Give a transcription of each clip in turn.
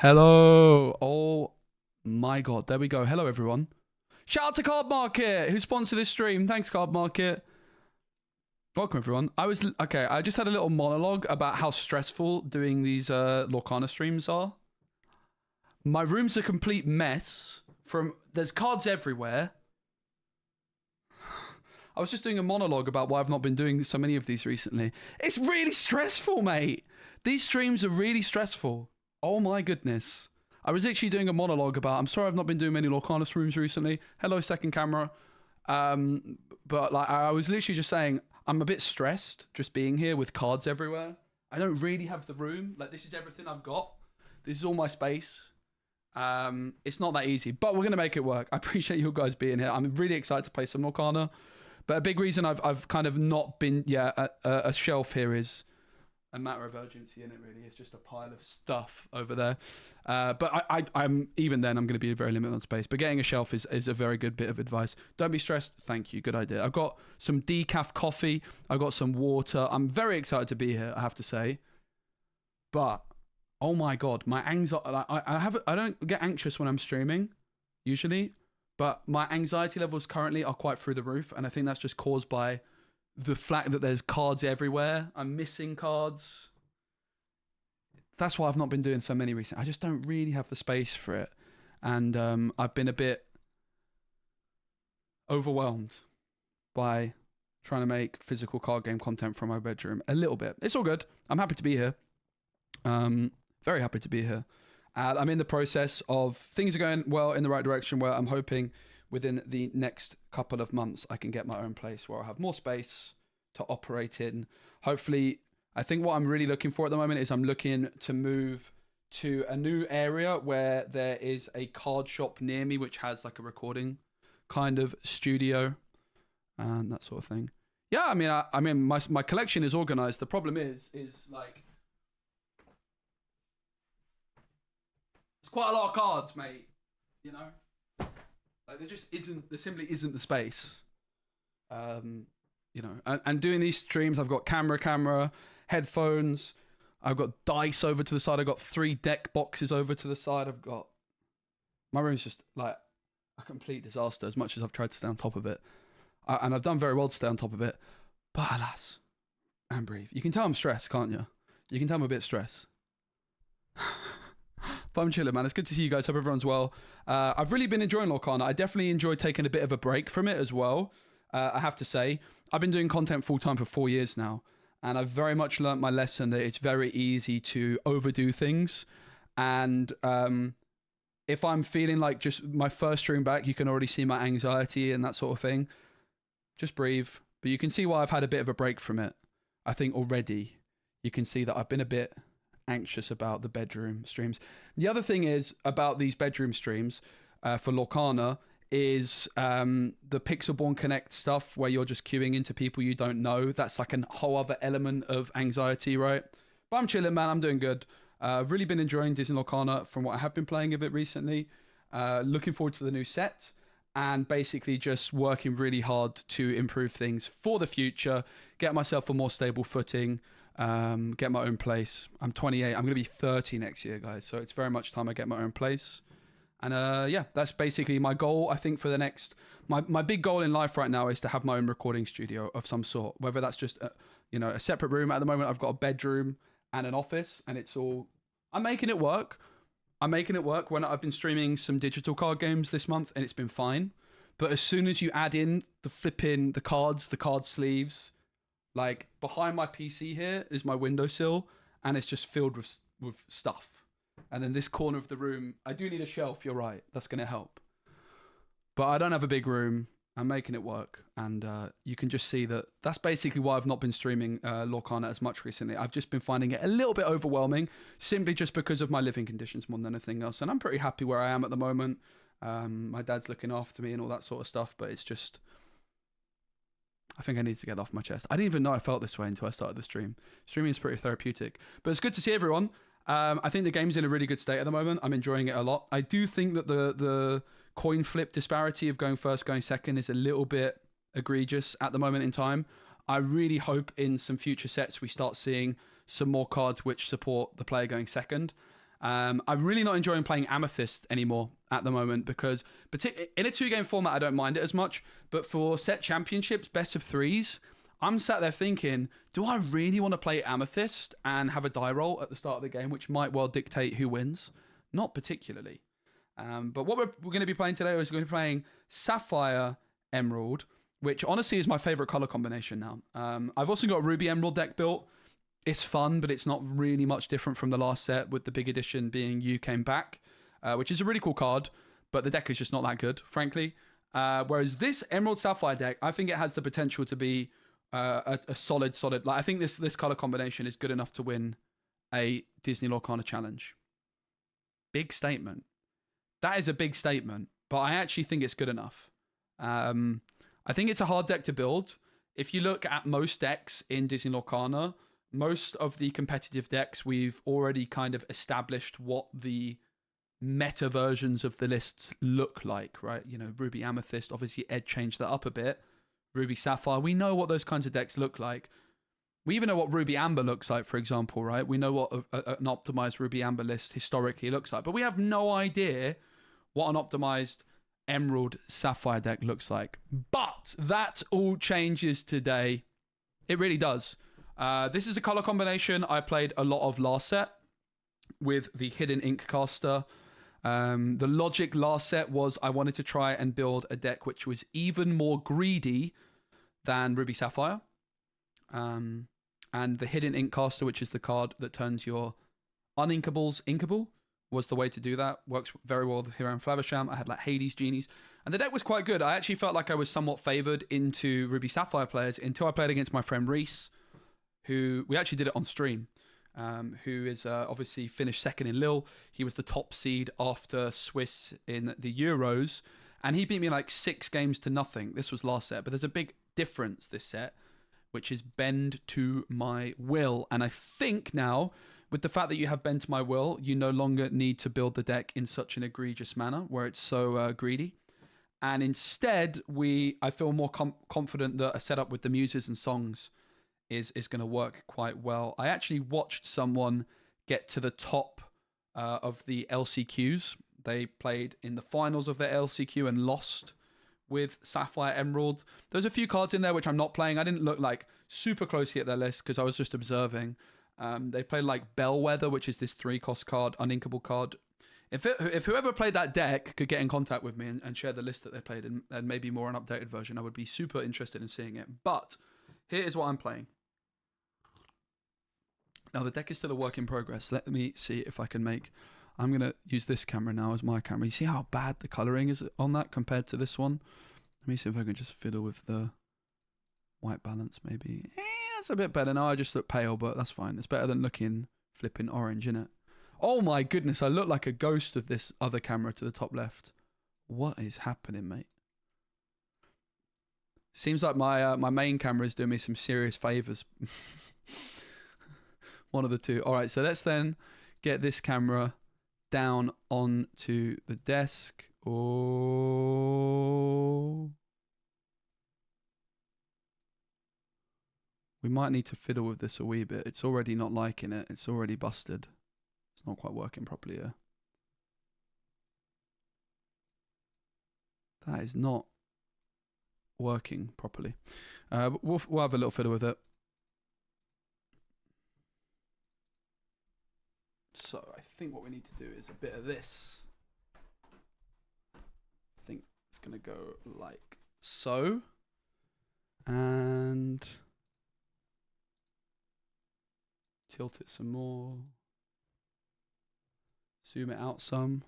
Hello. Oh my God. There we go. Hello, everyone. Shout out to Card Market, who sponsored this stream. Thanks, Card Market. Welcome, everyone. I just had a little monologue about how stressful doing these Lorcana streams are. My room's a complete mess. There's cards everywhere. I was just doing a monologue about why I've not been doing so many of these recently. It's really stressful, mate. These streams are really stressful. Oh my goodness. I was actually doing a monologue about, I'm sorry I've not been doing many Lorcana streams recently. Hello, second camera. But like, I was literally just saying, I'm a bit stressed just being here with cards everywhere. I don't really have the room. Like, this is everything I've got. This is all my space. It's not that easy, but we're going to make it work. I appreciate you guys being here. I'm really excited to play some Lorcana. But a big reason I've kind of not been, a shelf here is a matter of urgency in it, really. It's just a pile of stuff over there. But I'm even then, I'm going to be very limited on space. But getting a shelf is a very good bit of advice. Don't be stressed. Thank you. Good idea. I've got some decaf coffee. I've got some water. I'm very excited to be here, I have to say. But, oh my God, my anxiety, I don't get anxious when I'm streaming, usually. But my anxiety levels currently are quite through the roof. And I think that's just caused by the fact that there's cards everywhere. I'm missing cards. That's why I've not been doing so many recently. I just don't really have the space for it. And I've been a bit overwhelmed by trying to make physical card game content from my bedroom. A little bit. It's all good. I'm happy to be here. Very happy to be here. I'm in the process of, things are going well in the right direction, where I'm hoping within the next couple of months I can get my own place where I'll have more space to operate in. Hopefully, I think what I'm really looking for at the moment is I'm looking to move to a new area where there is a card shop near me which has like a recording kind of studio and that sort of thing. Yeah, I mean my collection is organized. The problem is like, it's quite a lot of cards, mate. You know, like there simply isn't the space. You know, and doing these streams, I've got camera, headphones. I've got dice over to the side. I've got 3 deck boxes over to the side. My room's just like a complete disaster. As much as I've tried to stay on top of it, and I've done very well to stay on top of it, but alas, and breathe. You can tell I'm stressed, can't you? You can tell I'm a bit stressed. But I'm chilling, man. It's good to see you guys. Hope everyone's well. I've really been enjoying Lorcana. I definitely enjoy taking a bit of a break from it as well. I have to say, I've been doing content full time for 4 years now, and I've very much learnt my lesson that it's very easy to overdo things. And if I'm feeling like just my first stream back, you can already see my anxiety and that sort of thing. Just breathe. But you can see why I've had a bit of a break from it. I think already you can see that I've been a bit anxious about the bedroom streams. The other thing is about these bedroom streams for Lorcana is the Pixelborn Connect stuff where you're just queuing into people you don't know. That's like a whole other element of anxiety, right? But I'm chilling, man. I'm doing good. I've really been enjoying Disney Lorcana from what I have been playing of it recently. Looking forward to the new set and basically just working really hard to improve things for the future, get myself a more stable footing, get my own place. I'm 28. I'm going to be 30 next year, guys. So it's very much time I get my own place. And yeah, that's basically my goal. I think for the next, my big goal in life right now is to have my own recording studio of some sort, whether that's just a separate room. At the moment, I've got a bedroom and an office, and it's all, I'm making it work. When I've been streaming some digital card games this month, and it's been fine. But as soon as you add in the cards, the card sleeves, like behind my PC here is my windowsill, and it's just filled with stuff. And then this corner of the room, I do need a shelf, you're right. That's going to help. But I don't have a big room. I'm making it work. And you can just see that that's basically why I've not been streaming Lorcana as much recently. I've just been finding it a little bit overwhelming, simply just because of my living conditions more than anything else. And I'm pretty happy where I am at the moment. My dad's looking after me and all that sort of stuff. But it's just, I think I need to get off my chest. I didn't even know I felt this way until I started the stream. Streaming is pretty therapeutic. But it's good to see everyone. I think the game's in a really good state at the moment. I'm enjoying it a lot. I do think that the coin flip disparity of going first, going second is a little bit egregious at the moment in time. I really hope in some future sets we start seeing some more cards which support the player going second. I'm really not enjoying playing Amethyst anymore at the moment because in a 2-game format, I don't mind it as much. But for set championships, best of 3s, I'm sat there thinking, do I really want to play Amethyst and have a die roll at the start of the game, which might well dictate who wins? Not particularly. But what we're going to be playing today is we're going to be playing Sapphire Emerald, which honestly is my favorite color combination now. I've also got a Ruby Emerald deck built. It's fun, but it's not really much different from the last set, with the big addition being You Came Back, which is a really cool card, but the deck is just not that good, frankly. Whereas this Emerald Sapphire deck, I think it has the potential to be a solid. Like, I think this color combination is good enough to win a Disney Lorcana challenge. Big statement. That is a big statement, but I actually think it's good enough. I think it's a hard deck to build. If you look at most decks in Disney Lorcana, most of the competitive decks, we've already kind of established what the meta versions of the lists look like, right? You know, Ruby Amethyst, obviously Ed changed that up a bit. Ruby Sapphire, we know what those kinds of decks look like. We even know what Ruby Amber looks like, for example, right? We know what an optimized Ruby Amber list historically looks like, but we have no idea what an optimized Emerald Sapphire deck looks like. But that all changes today. It really does. This is a color combination I played a lot of last set with the Hidden Ink Caster. The logic last set was I wanted to try and build a deck which was even more greedy than Ruby Sapphire. And the Hidden Ink Caster, which is the card that turns your uninkables inkable, was the way to do that. Works very well with Hero and Flavisham. I had like Hades Genies. And the deck was quite good. I actually felt like I was somewhat favored into Ruby Sapphire players until I played against my friend Reese, who we actually did it on stream, who is obviously finished second in Lille. He was the top seed after Swiss in the Euros, and he beat me like 6 games to nothing. This was last set, but there's a big difference this set, which is bend to my will. And I think now, with the fact that you have bend to my will, you no longer need to build the deck in such an egregious manner where it's so greedy. And instead, I feel more confident that a setup with the muses and songs is going to work quite well. I actually watched someone get to the top of the LCQs. They played in the finals of their LCQ and lost with Sapphire Emerald. There's a few cards in there which I'm not playing. I didn't look like super closely at their list because I was just observing. They played like Bellwether, which is this 3-cost card, uninkable card. If whoever played that deck could get in contact with me and share the list that they played and maybe more an updated version, I would be super interested in seeing it. But here is what I'm playing. Now, the deck is still a work in progress. Let me see if I can make... I'm going to use this camera now as my camera. You see how bad the colouring is on that compared to this one? Let me see if I can just fiddle with the white balance, maybe. That's a bit better now. I just look pale, but that's fine. It's better than looking flipping orange, innit? Oh my goodness, I look like a ghost of this other camera to the top left. What is happening, mate? Seems like my main camera is doing me some serious favours. One of the two. All right, so let's then get this camera down onto the desk. Oh. We might need to fiddle with this a wee bit. It's already not liking it. It's already busted. It's not quite working properly here. That is not working properly. We'll have a little fiddle with it. So I think what we need to do is a bit of this. I think it's going to go like so. And tilt it some more. Zoom it out some.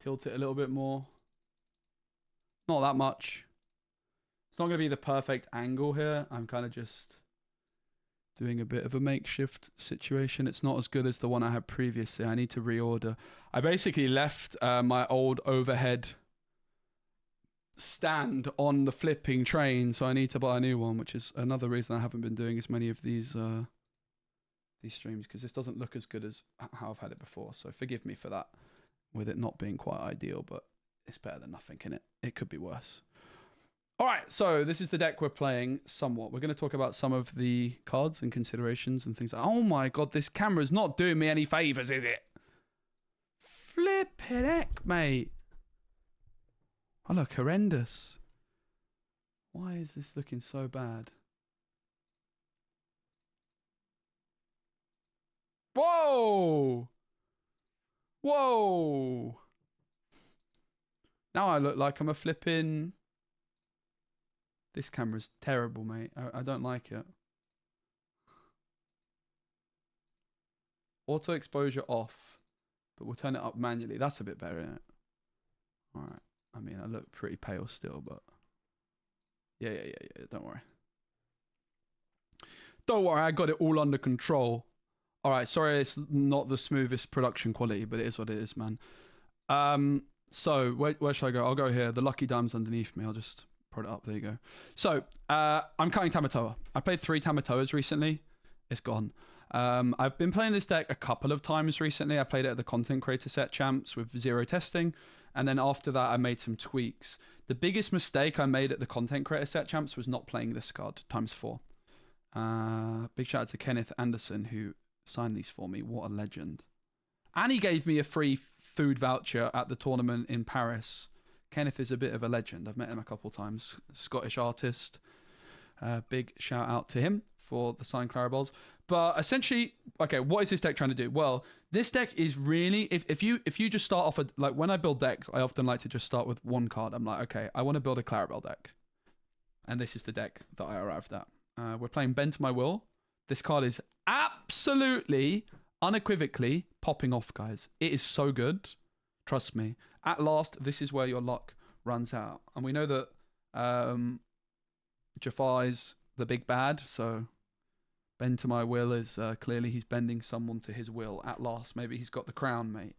Tilt it a little bit more. Not that much. It's not going to be the perfect angle here. I'm kind of just doing a bit of a makeshift situation. It's not as good as the one I had previously. I need to reorder. I basically left my old overhead stand on the flipping train, so I need to buy a new one, which is another reason I haven't been doing as many of these streams, because this doesn't look as good as how I've had it before. So forgive me for that, with it not being quite ideal, but it's better than nothing, innit? It could be worse. All right, so this is the deck we're playing somewhat. We're going to talk about some of the cards and considerations and things like, oh my god, this camera's not doing me any favors, is it? Flippin' heck, mate. I look horrendous. Why is this looking so bad? Whoa! Whoa! Now I look like I'm a flipping... This camera's terrible, mate. I don't like it. Auto exposure off, but we'll turn it up manually. That's a bit better, isn't it? All right. I mean, I look pretty pale still, but yeah. Don't worry. Don't worry. I got it all under control. All right. Sorry, it's not the smoothest production quality, but it is what it is, man. So where should I go? I'll go here. The lucky dime's underneath me. I'll just put it up. There you go. So I'm cutting Tamatoa. I played 3 Tamatoas recently. It's gone. I've been playing this deck a couple of times recently. I played it at the Content Creator Set Champs with 0 testing. And then after that, I made some tweaks. The biggest mistake I made at the Content Creator Set Champs was not playing this card, ×4. Big shout out to Kenneth Anderson, who signed these for me. What a legend. And he gave me a free food voucher at the tournament in Paris. Kenneth is a bit of a legend. I've met him a couple of times. Scottish artist. Big shout out to him for the signed Clarabols. But essentially, okay, what is this deck trying to do? Well, this deck is really, if you just start off, like when I build decks, I often like to just start with one card. I'm like, okay, I want to build a Clarabelle deck. And this is the deck that I arrived at. We're playing Bend to My Will. This card is absolutely, unequivocally popping off, guys. It is so good. Trust me. At last, this is where your luck runs out. And we know that Jafar's the big bad, so Bend to My Will is clearly he's bending someone to his will. At last, maybe he's got the crown, mate.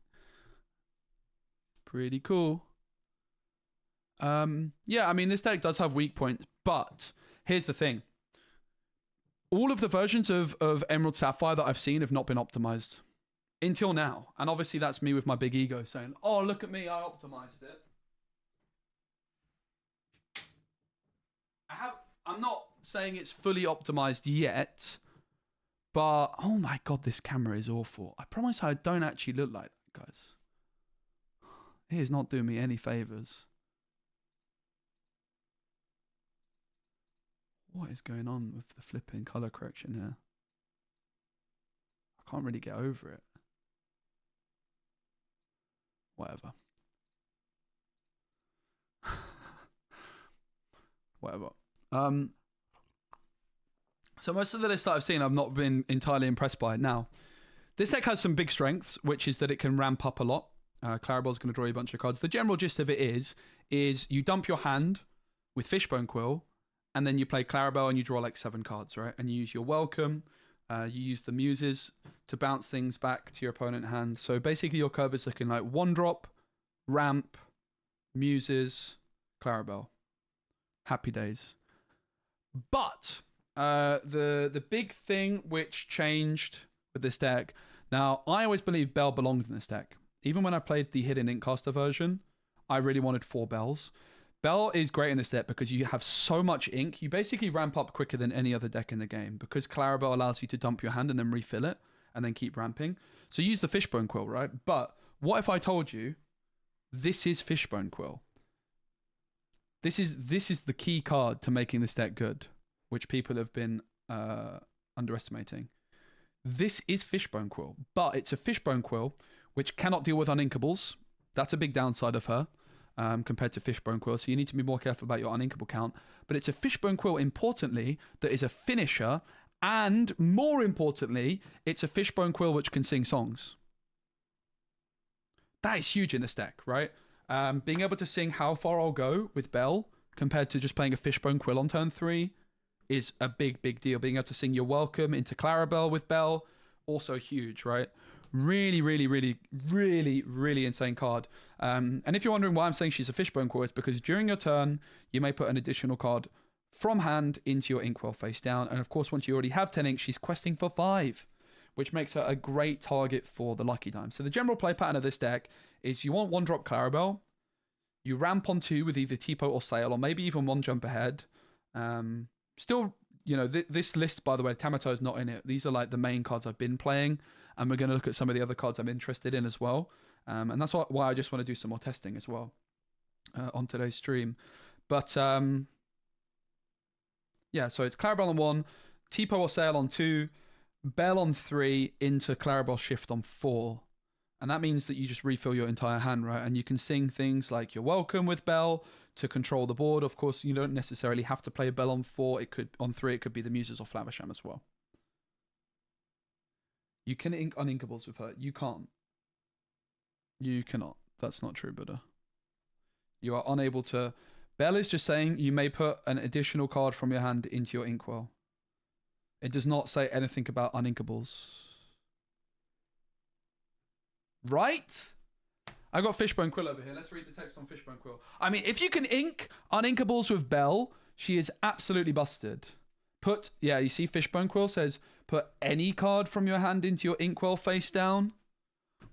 Pretty cool. Yeah, I mean, this deck does have weak points, but here's the thing. All of the versions of Emerald Sapphire that I've seen have not been optimized. Until now. And obviously that's me with my big ego saying, oh, look at me, I optimized it. I'm not saying it's fully optimized yet, but oh my god, this camera is awful. I promise I don't actually look like that, guys. It is not doing me any favors. What is going on with the flipping color correction here? I can't really get over it. Whatever. Whatever. So most of the list that I've seen, I've not been entirely impressed by. Now, this deck has some big strengths, which is that it can ramp up a lot. Clarabelle's going to draw you a bunch of cards. The general gist of it is you dump your hand with Fishbone Quill, and then you play Clarabelle and you draw like 7 cards, right? And you use your Welcome, you use the Muses to bounce things back to your opponent's hand. So basically your curve is looking like 1-drop, ramp, Muses, Clarabelle. Happy days. But the big thing which changed with this deck, now I always believed Bell belonged in this deck. Even when I played the Hidden Inkcaster version, I really wanted 4 Bells. Bell is great in this deck because you have so much ink. You basically ramp up quicker than any other deck in the game because Clarabelle allows you to dump your hand and then refill it and then keep ramping. So use the Fishbone Quill, right? But what if I told you this is Fishbone Quill? This is the key card to making this deck good, which people have been underestimating. This is Fishbone Quill, but it's a Fishbone Quill which cannot deal with uninkables. That's a big downside of her compared to Fishbone Quill, so you need to be more careful about your uninkable count. But it's a Fishbone Quill, importantly, that is a finisher, and more importantly, it's a Fishbone Quill which can sing songs. That is huge in this deck, right? Being able to sing How Far I'll Go with Bell compared to just playing a Fishbone Quill on turn 3 is a big, big deal. Being able to sing Your Welcome into Clarabelle with Bell, also huge, right? Really, really, really, really, really insane card. And if you're wondering why I'm saying she's a Fishbone Quill, it's because during your turn, you may put an additional card from hand into your Inkwell face down. And of course, once you already have 10 ink, she's questing for 5, which makes her a great target for the Lucky Dime. So the general play pattern of this deck is you want 1-drop Clarabelle, You ramp on 2 with either Tipo or Sail, or maybe even 1 jump ahead. Still, you know, this list, by the way, Tamato is not in it. These are like the main cards I've been playing, and we're going to look at some of the other cards I'm interested in as well. And that's why I just want to do some more testing as well on today's stream. But yeah, so it's Clarabelle on 1, Tipo or Sail on 2, Bell on 3, into Clarabelle Shift on 4. And that means that you just refill your entire hand, right? And you can sing things like You're Welcome with Bell to control the board. Of course, you don't necessarily have to play a Bell on 4. It could on 3, it could be the Muses or Flaversham as well. You can ink uninkables with her. You can't. You cannot. That's not true, Buddha. You are unable to. Bell is just saying you may put an additional card from your hand into your inkwell. It does not say anything about uninkables. Right? I got Fishbone Quill over here. Let's read the text on Fishbone Quill. I mean, if you can ink uninkables with Bell, she is absolutely busted. Yeah, you see Fishbone Quill says, put any card from your hand into your inkwell face down.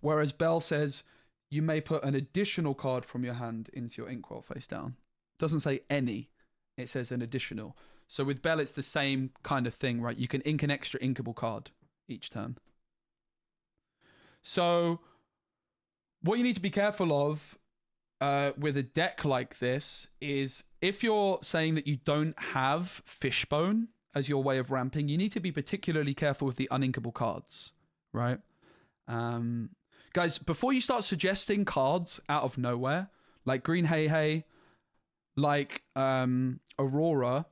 Whereas Bell says, you may put an additional card from your hand into your inkwell face down. It doesn't say any. It says an additional. So with Bell, it's the same kind of thing, right? You can ink an extra inkable card each turn. So what you need to be careful of with a deck like this is if you're saying that you don't have Fishbone as your way of ramping, you need to be particularly careful with the uninkable cards, right? Guys, before you start suggesting cards out of nowhere, like Green Hey Hey, like Aurora,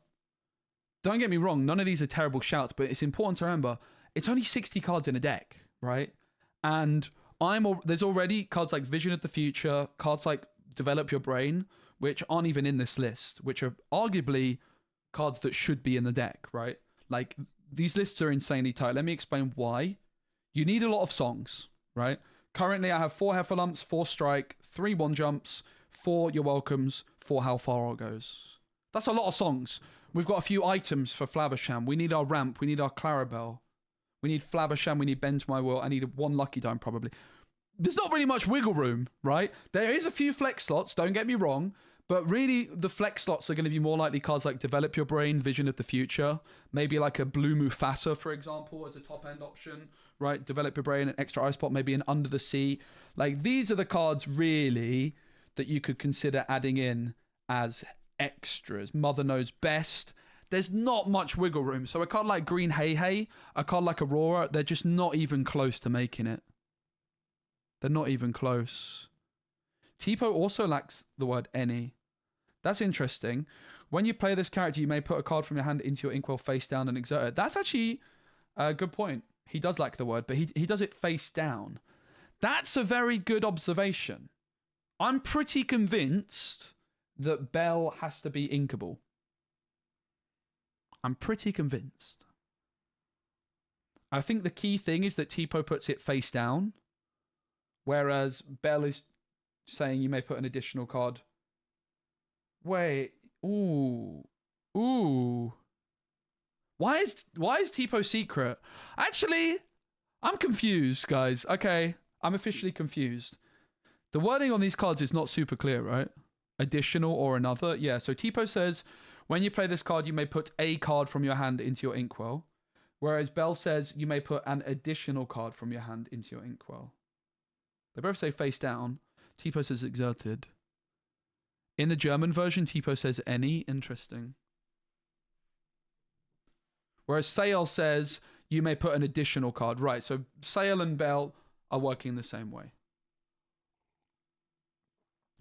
don't get me wrong, none of these are terrible shouts, but it's important to remember, it's only 60 cards in a deck, right? And there's already cards like Vision of the Future, cards like Develop Your Brain, which aren't even in this list, which are arguably cards that should be in the deck, right? Like, these lists are insanely tight. Let me explain why. You need a lot of songs, right? Currently, I have 4 Heffalumps, 4 Strike, 3 One Jumps, 4 You're Welcomes, 4 How Far All Goes. That's a lot of songs. We've got a few items for Flaversham. We need our Ramp. We need our Clarabelle. We need Flaversham. We need Bend to My Will. I need 1 Lucky Dime, probably. There's not really much wiggle room, right? There is a few flex slots, don't get me wrong, but really the flex slots are going to be more likely cards like Develop Your Brain, Vision of the Future, maybe like a Blue Mufasa, for example, as a top-end option, right? Develop Your Brain, an extra ice pot, maybe an Under the Sea. Like, these are the cards, really, that you could consider adding in as extras. Mother Knows Best. There's not much wiggle room. So a card like Green Hey Hey, a card like Aurora, they're just not even close to making it. They're not even close. Tipo also lacks the word any. That's interesting. When you play this character, you may put a card from your hand into your inkwell face down and exert it. That's actually a good point. He does lack the word, but he does it face down. That's a very good observation. I'm pretty convinced that Bell has to be inkable. I'm pretty convinced. I think the key thing is that Tipo puts it face down, whereas Bell is saying you may put an additional card. Wait. Ooh. Why is Tipo secret? Actually, I'm confused, guys. Okay, I'm officially confused. The wording on these cards is not super clear, right? Additional or another. Yeah, so Tipo says, when you play this card, you may put a card from your hand into your inkwell. Whereas Bell says you may put an additional card from your hand into your inkwell. They both say face down. Tipo says exerted. In the German version, Tipo says any. Interesting. Whereas Sail says you may put an additional card. Right, so Sail and Bell are working the same way.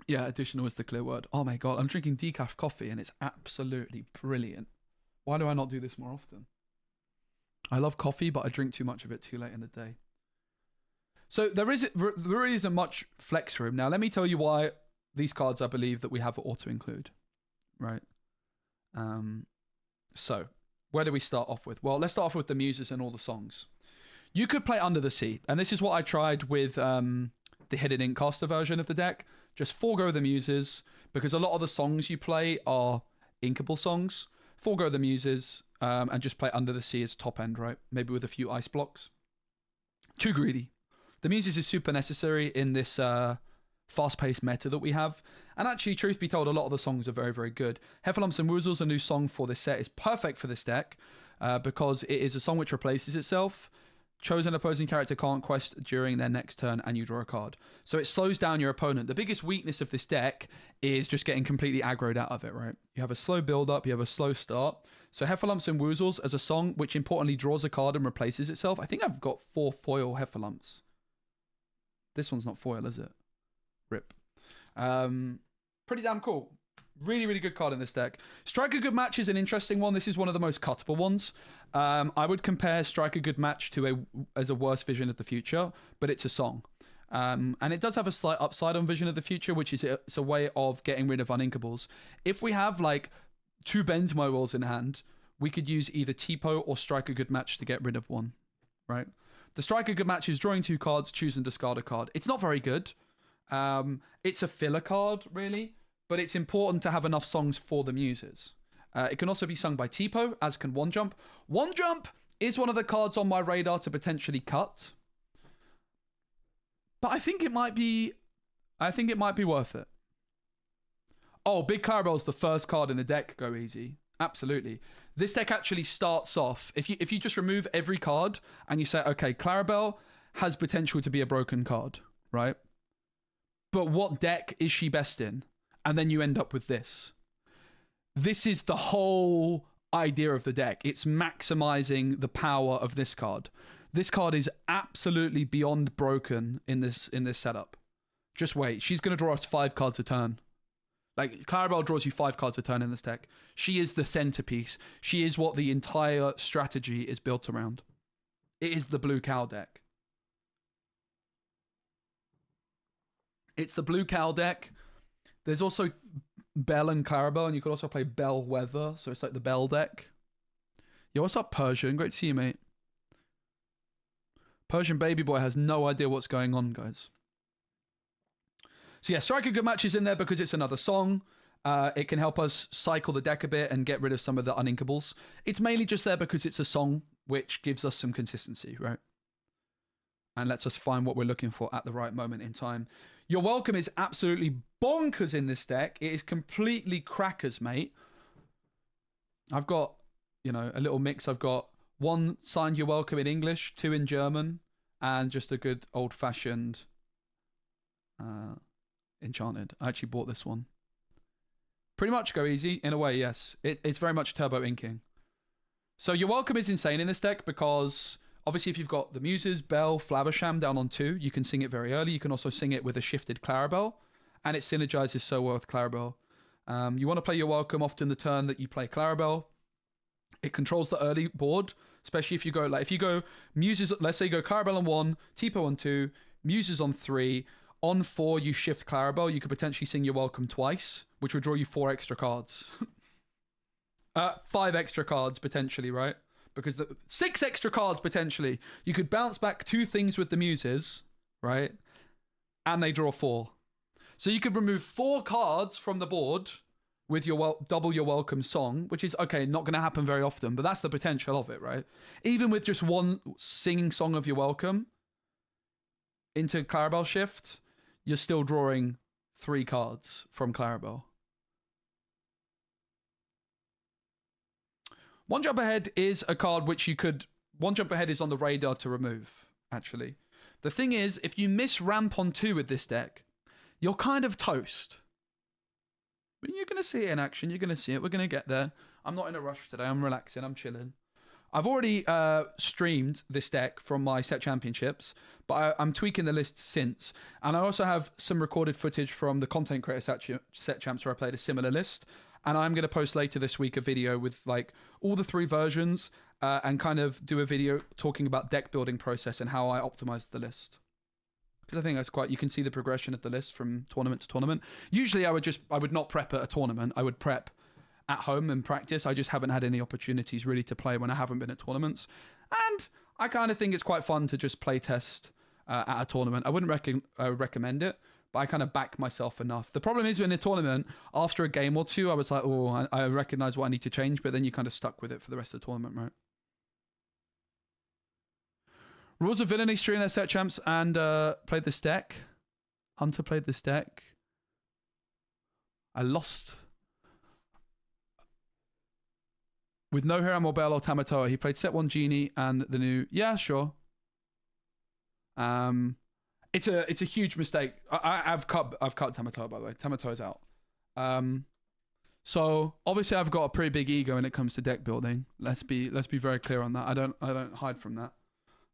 Yeah, additional is the clear word. Oh my god, I'm drinking decaf coffee and it's absolutely brilliant. Why do I not do this more often? I love coffee, but I drink too much of it too late in the day. So there really isn't much flex room. Now, let me tell you why these cards I believe that we have auto-include. Right? So, where do we start off with? Well, let's start off with the Muses and all the songs. You could play Under the Sea, and this is what I tried with the Hidden Inkcaster version of the deck. Just forego the Muses, because a lot of the songs you play are inkable songs. Forego the Muses, and just play Under the Sea as top end, right? Maybe with a few ice blocks. Too greedy. The Muses is super necessary in this fast-paced meta that we have. And actually, truth be told, a lot of the songs are very, very good. Heffalumps and Woozles, a new song for this set, is perfect for this deck because it is a song which replaces itself. Chosen opposing character can't quest during their next turn and you draw a card. So it slows down your opponent. The biggest weakness of this deck is just getting completely aggroed out of it, right? You have a slow build-up, you have a slow start. So Heffalumps and Woozles as a song which importantly draws a card and replaces itself. I think I've got 4 foil Heffalumps. This one's not foil, is it? Rip. Pretty damn cool. Really, really good card in this deck. Strike a Good Match is an interesting one. This is one of the most cuttable ones. I would compare Strike a Good Match to as a worse Vision of the Future, but it's a song. And it does have a slight upside on Vision of the Future, which is it's a way of getting rid of uninkables. If we have like 2 Bend My Walls in hand, we could use either Tipo or Strike a Good Match to get rid of one, right? The Strike a Good Match is drawing 2 cards, choose and discard a card. It's not very good. It's a filler card, really, but it's important to have enough songs for the muses. It can also be sung by Tipo, as can One Jump. One Jump is one of the cards on my radar to potentially cut, but I think it might be worth it. Oh, Big Clarabelle's the first card in the deck. Go easy. Absolutely. This deck actually starts off, if you just remove every card and you say, okay, Clarabelle has potential to be a broken card, right? But what deck is she best in? And then you end up with this. This is the whole idea of the deck. It's maximizing the power of this card. This card is absolutely beyond broken in this setup. Just wait. She's going to draw us 5 cards a turn. Like, Clarabelle draws you 5 cards a turn in this deck. She is the centerpiece. She is what the entire strategy is built around. It is the Blue Cow deck. It's the Blue Cow deck. There's also Bell and Clarabelle, and you could also play Bell Weather, so it's like the Bell deck. Yo, what's up, Persian? Great to see you, mate. Persian Baby Boy has no idea what's going on, guys. So yeah, Strike a Good Match is in there because it's another song. It can help us cycle the deck a bit and get rid of some of the uninkables. It's mainly just there because it's a song, which gives us some consistency, right? And lets us find what we're looking for at the right moment in time. You're Welcome is absolutely bonkers in this deck. It is completely crackers, mate. I've got, a little mix. I've got 1 signed You're Welcome in English, 2 in German, and just a good old-fashioned Enchanted. I actually bought this one. Pretty much go easy, in a way, yes. It's very much turbo inking. So You're Welcome is insane in this deck because... obviously, if you've got the Muses, Bell, Flaversham down on 2, you can sing it very early. You can also sing it with a shifted Clarabelle, and it synergizes so well with Clarabelle. You want to play You're Welcome often the turn that you play Clarabelle. It controls the early board, especially if you go Muses, let's say you go Clarabelle on 1, Tipo on 2, Muses on 3, on 4 you shift Clarabelle, you could potentially sing You're Welcome twice, which would draw you 4 extra cards. 5 extra cards, potentially, right? Because 6 extra cards, potentially. You could bounce back 2 things with the Muses, right? And they draw 4. So you could remove 4 cards from the board with your double You're Welcome song, which is, okay, not going to happen very often, but that's the potential of it, right? Even with just 1 singing song of You're Welcome into Clarabelle shift, you're still drawing 3 cards from Clarabelle. One Jump Ahead is a card which you could... One Jump Ahead is on the radar to remove, actually. The thing is, if you miss ramp on 2 with this deck, you're kind of toast. But you're going to see it in action. You're going to see it. We're going to get there. I'm not in a rush today. I'm relaxing. I'm chilling. I've already streamed this deck from my set championships, but I'm tweaking the list since. And I also have some recorded footage from the content creator set champs where I played a similar list. And I'm going to post later this week a video with like all the 3 versions and kind of do a video talking about deck building process and how I optimized the list. Because I think that's quite, you can see the progression of the list from tournament to tournament. Usually I would not prep at a tournament. I would prep at home and practice. I just haven't had any opportunities really to play when I haven't been at tournaments. And I kind of think it's quite fun to just play test at a tournament. I wouldn't recommend it, but I kind of back myself enough. The problem is in a tournament, after a game or 2, I was like, oh, I recognize what I need to change, but then you kind of stuck with it for the rest of the tournament, right? Rules of Villainy streamed their set champs and played this deck. Hunter played this deck. I lost. With no Hiram or Bell or Tamatoa, he played set 1 Genie and the new... Yeah, sure. It's a huge mistake. I've cut Tamatoa, by the way. Tamatoa's out. So obviously I've got a pretty big ego when it comes to deck building. Let's be very clear on that. I don't hide from that.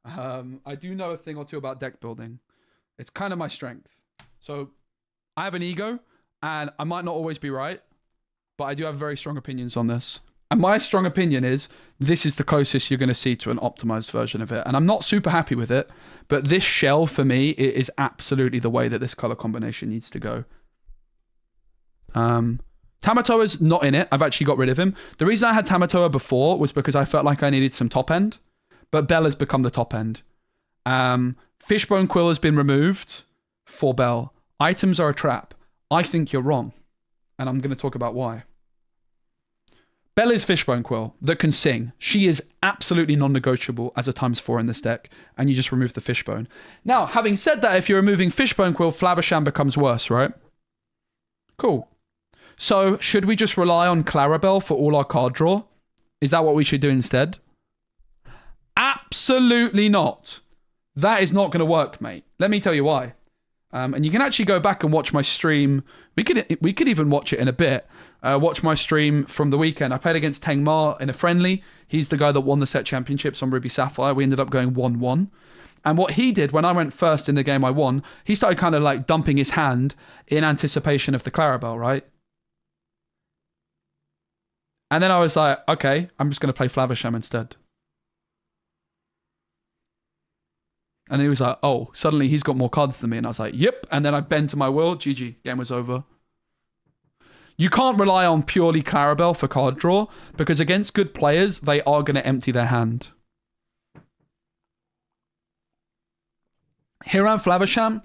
I do know a thing or two about deck building. It's kind of my strength. So I have an ego, and I might not always be right, but I do have very strong opinions on this. And my strong opinion is this is the closest you're going to see to an optimized version of it. And I'm not super happy with it, but this shell for me is absolutely the way that this color combination needs to go. Tamatoa's not in it. I've actually got rid of him. The reason I had Tamatoa before was because I felt like I needed some top end, but Bell has become the top end. Fishbone Quill has been removed for Bell. Items are a trap. I think you're wrong, and I'm going to talk about why. Bell is Fishbone Quill that can sing. She is absolutely non-negotiable as a ×4 in this deck, and you just remove the Fishbone. Now, having said that, if you're removing Fishbone Quill, Flavisham becomes worse, right? Cool. So, should we just rely on Clarabelle for all our card draw? Is that what we should do instead? Absolutely not. That is not going to work, mate. Let me tell you why. And you can actually go back and watch my stream. We could even watch it in a bit. Watch my stream from the weekend. I played against Teng Ma in a friendly. He's the guy that won the set championships on Ruby Sapphire. We ended up going 1-1. And what he did when I went first in the game I won, he started kind of like dumping his hand in anticipation of the Clarabelle, right? And then I was like, okay, I'm just going to play Flavisham instead. And he was like, oh, suddenly he's got more cards than me. And I was like, yep. And then I bend to my will. GG. Game was over. You can't rely on purely Clarabelle for card draw, because against good players, they are going to empty their hand. Hiram Flavisham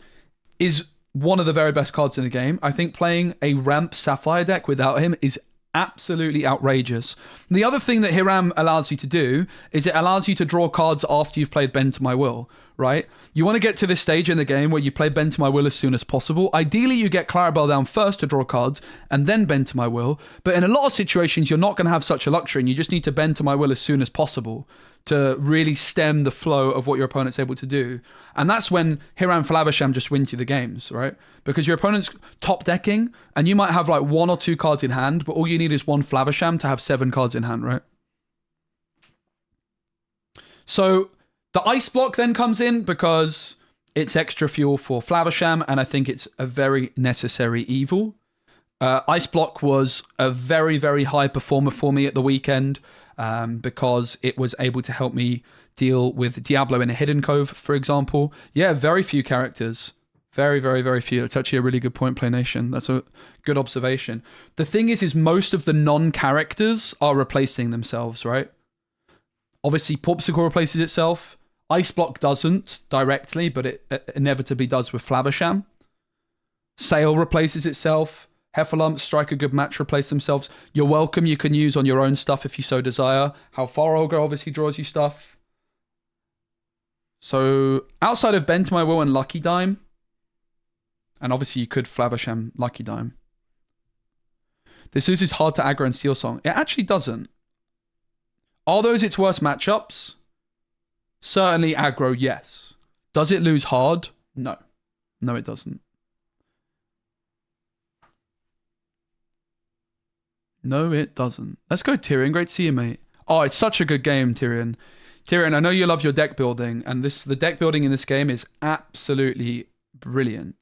is one of the very best cards in the game. I think playing a ramp Sapphire deck without him is absolutely outrageous. The other thing that Hiram allows you to do is it allows you to draw cards after you've played Bend to My Will, right? You want to get to this stage in the game where you play Bend to My Will as soon as possible. Ideally, you get Clarabelle down first to draw cards and then Bend to My Will. But in a lot of situations, you're not going to have such a luxury, and you just need to Bend to My Will as soon as possible to really stem the flow of what your opponent's able to do. And that's when Hiram Flavisham just wins you the games, right? Because your opponent's top decking, and you might have like 1 or 2 cards in hand, but all you need is 1 Flavisham to have 7 cards in hand, right? So the Ice Block then comes in because it's extra fuel for Flavisham, and I think it's a very necessary evil. Ice Block was a very, very high performer for me at the weekend, because it was able to help me deal with Diablo in a Hidden Cove, for example. Yeah, very few characters. Very, very, very few. It's actually a really good point, Play Nation. That's a good observation. The thing is most of the non-characters are replacing themselves, right? Obviously, Popsicle replaces itself. Ice Block doesn't directly, but it inevitably does with Flavisham. Sail replaces itself. Heffalump, Strike a Good Match replace themselves. You're welcome, you can use on your own stuff if you so desire. How Far Ogre obviously draws you stuff. So, outside of Bend to My Will and Lucky Dime, and obviously you could Flavisham Lucky Dime, this is hard to aggro and Steel Song. It actually doesn't. Are those its worst matchups? Certainly aggro, yes. Does it lose hard? No. No, it doesn't. No, it doesn't. Let's go, Tyrion. Great to see you, mate. Oh, it's such a good game, Tyrion. Tyrion, I know you love your deck building, and the deck building in this game is absolutely brilliant.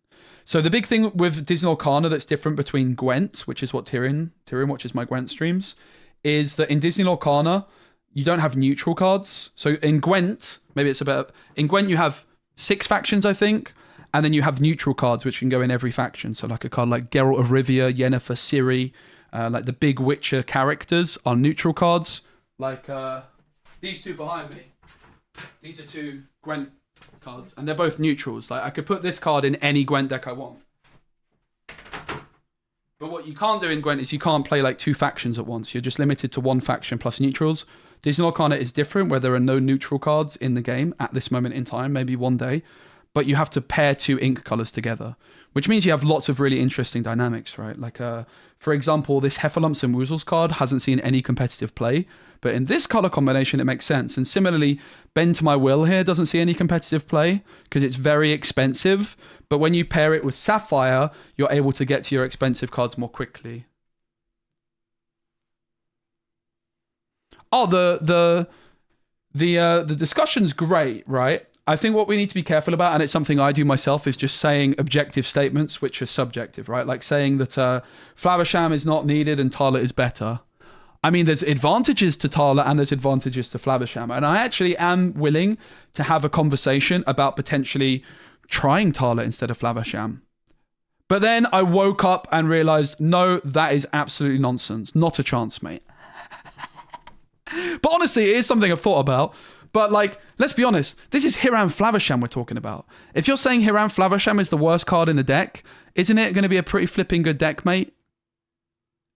So the big thing with Disney Lorcana that's different between Gwent, which is what Tyrion watches my Gwent streams, is that in Disney Lorcana, you don't have neutral cards. So in Gwent, in Gwent you have 6 factions, I think, and then you have neutral cards which can go in every faction. So like a card like Geralt of Rivia, Yennefer, Ciri, like the big Witcher characters are neutral cards. Like these 2 behind me. These are 2 Gwent cards, and they're both neutrals. Like I could put this card in any Gwent deck I want. But what you can't do in Gwent is you can't play like 2 factions at once. You're just limited to 1 faction plus neutrals. Disney Lorcana is different, where there are no neutral cards in the game at this moment in time, maybe one day. but you have to pair 2 ink colors together, which means you have lots of really interesting dynamics, right? Like, for example, this Heffalumps and Woozles card hasn't seen any competitive play, but in this color combination, it makes sense. And similarly, Bend to My Will here doesn't see any competitive play because it's very expensive. But when you pair it with Sapphire, you're able to get to your expensive cards more quickly. Oh, the discussion's great, right? I think what we need to be careful about, and it's something I do myself, is just saying objective statements which are subjective, right? Like saying that Flaversham is not needed and Tala is better. I mean, there's advantages to Tala and there's advantages to Flaversham. And I actually am willing to have a conversation about potentially trying Tala instead of Flaversham. But then I woke up and realized, no, that is absolutely nonsense. Not a chance, mate. But honestly, it is something I've thought about. But like, let's be honest, this is Hiram Flaversham we're talking about. If you're saying Hiram Flaversham is the worst card in the deck, isn't it going to be a pretty flipping good deck, mate?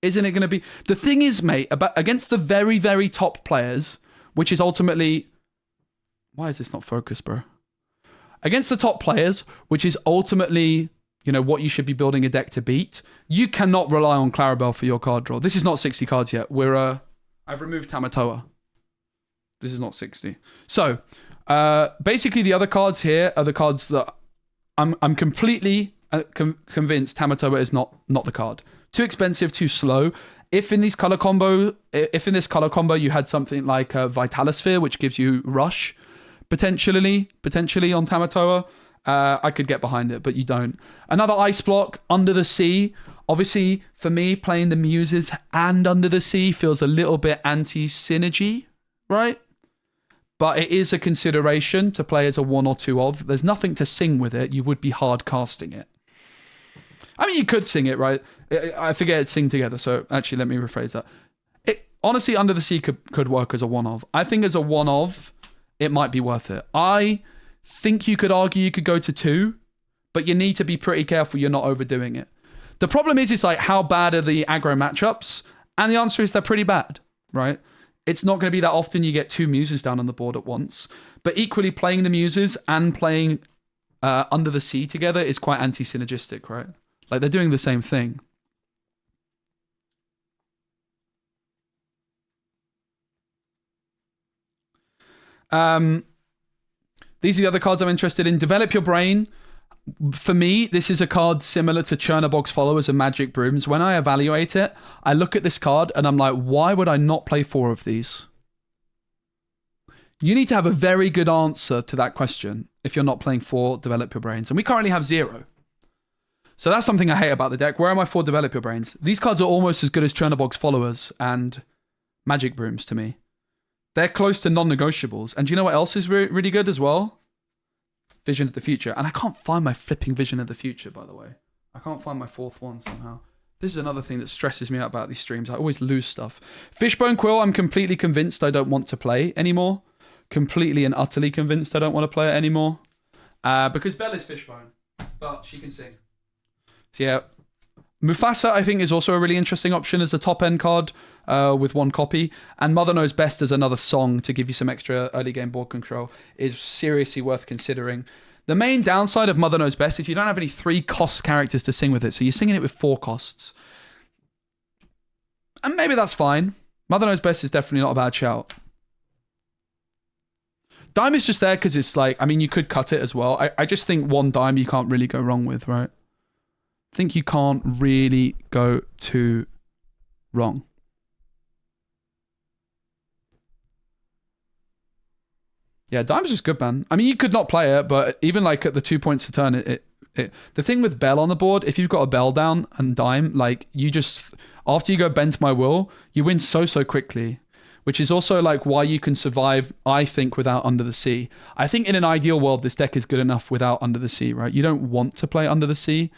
Isn't it going to be? The thing is, mate, against the very, very top players, which is ultimately... Why is this not focused, bro? Against the top players, which is ultimately, you know, what you should be building a deck to beat, you cannot rely on Clarabelle for your card draw. This is not 60 cards yet. I've removed Tamatoa. This is not 60. So, basically the other cards here are the cards that I'm completely convinced Tamatoa is not the card. Too expensive, too slow. If in this color combo you had something like Vitalosphere, which gives you rush, potentially on Tamatoa, I could get behind it, but you don't. Another ice block, Under the Sea. Obviously, for me, playing the Muses and Under the Sea feels a little bit anti-synergy, right? But it is a consideration to play as a 1 or 2 of. There's nothing to sing with it. You would be hard casting it. I mean, you could sing it, right? I forget it's sing together, so actually, let me rephrase that. Honestly, Under the Sea could work as a 1 of. I think as a 1 of, it might be worth it. I think you could argue you could go to 2, but you need to be pretty careful you're not overdoing it. The problem is like, how bad are the aggro matchups? And the answer is they're pretty bad, right? It's not going to be that often you get 2 Muses down on the board at once. But equally, playing the Muses and playing Under the Sea together is quite anti-synergistic, right? Like, they're doing the same thing. These are the other cards I'm interested in. Develop Your Brain. For me, this is a card similar to Chernobog's Followers and Magic Brooms. When I evaluate it, I look at this card and I'm like, why would I not play 4 of these? You need to have a very good answer to that question if you're not playing 4 Develop Your Brains. And we currently have 0. So that's something I hate about the deck. Where are my 4 Develop Your Brains? These cards are almost as good as Chernobog's Followers and Magic Brooms to me. They're close to non-negotiables. And do you know what else is really good as well? Vision of the Future. And I can't find my flipping Vision of the Future, by the way. I can't find my 4th one somehow. This is another thing that stresses me out about these streams. I always lose stuff. Fishbone Quill, I'm completely convinced I don't want to play anymore. Completely and utterly convinced I don't want to play it anymore. Because Belle is Fishbone. But she can sing. So yeah. Mufasa, I think, is also a really interesting option as a top-end card with 1 copy. And Mother Knows Best as another song to give you some extra early-game board control is seriously worth considering. The main downside of Mother Knows Best is you don't have any 3-cost characters to sing with it, so you're singing it with 4 costs. And maybe that's fine. Mother Knows Best is definitely not a bad shout. Dime is just there because it's like, I mean, you could cut it as well. I just think 1 dime you can't really go wrong with, right? I think you can't really go too wrong. Yeah, dime's just good, man. I mean, you could not play it, but even like at the 2 points to turn, the thing with Bell on the board, if you've got a Bell down and dime, like you just, after you go Bend to My Will, you win so quickly, which is also like why you can survive, I think, without Under the Sea. I think in an ideal world, this deck is good enough without Under the Sea, right? You don't want to play Under the Sea.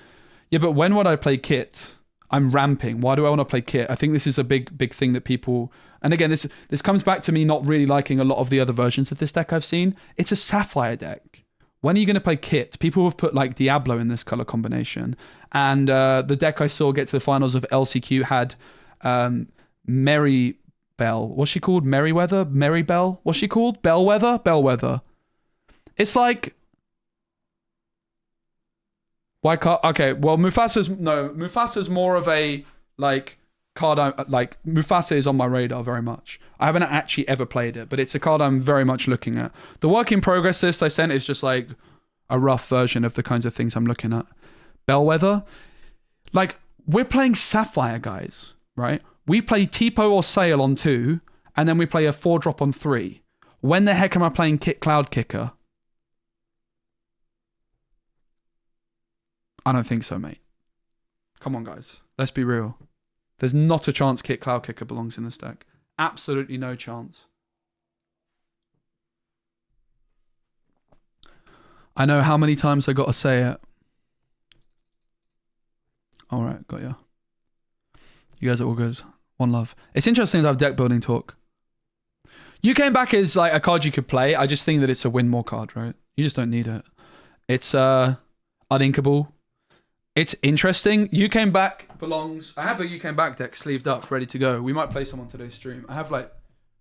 Yeah, but when would I play Kit? I'm ramping. Why do I want to play Kit? I think this is a big thing that people... And again, this comes back to me not really liking a lot of the other versions of this deck I've seen. It's a Sapphire deck. When are you going to play Kit? People have put like Diablo in this color combination. And the deck I saw get to the finals of LCQ had Mary Bell. What's she called? Merryweather? Mary Bell? What's she called? Bellwether? Bellwether. It's like... Why can't? Okay, well, Mufasa's more of a like card. Mufasa is on my radar very much. I haven't actually ever played it, but it's a card I'm very much looking at. The work in progress list I sent is just like a rough version of the kinds of things I'm looking at. Bellwether, like we're playing Sapphire, guys, right? We play Tipo or Sail on 2, and then we play a 4-drop on 3. When the heck am I playing Cloud Kicker? I don't think so, mate. Come on, guys. Let's be real. There's not a chance Cloud Kicker belongs in this deck. Absolutely no chance. I know how many times I got to say it. All right, got ya. You guys are all good. One love. It's interesting to have deck building talk. You Came Back is like a card you could play. I just think that it's a win more card, right? You just don't need it. It's uninkable. It's interesting. You Came Back belongs... I have a You Came Back deck sleeved up, ready to go. We might play some on today's stream. I have like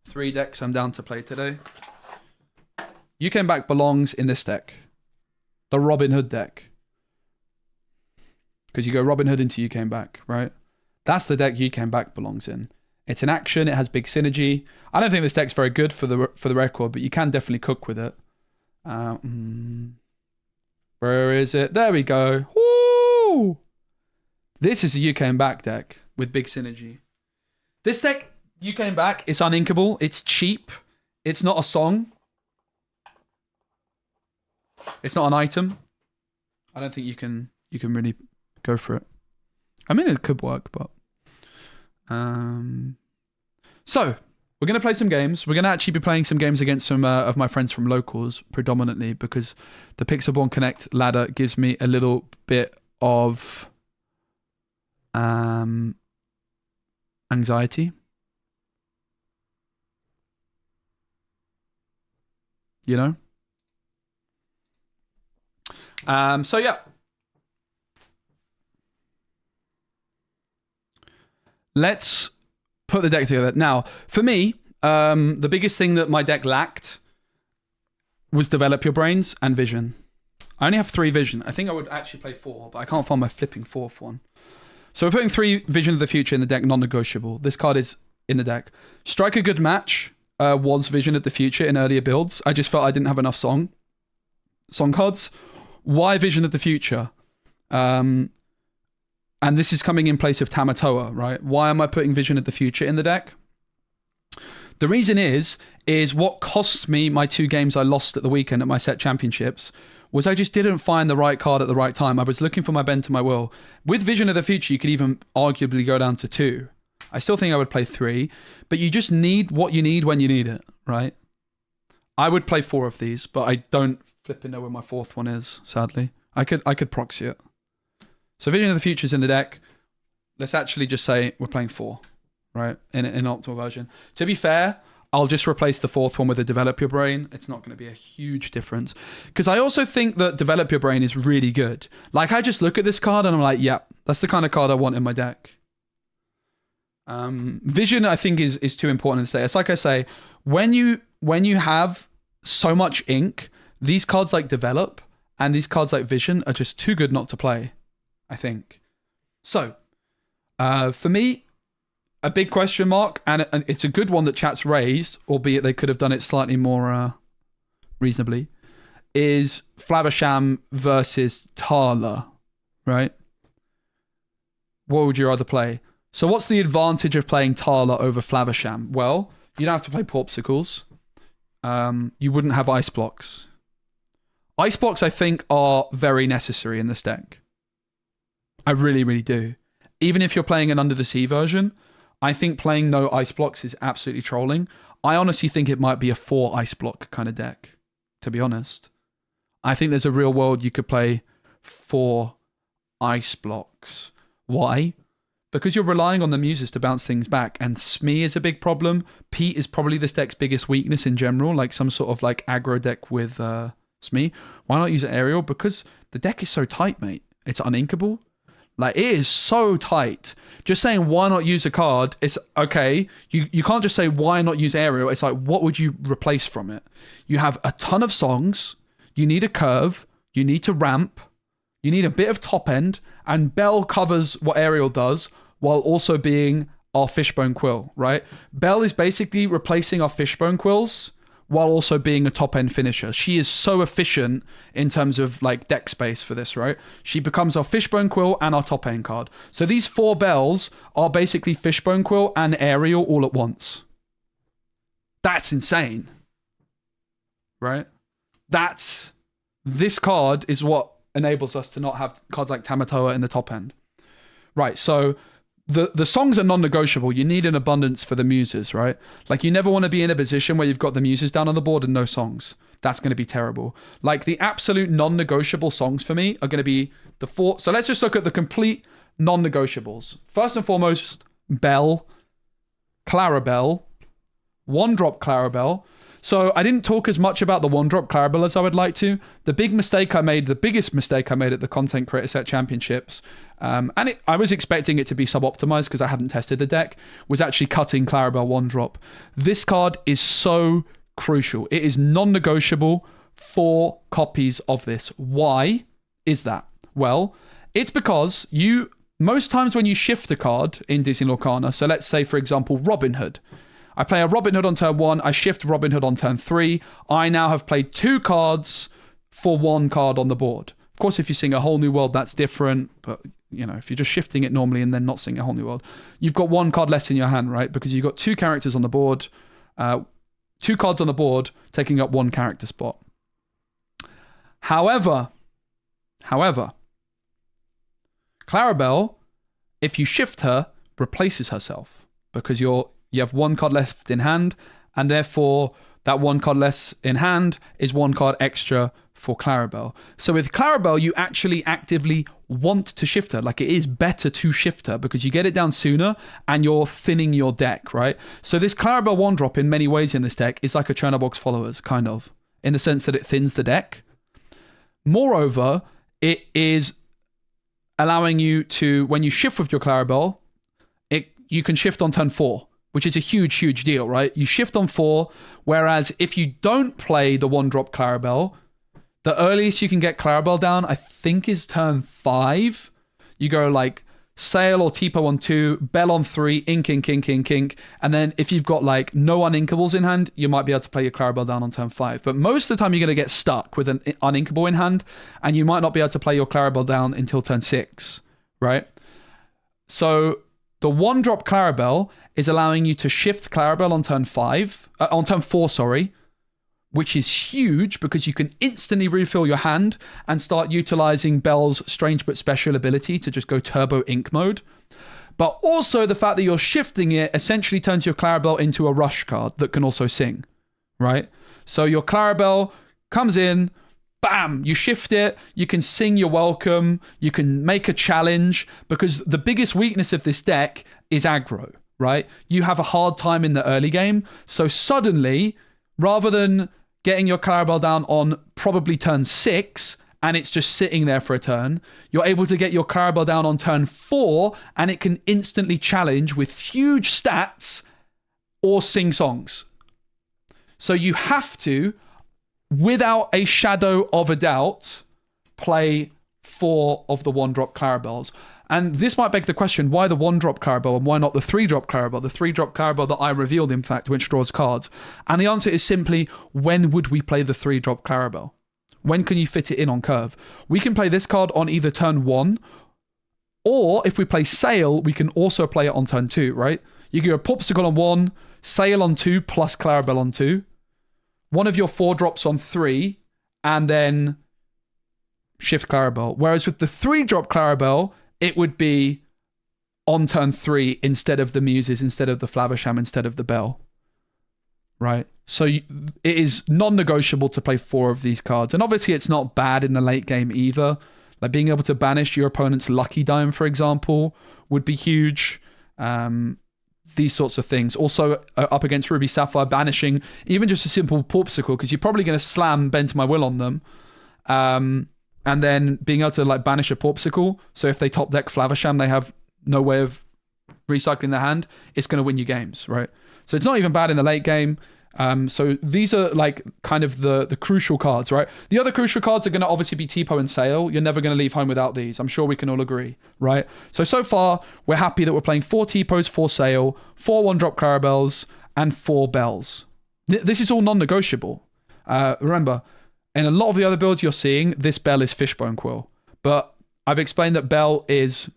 3 decks I'm down to play today. You Came Back belongs in this deck. The Robin Hood deck. Because you go Robin Hood into You Came Back, right? That's the deck You Came Back belongs in. It's an action. It has big synergy. I don't think this deck's very good for the record, but you can definitely cook with it. Where is it? There we go. Woo! This is a You Came Back deck with big synergy. This deck, You Came Back, it's uninkable. It's cheap. It's not a song. It's not an item. I don't think you can really go for it. I mean, it could work, but... So, we're going to play some games. We're going to actually be playing some games against some of my friends from locals, predominantly, because the Pixelborn Connect ladder gives me a little bit of anxiety. You know? So, yeah. Let's put the deck together. Now, for me, the biggest thing that my deck lacked was Develop Your Brains and Vision. I only have 3 Vision. I think I would actually play 4, but I can't find my flipping 4th one. So we're putting 3 Vision of the Future in the deck, non-negotiable. This card is in the deck. Strike a Good Match was Vision of the Future in earlier builds. I just felt I didn't have enough song cards. Why Vision of the Future? And this is coming in place of Tamatoa, right? Why am I putting Vision of the Future in the deck? The reason is what cost me my 2 games I lost at the weekend at my set championships was I just didn't find the right card at the right time. I was looking for my bend to my will. With Vision of the Future, you could even arguably go down to 2. I still think I would play 3, but you just need what you need when you need it, right? I would play 4 of these, but I don't flipping know where my 4th one is, sadly. I could proxy it. So Vision of the Future's in the deck. Let's actually just say we're playing 4, right? In an optimal version. To be fair, I'll just replace the 4th one with a Develop Your Brain. It's not going to be a huge difference. Because I also think that Develop Your Brain is really good. Like, I just look at this card and I'm like, yeah, that's the kind of card I want in my deck. Vision, I think, is too important to say. It's like I say, when you have so much ink, these cards like Develop and these cards like Vision are just too good not to play, I think. So, for me, a big question mark, and it's a good one that chat's raised, albeit they could have done it slightly more reasonably, is Flaversham versus Tala, right? What would you rather play? So what's the advantage of playing Tala over Flaversham? Well, you don't have to play Porpsicles. You wouldn't have Ice Blocks. Ice Blocks, I think, are very necessary in this deck. I really, really do. Even if you're playing an Under the Sea version, I think playing no Ice Blocks is absolutely trolling. I honestly think it might be a 4 Ice Block kind of deck, to be honest. I think there's a real world you could play 4 Ice Blocks. Why? Because you're relying on the muses to bounce things back, and Smee is a big problem. Pete is probably this deck's biggest weakness in general, like some sort of like aggro deck with Smee. Why not use Aerial? Because the deck is so tight, mate. It's uninkable. Like, it is so tight. Just saying why not use a card, it's okay. You can't just say why not use Aerial. It's like, what would you replace from it? You have a ton of songs. You need a curve. You need to ramp. You need a bit of top end, and Bell covers what Ariel does while also being our Fishbone Quill, right? Bell is basically replacing our Fishbone Quills while also being a top end finisher. She is so efficient in terms of like deck space for this, right? She becomes our Fishbone Quill and our top end card. So these 4 Bells are basically Fishbone Quill and Ariel all at once. That's insane, right? This card is what enables us to not have cards like Tamatoa in the top end. Right, so the songs are non-negotiable. You need an abundance for the muses, right? Like, you never want to be in a position where you've got the muses down on the board and no songs. That's going to be terrible. Like, the absolute non-negotiable songs for me are going to be the 4. So let's just look at the complete non-negotiables. First and foremost, Bell, Clarabelle, 1-drop Clarabelle. So I didn't talk as much about the 1-drop Clarabelle as I would like to. The biggest mistake I made at the Content Creator Set Championships, I was expecting it to be sub-optimized because I hadn't tested the deck, was actually cutting Clarabelle 1-drop. This card is so crucial. It is non-negotiable 4 copies of this. Why is that? Well, it's because most times when you shift a card in Disney Lorcana, so let's say, for example, Robin Hood. I play a Robin Hood on turn 1, I shift Robin Hood on turn 3. I now have played 2 cards for 1 card on the board. Of course, if you sing A Whole New World, that's different. But, if you're just shifting it normally and then not singing A Whole New World, you've got 1 card less in your hand, right? Because you've got 2 characters on the board, 2 cards on the board, taking up 1 character spot. However, Clarabelle, if you shift her, replaces herself because you have 1 card left in hand, and therefore that 1 card less in hand is 1 card extra for Clarabelle. So with Clarabelle, you actually actively want to shift her. Like, it is better to shift her because you get it down sooner and you're thinning your deck, right? So this Clarabelle 1-drop in many ways in this deck is like a Chernobox Followers, kind of, in the sense that it thins the deck. Moreover, it is allowing you to, when you shift with your Clarabelle, you can shift on turn 4. Which is a huge, huge deal, right? You shift on 4, whereas if you don't play the 1-drop Clarabelle, the earliest you can get Clarabelle down, I think, is turn 5. You go like Sail or Tipo on 2, Bell on 3, Ink, and then if you've got like no uninkables in hand, you might be able to play your Clarabelle down on turn 5. But most of the time you're going to get stuck with an uninkable in hand, and you might not be able to play your Clarabelle down until turn 6, right? So the 1-drop Clarabelle is allowing you to shift Clarabelle on turn 4, which is huge because you can instantly refill your hand and start utilizing Bell's strange but special ability to just go turbo ink mode. But also the fact that you're shifting it essentially turns your Clarabelle into a rush card that can also sing, right? So your Clarabelle comes in, bam, you shift it, you can sing your welcome, you can make a challenge, because the biggest weakness of this deck is aggro, right? You have a hard time in the early game, so suddenly, rather than getting your Clarabelle down on probably turn 6, and it's just sitting there for a turn, you're able to get your Clarabelle down on turn 4, and it can instantly challenge with huge stats or sing songs. So you have to, without a shadow of a doubt, play 4 of the 1-drop Clarabelles. And this might beg the question, why the 1-drop Clarabelle and why not the 3-drop Clarabelle? The 3-drop Clarabelle that I revealed, in fact, which draws cards. And the answer is simply, when would we play the 3-drop Clarabelle? When can you fit it in on curve? We can play this card on either turn 1, or if we play Sail, we can also play it on turn 2, right? You go Popsicle on 1, Sail on 2, plus Clarabelle on 2. One of your 4-drops on 3, and then shift Clarabelle. Whereas with the 3-drop Clarabelle, it would be on turn 3 instead of the Muses, instead of the Flaversham, instead of the Bell. Right? So it is non-negotiable to play 4 of these cards. And obviously it's not bad in the late game either. Like being able to banish your opponent's Lucky Dime, for example, would be huge. These sorts of things. Also, up against Ruby Sapphire, banishing even just a simple Popsicle, because you're probably going to slam Bend My Will on them. And then being able to like banish a Popsicle, so if they top deck Flaversham, they have no way of recycling their hand, it's going to win you games, right? So it's not even bad in the late game. So these are like kind of the crucial cards, right? The other crucial cards are going to obviously be Tipo and Sale. You're never going to leave home without these. I'm sure we can all agree, right? So far, we're happy that we're playing 4 Tipos, 4 Sale, 4 1-drop Clarabelles, and 4 Bells. This is all non-negotiable. Remember, in a lot of the other builds you're seeing, this Bell is Fishbone Quill. But I've explained that Bell is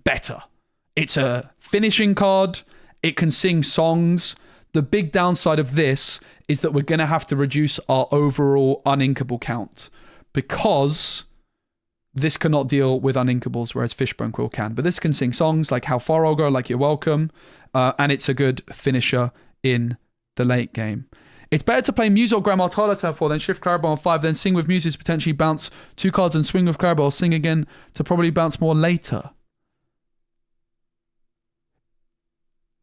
better. It's a finishing card. It can sing songs. The big downside of this is that we're going to have to reduce our overall uninkable count because this cannot deal with uninkables, whereas Fishbone Quill can. But this can sing songs like How Far I'll Go, like You're Welcome, and it's a good finisher in the late game. It's better to play Muse or Grandma Tyler turn 4, then shift Clarabelle on 5, then sing with Muses, potentially bounce 2 cards and swing with Clarabelle, sing again to probably bounce more later.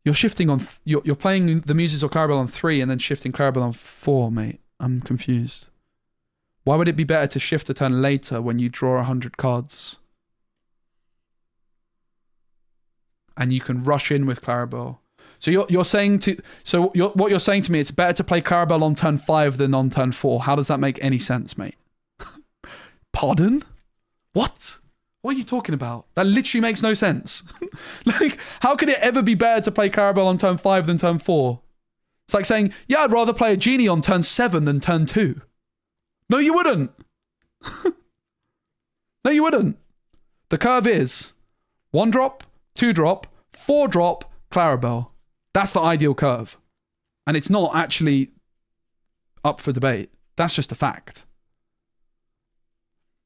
You're shifting on... You're playing the Muses or Clarabelle on 3 and then shifting Clarabelle on 4, mate. I'm confused. Why would it be better to shift a turn later when you draw 100 cards? And you can rush in with Clarabelle. So you're saying to... So what you're saying to me, it's better to play Clarabelle on turn 5 than on turn 4. How does that make any sense, mate? Pardon? What? What are you talking about? That literally makes no sense. Like, how could it ever be better to play Clarabelle on turn 5 than turn 4? It's like saying, yeah, I'd rather play a Genie on turn 7 than turn 2. No, you wouldn't. No, you wouldn't. The curve is 1-drop, 2-drop, 4-drop, Clarabelle. That's the ideal curve. And it's not actually up for debate. That's just a fact.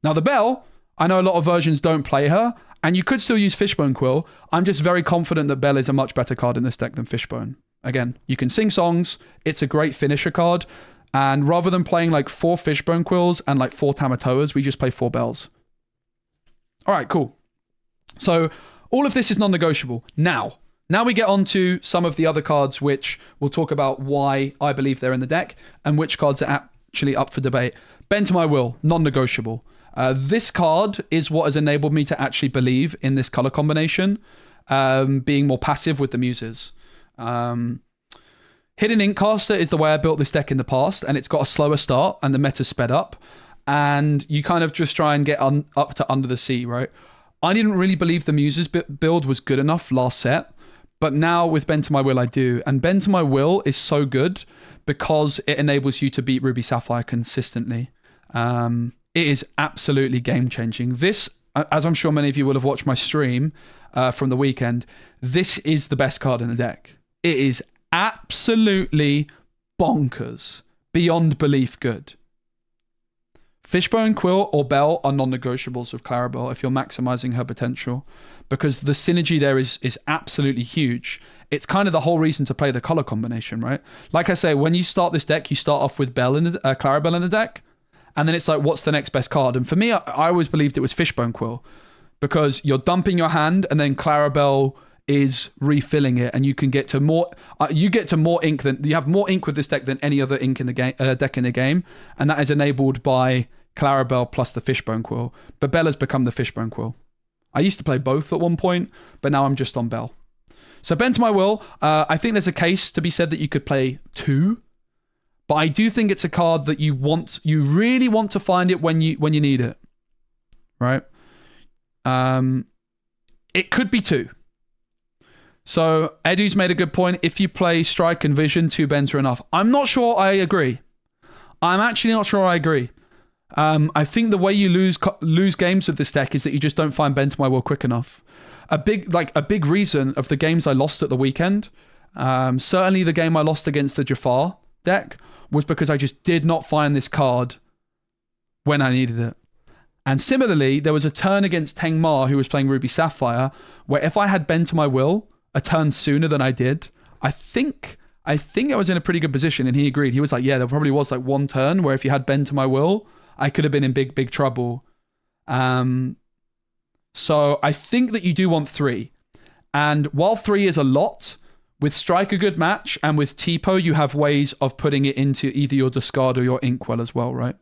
Now, the Bell, I know a lot of versions don't play her, and you could still use Fishbone Quill. I'm just very confident that Bell is a much better card in this deck than Fishbone. Again, you can sing songs. It's a great finisher card. And rather than playing like 4 Fishbone Quills and like 4 Tamatoas, we just play 4 Bells. All right, cool. So all of this is non-negotiable. Now we get on to some of the other cards, which we'll talk about why I believe they're in the deck and which cards are actually up for debate. Bend to My Will, non-negotiable. This card is what has enabled me to actually believe in this color combination, being more passive with the Muses. Hidden Inkcaster is the way I built this deck in the past, and it's got a slower start and the meta's sped up, and you kind of just try and get up to Under the Sea, right? I didn't really believe the Muses build was good enough last set, but now with Bend to My Will I do, and Bend to My Will is so good because it enables you to beat Ruby Sapphire consistently. It is absolutely game-changing. This, as I'm sure many of you will have watched my stream from the weekend, this is the best card in the deck. It is absolutely bonkers, beyond belief good. Fishbone, Quill, or Bell are non-negotiables with Clarabelle if you're maximizing her potential, because the synergy there is absolutely huge. It's kind of the whole reason to play the color combination, right? Like I say, when you start this deck, you start off with Clarabelle in the deck, and then it's like, what's the next best card? And for me, I always believed it was Fishbone Quill, because you're dumping your hand, and then Clarabelle is refilling it, and you can get to more. You get to more ink than you have more ink with this deck than any other ink in the game deck in the game, and that is enabled by Clarabelle plus the Fishbone Quill. But Bell has become the Fishbone Quill. I used to play both at one point, but now I'm just on Bell. So Bend to My Will, I think there's a case to be said that you could play 2, but I do think it's a card that you really want to find it when you need it, right? It could be 2. So Edu's made a good point. If you play Strike and Vision, 2 bends are enough. I'm not sure I agree. I'm actually not sure I agree. I think the way you lose games with this deck is that you just don't find Bend to My Will quick enough. A big reason of the games I lost at the weekend, certainly the game I lost against the Jafar deck, was because I just did not find this card when I needed it. And similarly, there was a turn against Teng Ma, who was playing Ruby Sapphire, where if I had Bend to My Will a turn sooner than I did, I think I was in a pretty good position, and he agreed. He was like, yeah, there probably was like one turn where if you had Bend to My Will, I could have been in big trouble. So I think that you do want 3. And while 3 is a lot, with Strike a good match, and with Tipo, you have ways of putting it into either your discard or your Inkwell as well, right?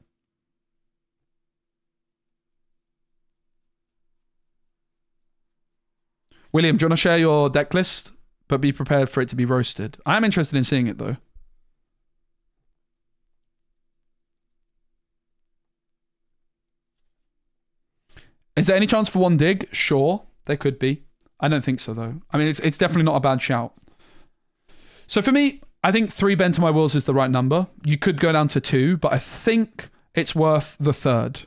William, do you want to share your deck list? But be prepared for it to be roasted. I am interested in seeing it, though. Is there any chance for one dig? Sure, there could be. I don't think so, though. I mean, it's definitely not a bad shout. So for me, I think 3 Bend to My Wills is the right number. You could go down to 2, but I think it's worth the 3rd.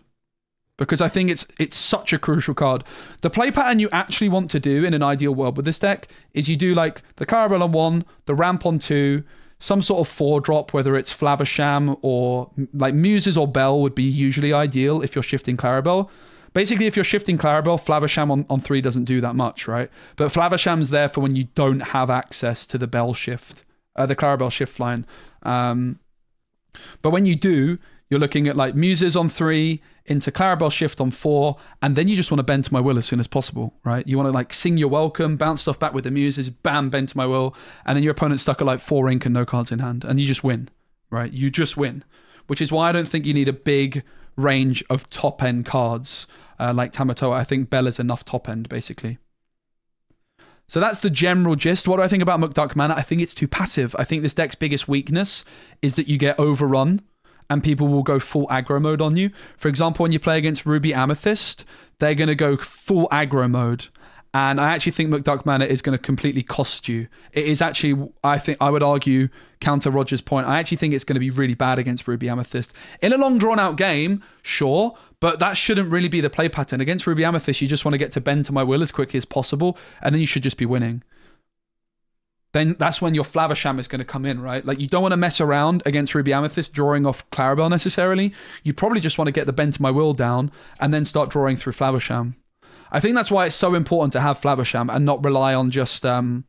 Because I think it's such a crucial card. The play pattern you actually want to do in an ideal world with this deck is you do like the Clarabelle on 1, the Ramp on 2, some sort of 4-drop, whether it's Flavisham or like Muses or Bell would be usually ideal if you're shifting Clarabelle. Basically, if you're shifting Clarabelle, Flavisham on 3 doesn't do that much, right? But Flavisham's there for when you don't have access to the Bell shift, the Clarabelle shift line. But when you do, you're looking at like Muses on 3, into Clarabelle shift on 4, and then you just want to Bend to My Will as soon as possible, right? You want to like sing your welcome, bounce stuff back with the Muses, bam, Bend to My Will, and then your opponent's stuck at like 4 ink and no cards in hand, and you just win, right? You just win, which is why I don't think you need a big range of top-end cards like Tamatoa. I think Bell is enough top-end, basically. So that's the general gist. What do I think about McDuck Mana? I think it's too passive. I think this deck's biggest weakness is that you get overrun and people will go full aggro mode on you. For example, when you play against Ruby Amethyst, they're going to go full aggro mode. And I actually think McDuck Mana is going to completely cost you. It is actually, I would argue, counter Roger's point, I actually think it's going to be really bad against Ruby Amethyst. In a long drawn-out game, sure, but that shouldn't really be the play pattern. Against Ruby Amethyst, you just want to get to Bend to My Will as quickly as possible, and then you should just be winning. Then that's when your Flavisham is going to come in, right? Like, you don't want to mess around against Ruby Amethyst drawing off Clarabelle necessarily. You probably just want to get the Bend to My Will down and then start drawing through Flavisham. I think that's why it's so important to have Flavisham and not rely on just Clarabelle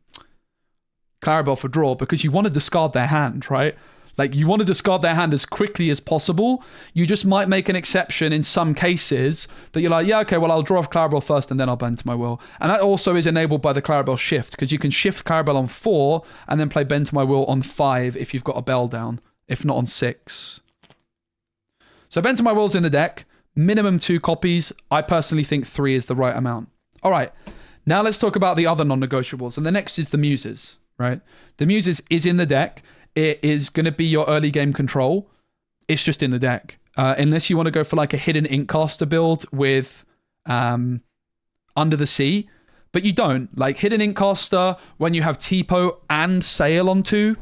for draw, because you want to discard their hand, right? Like, you want to discard their hand as quickly as possible. You just might make an exception in some cases that you're like, yeah, okay, well, I'll draw off Clarabelle first and then I'll Bend to My Will. And that also is enabled by the Clarabelle shift, because you can shift Clarabelle on 4 and then play Bend to My Will on 5 if you've got a Bell down, if not on 6. So Bend to My Will's in the deck. Minimum 2 copies. I personally think 3 is the right amount. All right, now let's talk about the other non-negotiables. And the next is the Muses, right? The Muses is in the deck. It is going to be your early game control. It's just in the deck. Unless you want to go for like a hidden Inkcaster build with Under the Sea. But you don't. Like, hidden Inkcaster, when you have Tipo and Sail on 2,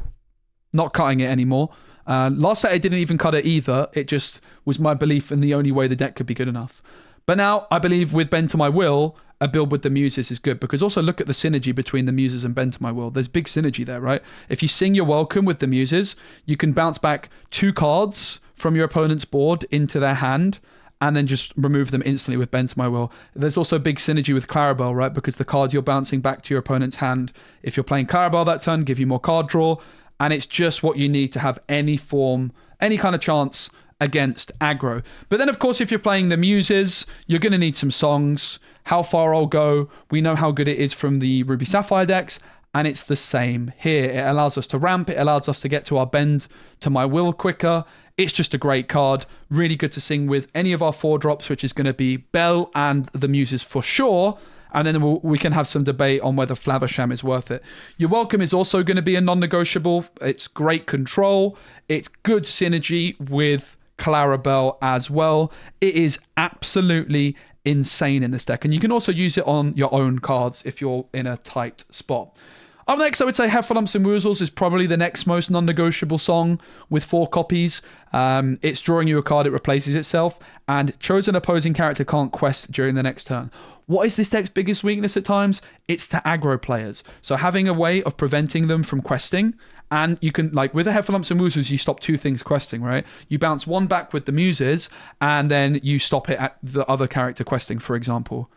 not cutting it anymore. Last set, it didn't even cut it either. It just was my belief in the only way the deck could be good enough. But now, I believe with Bend to My Will, a build with the Muses is good, because also look at the synergy between the Muses and Bend to My Will. There's big synergy there, right? If you sing your welcome with the Muses, you can bounce back 2 cards from your opponent's board into their hand and then just remove them instantly with Bend to My Will. There's also big synergy with Clarabelle, right? Because the cards you're bouncing back to your opponent's hand, if you're playing Clarabelle that turn, give you more card draw, and it's just what you need to have any kind of chance against aggro. But then, of course, if you're playing the Muses, you're going to need some songs. How far I'll go, we know how good it is from the Ruby Sapphire decks, and it's the same here. It allows us to ramp, it allows us to get to our Bend to My Will quicker. It's just a great card, really good to sing with any of our 4-drops, which is going to be Bell and the Muses for sure, and then we can have some debate on whether Flavisham is worth it. Your welcome is also going to be a non-negotiable. It's great control, it's good synergy with Clarabelle as well. It is absolutely insane in this deck, and you can also use it on your own cards if you're in a tight spot. Up next, I would say Heffalumps and Woozles is probably the next most non-negotiable song with 4 copies. It's drawing you a card, it replaces itself, and chosen opposing character can't quest during the next turn. What is this deck's biggest weakness at times? It's to aggro players. So having a way of preventing them from questing, and you can, like with the Heffalumps and Woozles, you stop 2 things questing, right? You bounce 1 back with the Muses, and then you stop it at the other character questing, for example.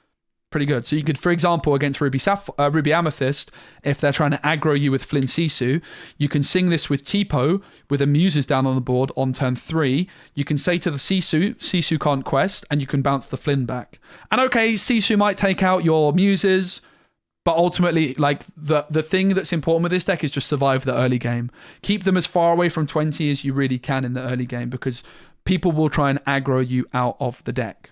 Pretty good. So you could, for example, against Ruby Amethyst, if they're trying to aggro you with Flynn Sisu, you can sing this with Tipo, with a Muses down on the board on turn 3. You can say to the Sisu can't quest, and you can bounce the Flynn back. And okay, Sisu might take out your Muses, but ultimately, like, the thing that's important with this deck is just survive the early game. Keep them as far away from 20 as you really can in the early game, because people will try and aggro you out of the deck.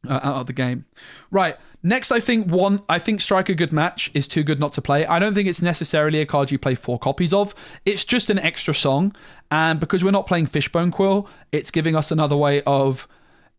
Out of the game. Right, next I think Strike a Good Match is too good not to play. I don't think it's necessarily a card you play 4 copies of. It's just an extra song, and because we're not playing Fishbone Quill, it's giving us another way of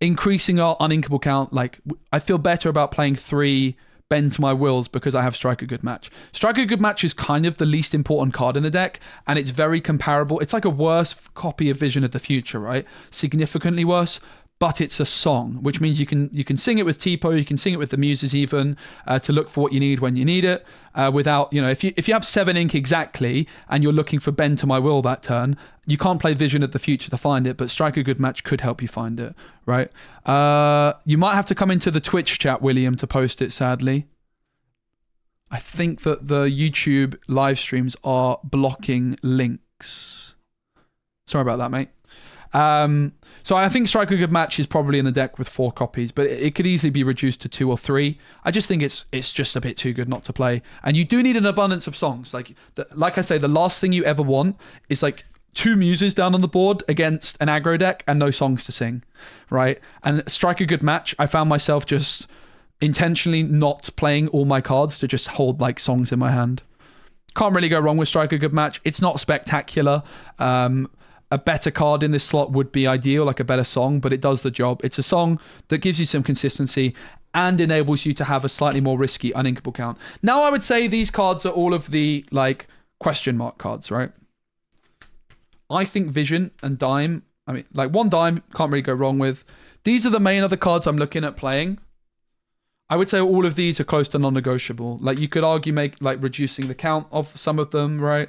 increasing our uninkable count. Like, I feel better about playing 3 Bend to My Wills because I have Strike a Good Match. Strike a Good Match is kind of the least important card in the deck, and it's very comparable. It's like a worse copy of Vision of the Future, right? Significantly worse, but it's a song, which means you can sing it with Tipo, you can sing it with the Muses even, to look for what you need when you need it, without, if you have 7 ink exactly and you're looking for Bend to My Will that turn, you can't play Vision of the Future to find it, but Strike a Good Match could help you find it, right? You might have to come into the Twitch chat, William, to post it, sadly. I think that the YouTube live streams are blocking links. Sorry about that, mate. So I think Strike a Good Match is probably in the deck with 4 copies, but it could easily be reduced to 2 or 3. I just think it's just a bit too good not to play. And you do need an abundance of songs. Like I say, the last thing you ever want is like 2 Muses down on the board against an aggro deck and no songs to sing, right? And Strike a Good Match, I found myself just intentionally not playing all my cards to just hold like songs in my hand. Can't really go wrong with Strike a Good Match. It's not spectacular. A better card in this slot would be ideal, like a better song, but it does the job. It's a song that gives you some consistency and enables you to have a slightly more risky uninkable count. Now, I would say these cards are all of the like question mark cards, right? I think Vision and Dime, I mean, like 1 Dime, can't really go wrong with. These are the main other cards I'm looking at playing. I would say all of these are close to non-negotiable. Like, you could argue reducing the count of some of them, right?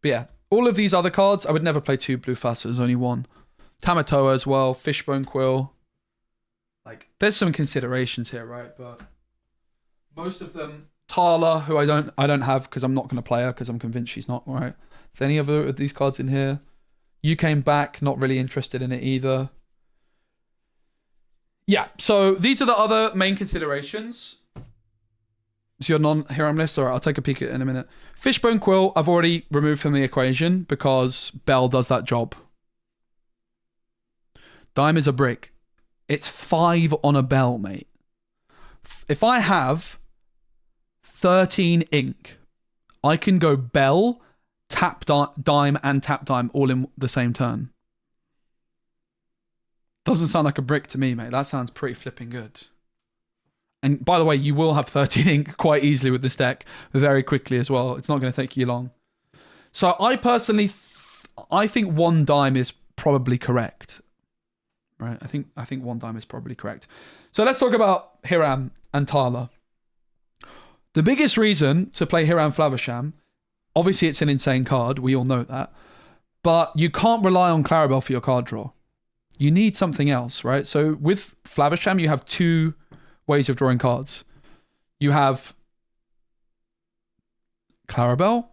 But yeah, all of these other cards, I would never play 2 Blue Facets, only 1. Tamatoa as well, Fishbone Quill. Like, there's some considerations here, right? But most of them, Tala, who I don't have because I'm not going to play her because I'm convinced she's not, right? Is there any other of these cards in here? You Came Back, not really interested in it either. Yeah, so these are the other main considerations. So your non-Hiram list? All right, I'll take a peek at it in a minute. Fishbone Quill, I've already removed from the equation because Bell does that job. Dime is a brick. It's 5 on a Bell, mate. If I have 13 ink, I can go Bell, tap Dime, and tap Dime all in the same turn. Doesn't sound like a brick to me, mate. That sounds pretty flipping good. And by the way, you will have 13 ink quite easily with this deck very quickly as well. It's not going to take you long. So I personally, I think 1 Dime is probably correct. Right? I think 1 Dime is probably correct. So let's talk about Hiram and Tala. The biggest reason to play Hiram Flavisham, obviously it's an insane card. We all know that. But you can't rely on Clarabelle for your card draw. You need something else, right? So with Flavisham, you have 2 ways of drawing cards. You have Clarabelle,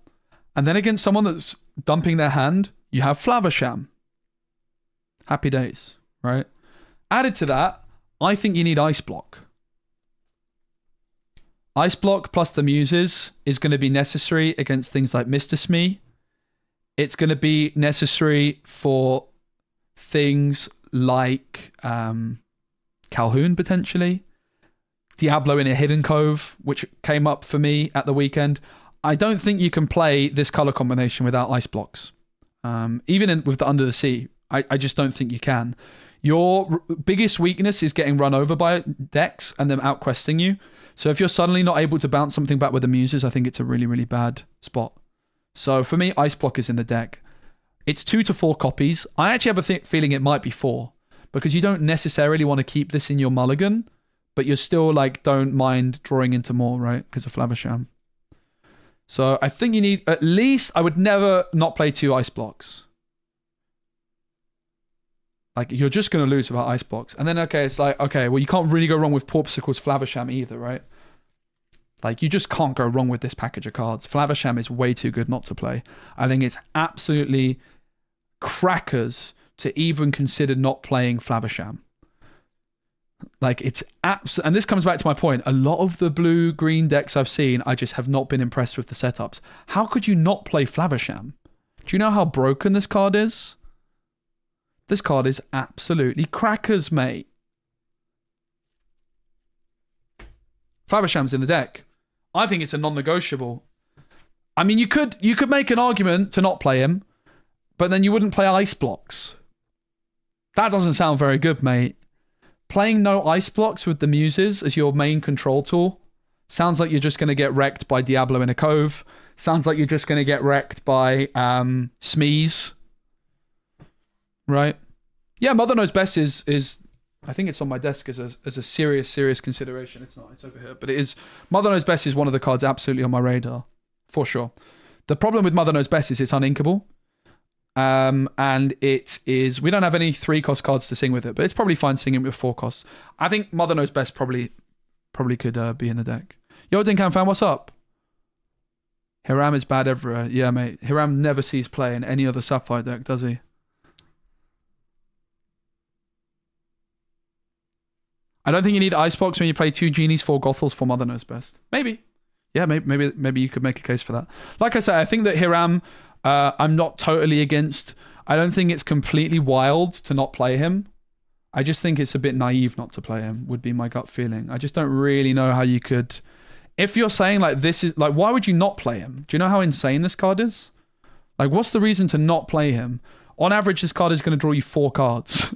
and then against someone that's dumping their hand, you have Flavisham. Happy days, right? Added to that, I think you need Ice Block. Ice Block plus the Muses is going to be necessary against things like Mr. Smee. It's going to be necessary for things like Calhoun, potentially. Diablo in a Hidden Cove, which came up for me at the weekend. I don't think you can play this color combination without Ice Blocks. Even with the Under the Sea, I just don't think you can. Your biggest weakness is getting run over by decks and them out-questing you. So if you're suddenly not able to bounce something back with the Muses, I think it's a really, really bad spot. So for me, Ice Block is in the deck. It's 2 to 4 copies. I actually have a feeling it might be 4 because you don't necessarily want to keep this in your mulligan, but you're still like, don't mind drawing into more, right? Because of Flavisham. So I think you need at least, I would never not play 2 Ice Blocks. Like, you're just going to lose without Ice Blocks. And then, okay, it's like, okay, well, you can't really go wrong with Porpsicle's Flavisham either, right? Like, you just can't go wrong with this package of cards. Flavisham is way too good not to play. I think it's absolutely crackers to even consider not playing Flavisham. Like, it's and this comes back to my point. A lot of the blue-green decks I've seen, I just have not been impressed with the setups. How could you not play Flavisham? Do you know how broken this card is? This card is absolutely crackers, mate. Flaversham's in the deck. I think it's a non-negotiable. I mean, you could make an argument to not play him, but then you wouldn't play ice blocks. That doesn't sound very good, mate. Playing no ice blocks with the Muses as your main control tool sounds like you're just going to get wrecked by Diablo in a Cove. Sounds like you're just going to get wrecked by Smeeze. Right? Yeah, Mother Knows Best is I think it's on my desk as a serious consideration. It's not, it's over here. But it is, Mother Knows Best is one of the cards absolutely on my radar. For sure. The problem with Mother Knows Best is it's uninkable. And it is, we don't have any 3-cost cards to sing with it, but it's probably fine singing with 4 costs. I think Mother Knows Best probably could be in the deck. Yo, Dinkan fan, what's up? Hiram is bad everywhere. Yeah, mate. Hiram never sees play in any other Sapphire deck, does he? I don't think you need Icebox when you play 2 Genies, 4 Gothels, 4 Mother Knows Best. Maybe. Yeah, maybe you could make a case for that. Like I said, I think that Hiram, I'm not totally against. I don't think it's completely wild to not play him. I just think it's a bit naive not to play him, would be my gut feeling. I just don't really know how you could... If you're saying like this is... Like, why would you not play him? Do you know how insane this card is? Like, what's the reason to not play him? On average, this card is going to draw you 4 cards.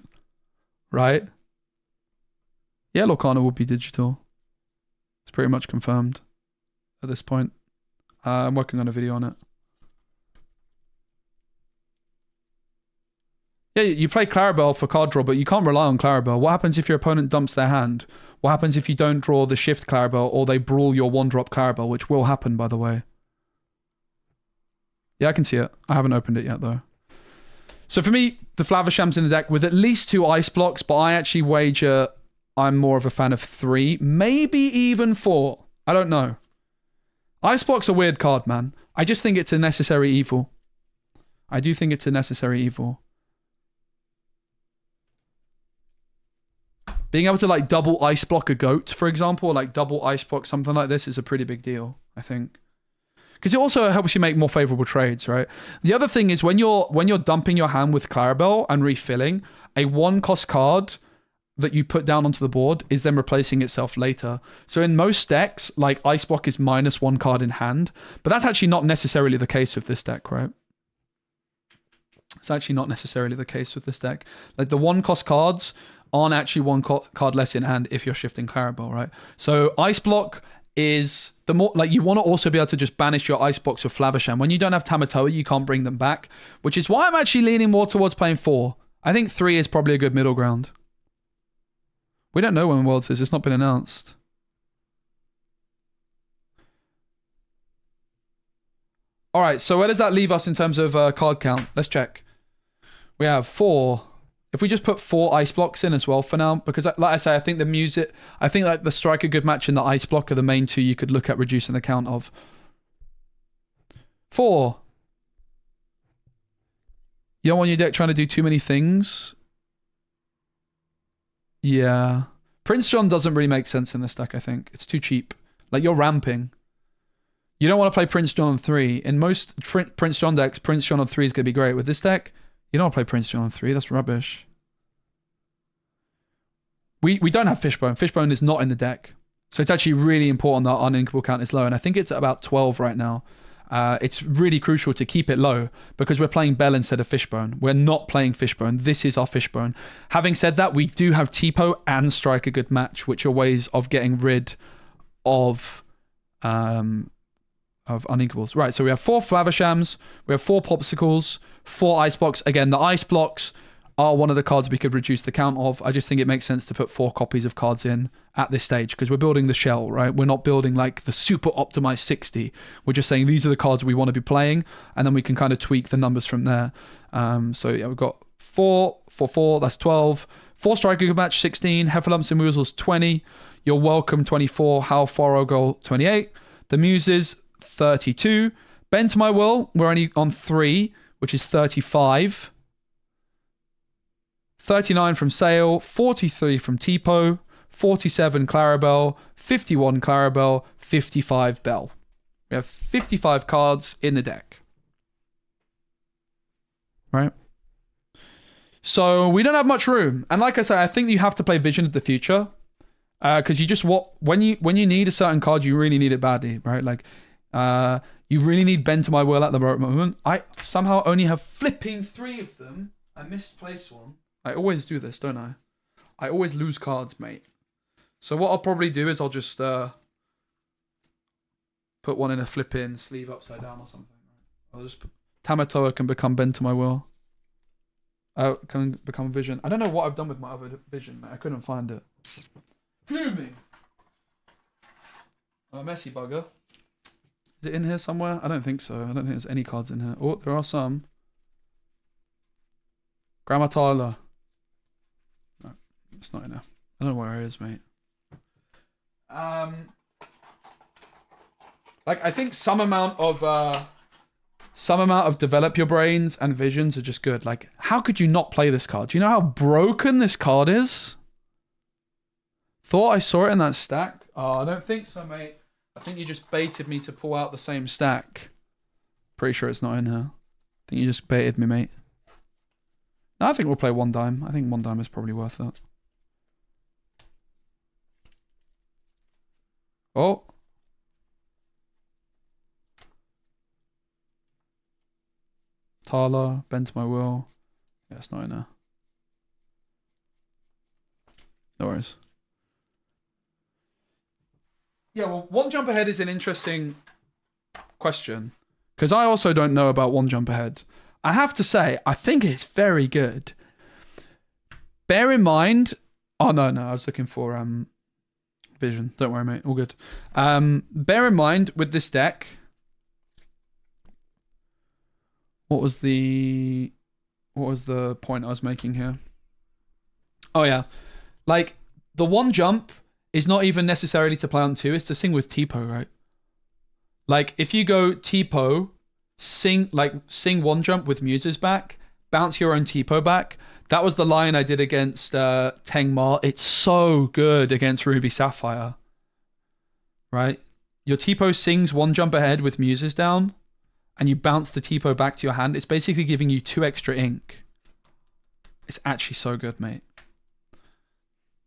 Right? Yeah, Lorcana would be digital. It's pretty much confirmed at this point. I'm working on a video on it. Yeah, you play Clarabelle for card draw, but you can't rely on Clarabelle. What happens if your opponent dumps their hand? What happens if you don't draw the shift Clarabelle or they brawl your 1-drop Clarabelle, which will happen, by the way. Yeah, I can see it. I haven't opened it yet, though. So for me, the Flaversham's in the deck with at least 2 ice blocks, but I actually wager I'm more of a fan of 3, maybe even 4. I don't know. Ice block's a weird card, man. I just think it's a necessary evil. I do think it's a necessary evil. Being able to like double ice block a goat, for example, or like double ice block something like this is a pretty big deal, I think. Because it also helps you make more favorable trades, right? The other thing is when you're dumping your hand with Clarabelle and refilling, a 1-cost card that you put down onto the board is then replacing itself later. So in most decks, like Ice Block is -1 card in hand, but that's actually not necessarily the case with this deck, right? It's actually not necessarily the case with this deck. Like the 1-cost cards aren't actually 1 card less in hand if you're shifting Clarabelle, right? So Ice Block is the more, like you want to also be able to just banish your Ice Blocks with Flaversham. When you don't have Tamatoa, you can't bring them back, which is why I'm actually leaning more towards playing 4. I think 3 is probably a good middle ground. We don't know when Worlds is. It's not been announced. All right, so where does that leave us in terms of card count? Let's check. We have 4. If we just put 4 ice blocks in as well for now, because like I say, I think the music, I think like the Strike a Good Match and the ice block are the main 2 you could look at reducing the count of. 4. You don't want your deck trying to do too many things. Yeah. Prince John doesn't really make sense in this deck, I think. It's too cheap. Like, you're ramping. You don't want to play Prince John on 3. In most Prince John decks, Prince John on 3 is going to be great. With this deck, you don't want to play Prince John on 3. That's rubbish. We don't have Fishbone. Fishbone is not in the deck. So it's actually really important that our uninkable count is low. And I think it's at about 12 right now. It's really crucial to keep it low because we're playing Bell instead of Fishbone. We're not playing Fishbone. This is our Fishbone. Having said that, we do have Tipo and Strike a Good Match, which are ways of getting rid of uninkables. Right, so we have 4 Flavershams, we have 4 Popsicles, 4 Ice Blocks. Again, the Ice Blocks are one of the cards we could reduce the count of. I just think it makes sense to put 4 copies of cards in at this stage because we're building the shell, right? We're not building like the super optimized 60. We're just saying these are the cards we want to be playing, and then we can kind of tweak the numbers from there. So yeah, we've got 4, 4, that's 12. 4 Striker Good Match, 16. Heffalumps and Woozles, 20. You're Welcome, 24. How Far Goal, 28. The Muses, 32. Bend to My Will, we're only on 3, which is 35. 39 from Sale, 43 from Tipo, 47 Clarabelle, 51 Clarabelle, 55 Bell. We have 55 cards in the deck. Right? So we don't have much room. And like I said, I think you have to play Vision of the Future. Because you just when you need a certain card, you really need it badly, right? Like, you really need Bend to My Will at the moment. I somehow only have flipping 3 of them. I misplaced one. I always do this, don't I? I always lose cards, mate. So what I'll probably do is I'll just put one in a flipping sleeve upside down or something. I'll just Tamatoa can become Bend to My Will. Can become Vision. I don't know what I've done with my other Vision, mate. I couldn't find it. Fuming. Oh, messy bugger. Is it in here somewhere? I don't think so. I don't think there's any cards in here. Oh, there are some. Grandma Tyler. No, it's not in there. I don't know where it is, mate. Like, I think some amount of develop your brains and visions are just good. Like, how could you not play this card? Do you know how broken this card is? Thought I saw it in that stack. Oh, I don't think so, mate. I think you just baited me to pull out the same stack. Pretty sure it's not in here. I think you just baited me, mate. No, I think we'll play 1 dime. I think 1 dime is probably worth it. Oh. Tala, Bend to My Will. Yeah, it's not in there. No worries. Yeah, well, 1 jump ahead is an interesting question. Because I also don't know about 1 jump ahead. I have to say, I think it's very good. Bear in mind... Oh, no, I was looking for Vision. Don't worry, mate. All good. Bear in mind, with this deck... What was the point I was making here? Oh, yeah. Like, the 1 jump is not even necessarily to play on 2. It's to sing with Tipo, right? Like, if you go Tipo, sing 1 jump with Muses back, bounce your own Tipo back. That was the line I did against Tengma. It's so good against Ruby Sapphire. Right? Your Tipo sings 1 jump ahead with Muses down, and you bounce the Tipo back to your hand. It's basically giving you 2 extra ink. It's actually so good, mate.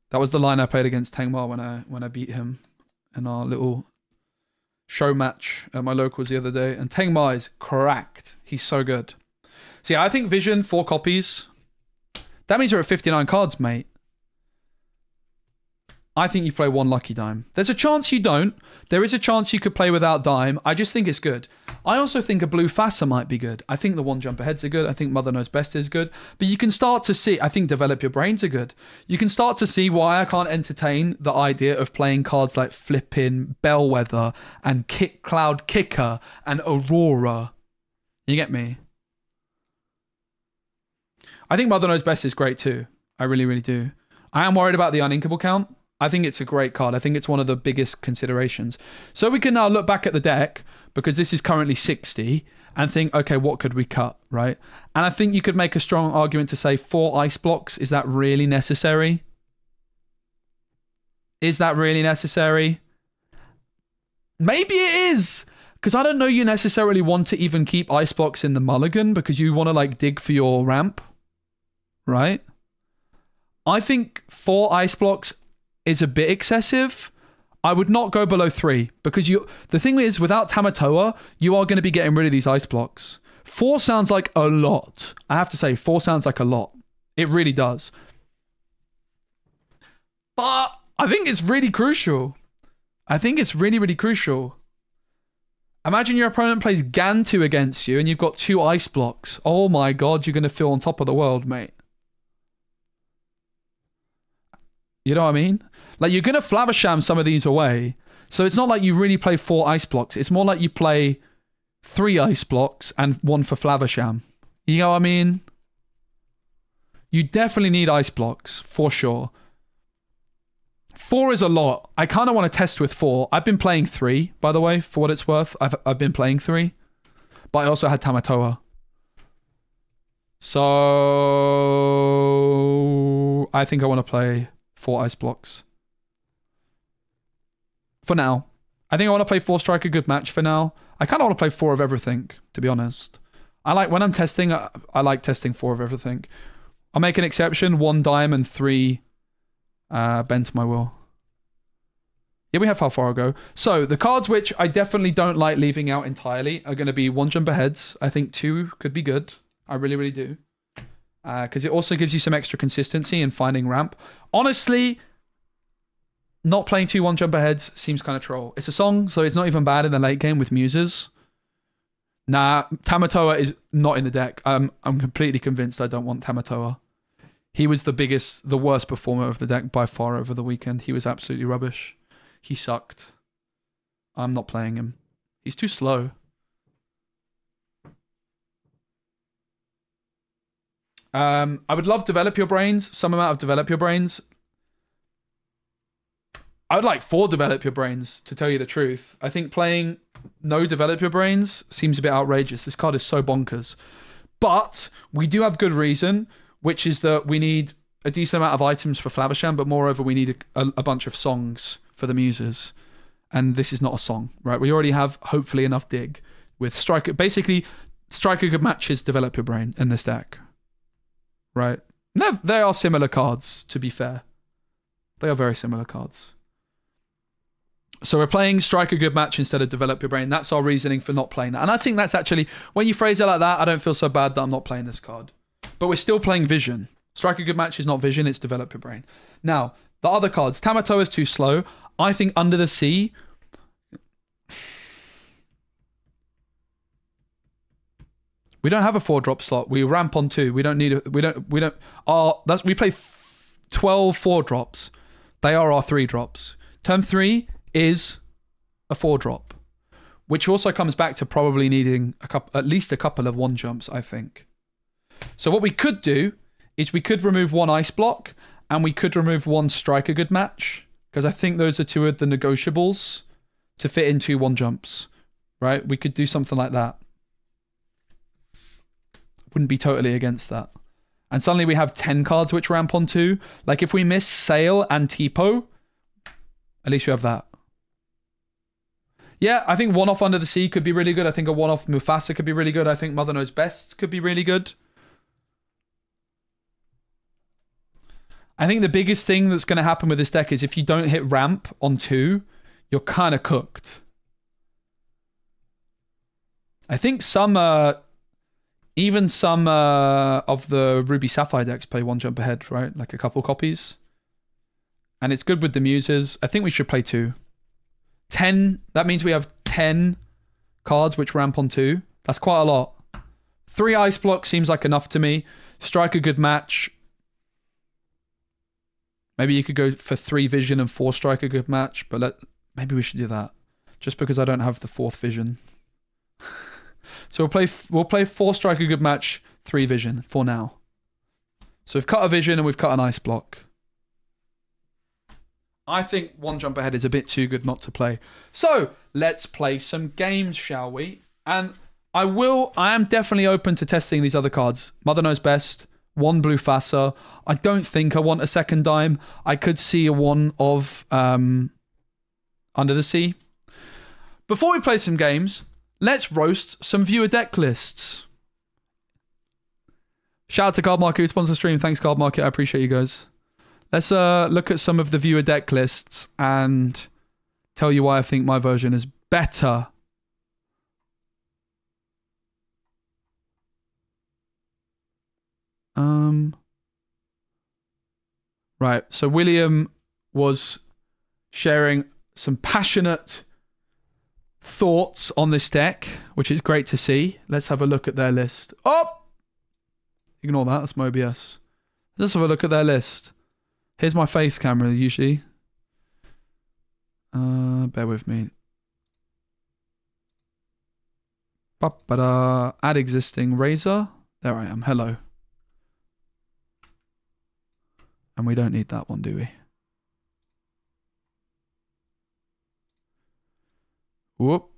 That was the line I played against Tengma when I beat him in our little show match at my locals the other day. And Tengma is cracked. He's so good. So yeah, I think Vision, 4 copies. That means we're at 59 cards, mate. I think you play 1 lucky dime. There's a chance you don't. There is a chance you could play without dime. I just think it's good. I also think a blue Fassa might be good. I think the 1 jump aheads are good. I think Mother Knows Best is good. But you can start to see, I think Develop Your Brains are good. You can start to see why I can't entertain the idea of playing cards like Flippin', Bellwether, and Cloud Kicker, and Aurora. You get me? I think Mother Knows Best is great too. I really, really do. I am worried about the uninkable count. I think it's a great card. I think it's one of the biggest considerations. So we can now look back at the deck, because this is currently 60, and think, okay, what could we cut, right? And I think you could make a strong argument to say 4 ice blocks. Is that really necessary? Is that really necessary? Maybe it is. Because I don't know you necessarily want to even keep ice blocks in the mulligan, because you want to like dig for your ramp, right? I think 4 ice blocks is a bit excessive. I would not go below 3, because the thing is, without Tamatoa, you are going to be getting rid of these ice blocks. 4 sounds like a lot. I have to say, 4 sounds like a lot. It really does. But I think it's really crucial. I think it's really, really crucial. Imagine your opponent plays Gantu against you and you've got 2 ice blocks. Oh my god, you're going to feel on top of the world, mate. You know what I mean? Like, you're going to Flavisham some of these away. So it's not like you really play 4 ice blocks. It's more like you play 3 ice blocks and 1 for Flavisham. You know what I mean? You definitely need ice blocks, for sure. 4 is a lot. I kind of want to test with 4. I've been playing 3, by the way, for what it's worth. I've been playing 3. But I also had Tamatoa. So I think I want to play 4 ice blocks. For now. I think I want to play 4 strike a good match for now. I kind of want to play 4 of everything, to be honest. When I'm testing, I like testing 4 of everything. I'll make an exception. 1 dime and 3 Bend to My Will. Yeah, we have how far I'll go. So the cards which I definitely don't like leaving out entirely are going to be 1 jump aheads. I think 2 could be good. I really, really do. Because it also gives you some extra consistency in finding ramp. Honestly, not playing 2 1 jump aheads seems kind of troll. It's a song, so it's not even bad in the late game with muses. Nah, Tamatoa is not in the deck. I'm completely convinced I don't want Tamatoa. He was the worst performer of the deck by far over the weekend. He was absolutely rubbish. He sucked. I'm not playing him. He's too slow. I would love Develop Your Brains. Some amount of Develop Your Brains. I would like 4 Develop Your Brains, to tell you the truth. I think playing no Develop Your Brains seems a bit outrageous. This card is so bonkers. But we do have good reason, which is that we need a decent amount of items for Flavisham, but moreover, we need a bunch of songs for the muses. And this is not a song, right? We already have, hopefully, enough dig with Striker. Basically, Striker good matches Develop Your Brain in this deck. Right? They are similar cards, to be fair. They are very similar cards. So we're playing Strike a Good Match instead of Develop Your Brain. That's our reasoning for not playing that. And I think that's actually, when you phrase it like that, I don't feel so bad that I'm not playing this card. But we're still playing Vision. Strike a Good Match is not Vision, it's Develop Your Brain. Now, the other cards. Tamatoa is too slow. I think Under the Sea... We don't have a 4-drop slot. We ramp on 2. We don't need a... We play 12 4-drops. They are our 3-drops. Turn 3 is a 4-drop, which also comes back to probably needing at least a couple of 1-jumps, I think. So what we could do is we could remove 1 ice block and we could remove 1 Strike a Good Match, because I think those are 2 of the negotiables to fit in 2 1-jumps, right? We could do something like that. Wouldn't be totally against that. And suddenly we have 10 cards which ramp on 2. Like if we miss Sail and Tipo, at least we have that. Yeah, I think 1-off Under the Sea could be really good. I think a 1-off Mufasa could be really good. I think Mother Knows Best could be really good. I think the biggest thing that's going to happen with this deck is if you don't hit ramp on 2, you're kind of cooked. I think even some of the Ruby Sapphire decks play 1 jump ahead, right? Like a couple copies. And it's good with the muses. I think we should play 2. 10, that means we have 10 cards which ramp on 2. That's quite a lot. 3 ice blocks seems like enough to me. Strike a Good Match. Maybe you could go for 3 vision and 4 Strike a Good Match, but maybe we should do that. Just because I don't have the 4th vision. So we'll play 4 Strike a Good Match, 3 vision for now. So we've cut a vision and we've cut an ice block. I think 1 jump ahead is a bit too good not to play. So let's play some games, shall we? And I am definitely open to testing these other cards. Mother Knows Best, 1 Blue Fassa. I don't think I want a second dime. I could see a 1 of Under the Sea. Before we play some games, let's roast some viewer deck lists. Shout out to Card Market who sponsors the stream. Thanks, Card Market. I appreciate you guys. Let's look at some of the viewer deck lists and tell you why I think my version is better. Right, so William was sharing some passionate thoughts on this deck, which is great to see. Let's have a look at their list. Oh! Ignore that, that's my OBS. Let's have a look at their list. Here's my face camera, usually. Bear with me. Ba-ba-da. Add existing Razor. There I am. Hello. And we don't need that one, do we? Whoop.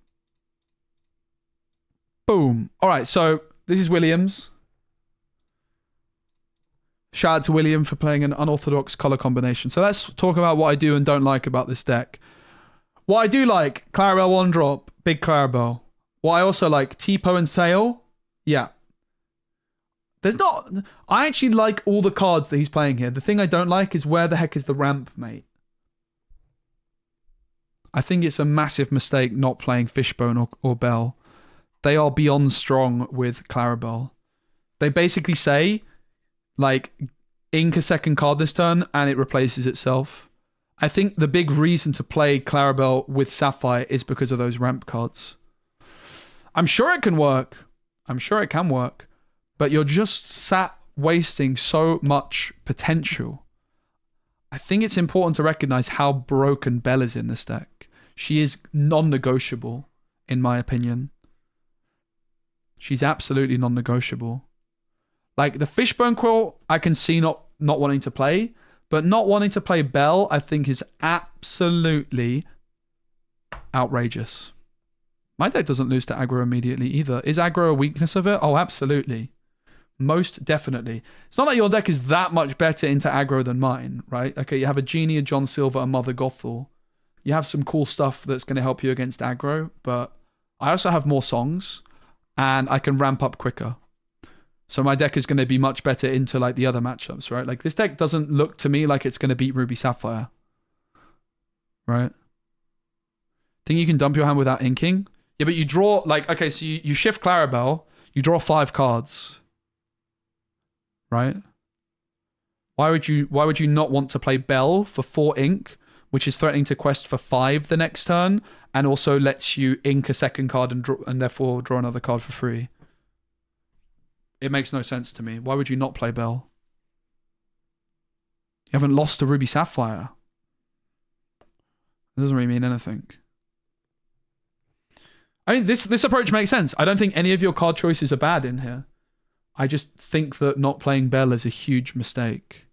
Boom. All right, so this is Williams. Shout out to William for playing an unorthodox color combination. So let's talk about what I do and don't like about this deck. What I do like, Clarabelle 1-drop, big Clarabelle. What I also like, Tipo and Sail. Yeah. I actually like all the cards that he's playing here. The thing I don't like is where the heck is the ramp, mate? I think it's a massive mistake not playing Fishbone or Bell. They are beyond strong with Clarabelle. They basically say, like, ink a second card this turn and it replaces itself. I think the big reason to play Clarabelle with Sapphire is because of those ramp cards. I'm sure it can work. I'm sure it can work. But you're just sat wasting so much potential. I think it's important to recognize how broken Belle is in this deck. She is non-negotiable, in my opinion. She's absolutely non-negotiable. Like, the Fishbone Quill, I can see not wanting to play, but not wanting to play Belle, I think, is absolutely outrageous. My deck doesn't lose to aggro immediately either. Is aggro a weakness of it? Oh, absolutely. Most definitely. It's not like your deck is that much better into aggro than mine, right? Okay, you have a Genie, a John Silver, a Mother Gothel. You have some cool stuff that's going to help you against aggro, but I also have more songs, and I can ramp up quicker. So my deck is going to be much better into like the other matchups, right? Like this deck doesn't look to me like it's going to beat Ruby Sapphire, right? Think you can dump your hand without inking? Yeah, but you draw like, okay, so you shift Clarabelle, you draw 5 cards, right? Why would you not want to play Belle for 4 ink, which is threatening to quest for 5 the next turn, and also lets you ink a second card and therefore draw another card for free? It makes no sense to me. Why would you not play Belle? You haven't lost to Ruby Sapphire. It doesn't really mean anything. I mean, this approach makes sense. I don't think any of your card choices are bad in here. I just think that not playing Belle is a huge mistake.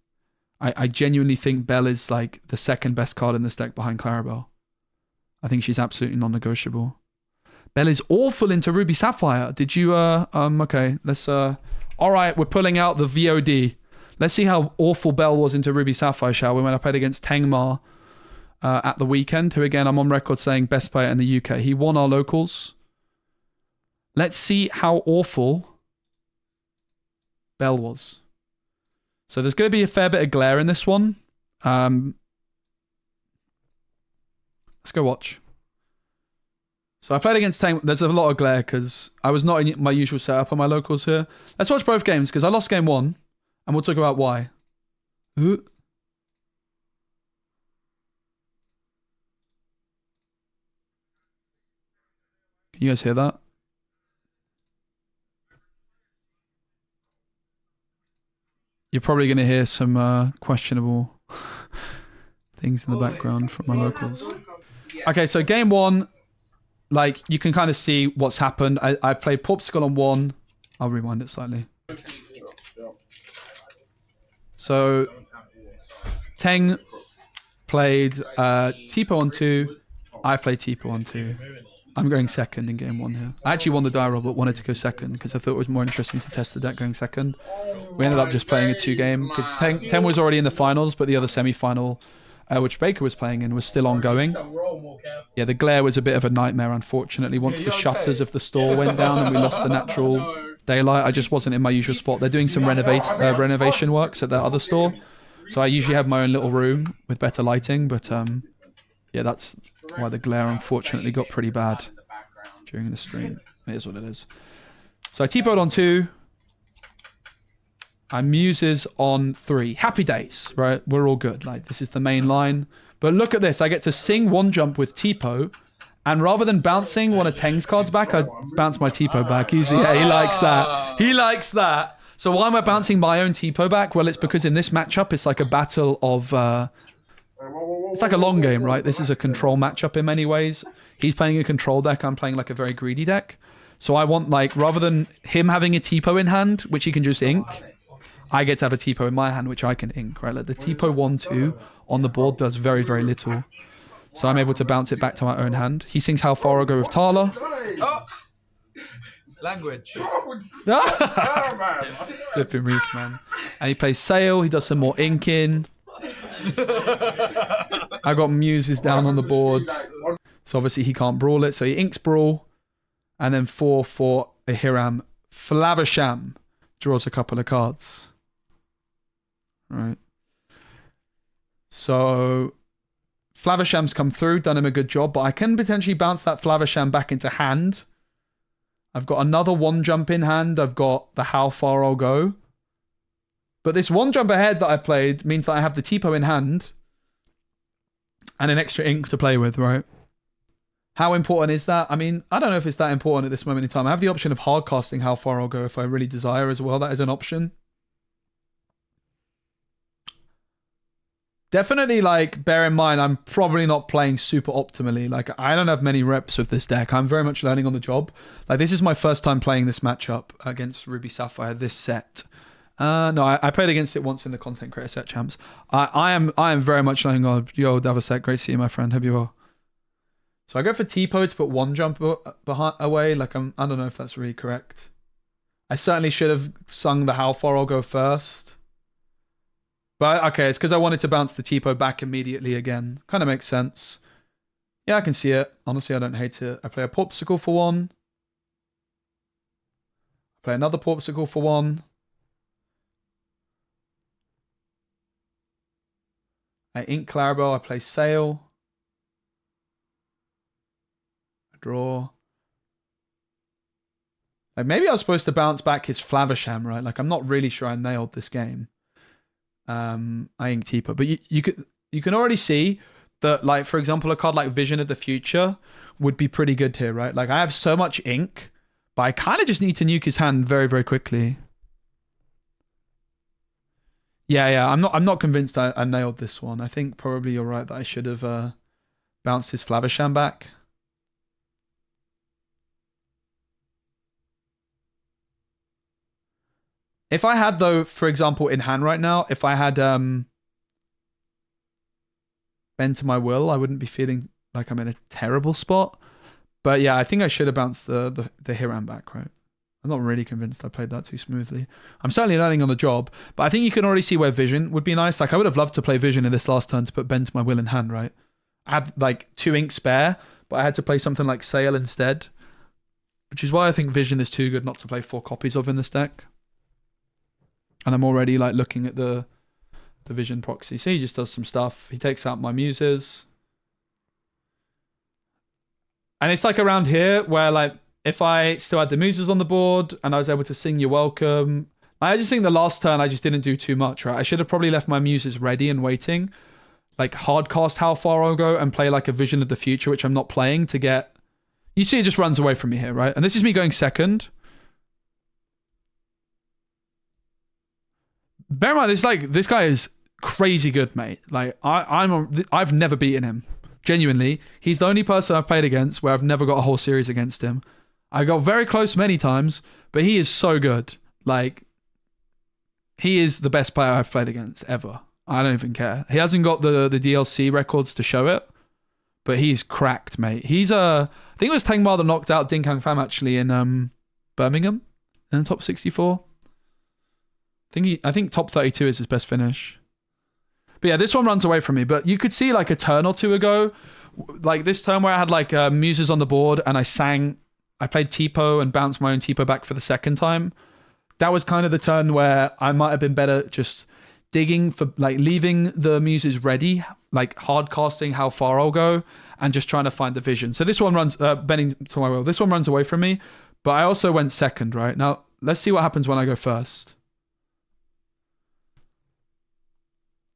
I genuinely think Belle is like the second best card in this deck behind Clarabelle. I think she's absolutely non-negotiable. Belle is awful into Ruby Sapphire. Did you, okay, let's, all right, we're pulling out the VOD. Let's see how awful Belle was into Ruby Sapphire, shall we, when I played against Tengmar at the weekend, who, again, I'm on record saying best player in the UK. He won our locals. Let's see how awful Belle was. So there's going to be a fair bit of glare in this one. Let's go watch. So I played against Tang. There's a lot of glare because I was not in my usual setup on my locals here. Let's watch both games because I lost game 1 and we'll talk about why. Can you guys hear that? You're probably going to hear some questionable things in the background from my locals. Okay, so game 1, like, you can kind of see what's happened. I played Popsicle on 1. I'll rewind it slightly. So, Teng played Tipo on 2. I played Tipo on 2. I'm going second in game 1 here. I actually won the die roll, but wanted to go second because I thought it was more interesting to test the deck going second. We ended up just playing a 2-game because Teng was already in the finals, but the other semi-final, which Baker was playing in, was still ongoing. Yeah, the glare was a bit of a nightmare, unfortunately. Once the shutters of the store went down and we lost the natural daylight, I just wasn't in my usual spot. They're doing some renovation works at their other store, so I usually have my own little room with better lighting, but yeah, that's why the glare unfortunately got pretty bad during the stream. It is what it is. So I T-Po'd on 2. I Muses on 3. Happy days, right? We're all good. Like, this is the main line. But look at this. I get to sing 1 jump with T-Po, and rather than bouncing one of Teng's cards back, I bounce my T-Po back. Easy. Yeah, he likes that. He likes that. So why am I bouncing my own T-Po back? Well, it's because in this matchup, it's like a battle of... it's like a long game, right? This is a control matchup in many ways. He's playing a control deck. I'm playing like a very greedy deck. So I want, like, rather than him having a T-Po in hand, which he can just ink, I get to have a T-Po in my hand, which I can ink, right? Like the T-Po 1-2 on the board does very, very little. So I'm able to bounce it back to my own hand. He sings How Far I Go with Tala. Oh. Language. Flipping Reese, man. And he plays Sail. He does some more inking. I got Muses down on the board. So obviously he can't brawl it. So he inks Brawl. And then 4 for a Hiram. Flavisham draws a couple of cards. Right. So Flaversham's come through, done him a good job, but I can potentially bounce that Flaversham back into hand. I've got another one jump in hand. I've got the how far I'll go. But this one jump ahead that I played means that I have the Tipo in hand and an extra ink to play with, right? How important is that? I mean, I don't know if it's that important at this moment in time. I have the option of hard casting how far I'll go if I really desire as well. That is an option. Definitely, like, bear in mind, I'm probably not playing super optimally. Like, I don't have many reps with this deck. I'm very much learning on the job. Like, this is my first time playing this matchup against Ruby Sapphire, this set. No, I played against it once in the content creator set champs. I am very much learning on. Yo, Davasek, great to see you, my friend. Hope you well. So I go for Tipo to put one jump away. Like, I don't know if that's really correct. I certainly should have sung the how far I'll go first. But, okay, it's because I wanted to bounce the Tipo back immediately again. Kind of makes sense. Yeah, I can see it. Honestly, I don't hate it. I play a Popsicle for one. I play another Popsicle for one. I ink Clarabelle. I play Sail. I draw. Like, maybe I was supposed to bounce back his Flaversham, right? Like, I'm not really sure I nailed this game. I ink Tipo, but you can already see that, like, for example, a card like Vision of the Future would be pretty good here, right? Like, I have so much ink, but I kind of just need to nuke his hand very, very quickly. Yeah, I'm not convinced I nailed this one. I think probably you're right that I should have bounced his Flaversham back. If I had, though, for example, in hand right now, if I had Bend to My Will, I wouldn't be feeling like I'm in a terrible spot. But yeah, I think I should have bounced the Hiram back, right? I'm not really convinced I played that too smoothly. I'm certainly learning on the job, but I think you can already see where Vision would be nice. Like, I would have loved to play Vision in this last turn to put Bend to My Will in hand, right? I had like 2 ink spare, but I had to play something like Sail instead, which is why I think Vision is too good not to play 4 copies of in this deck. And I'm already like looking at the Vision proxy. See, he just does some stuff. He takes out my Muses. And it's like around here where, like, if I still had the Muses on the board and I was able to sing You're Welcome. I just think the last turn I just didn't do too much, right? I should have probably left my Muses ready and waiting. Like, hard cast how far I'll go and play like a Vision of the Future, which I'm not playing to get... You see it just runs away from me here, right? And this is me going second. Bear in mind, this guy is crazy good, mate. Like, I've never beaten him. Genuinely. He's the only person I've played against where I've never got a whole series against him. I got very close many times, but he is so good. Like, he is the best player I've played against ever. I don't even care. He hasn't got the DLC records to show it, but he's cracked, mate. He's I think it was Tengmar that knocked out Dinkang Pham actually in Birmingham in the top 64. I think top 32 is his best finish. But yeah, this one runs away from me. But you could see like a turn or two ago, like this turn where I had like Muses on the board and I played Tipo and bounced my own Tipo back for the second time. That was kind of the turn where I might have been better just digging for, like, leaving the Muses ready, like hard casting how far I'll go and just trying to find the Vision. So this one runs, bending to my will. This one runs away from me, but I also went second, right? Now, let's see what happens when I go first.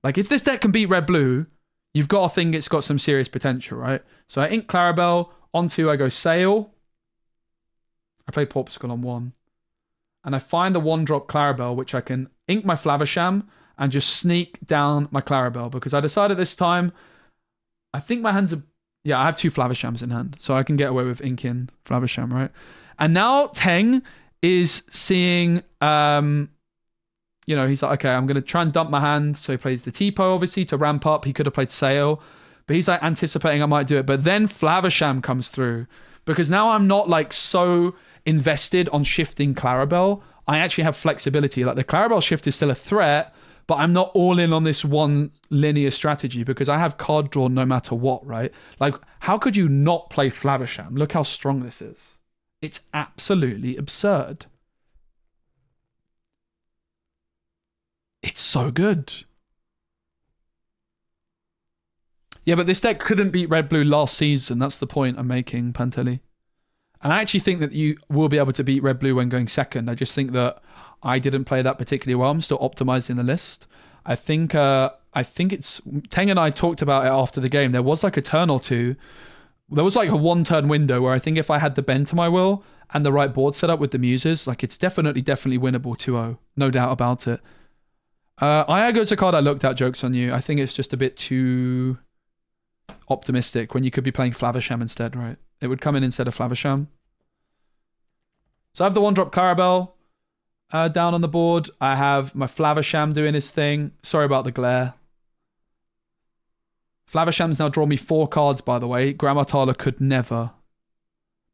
Like, if this deck can beat red-blue, you've got to think it's got some serious potential, right? So I ink Clarabelle. On 2, I go Sail. I play Popsicle on 1. And I find the 1-drop Clarabelle, which I can ink my Flaversham and just sneak down my Clarabelle. Because I decided this time, I think my hands are... Yeah, I have 2 Flavershams in hand. So I can get away with inking Flaversham, right? And now Teng is seeing... you know, he's like, okay, I'm going to try and dump my hand. So he plays the Tipo, obviously, to ramp up. He could have played Sail, but he's like anticipating I might do it. But then Flaversham comes through because now I'm not like so invested on shifting Clarabelle. I actually have flexibility. Like, the Clarabelle shift is still a threat, but I'm not all in on this one linear strategy because I have card draw no matter what, right? Like, how could you not play Flaversham? Look how strong this is. It's absolutely absurd. It's so good. Yeah, but this deck couldn't beat red-blue last season. That's the point I'm making, Pantelli. And I actually think that you will be able to beat red-blue when going second. I just think that I didn't play that particularly well. I'm still optimizing the list. I think it's... Teng and I talked about it after the game. There was like a turn or two. There was like a one-turn window where I think if I had the bend to my will and the right board set up with the muses, like it's definitely winnable 2-0. No doubt about it. Iago's a card I looked at, jokes on you. I think it's just a bit too optimistic when you could be playing Flavisham instead, right? It would come in instead of Flavisham. So I have the 1-drop Clarabelle down on the board. I have my Flavisham doing his thing. Sorry about the glare. Flavisham's now drawn me 4 cards, by the way. Grammatala could never.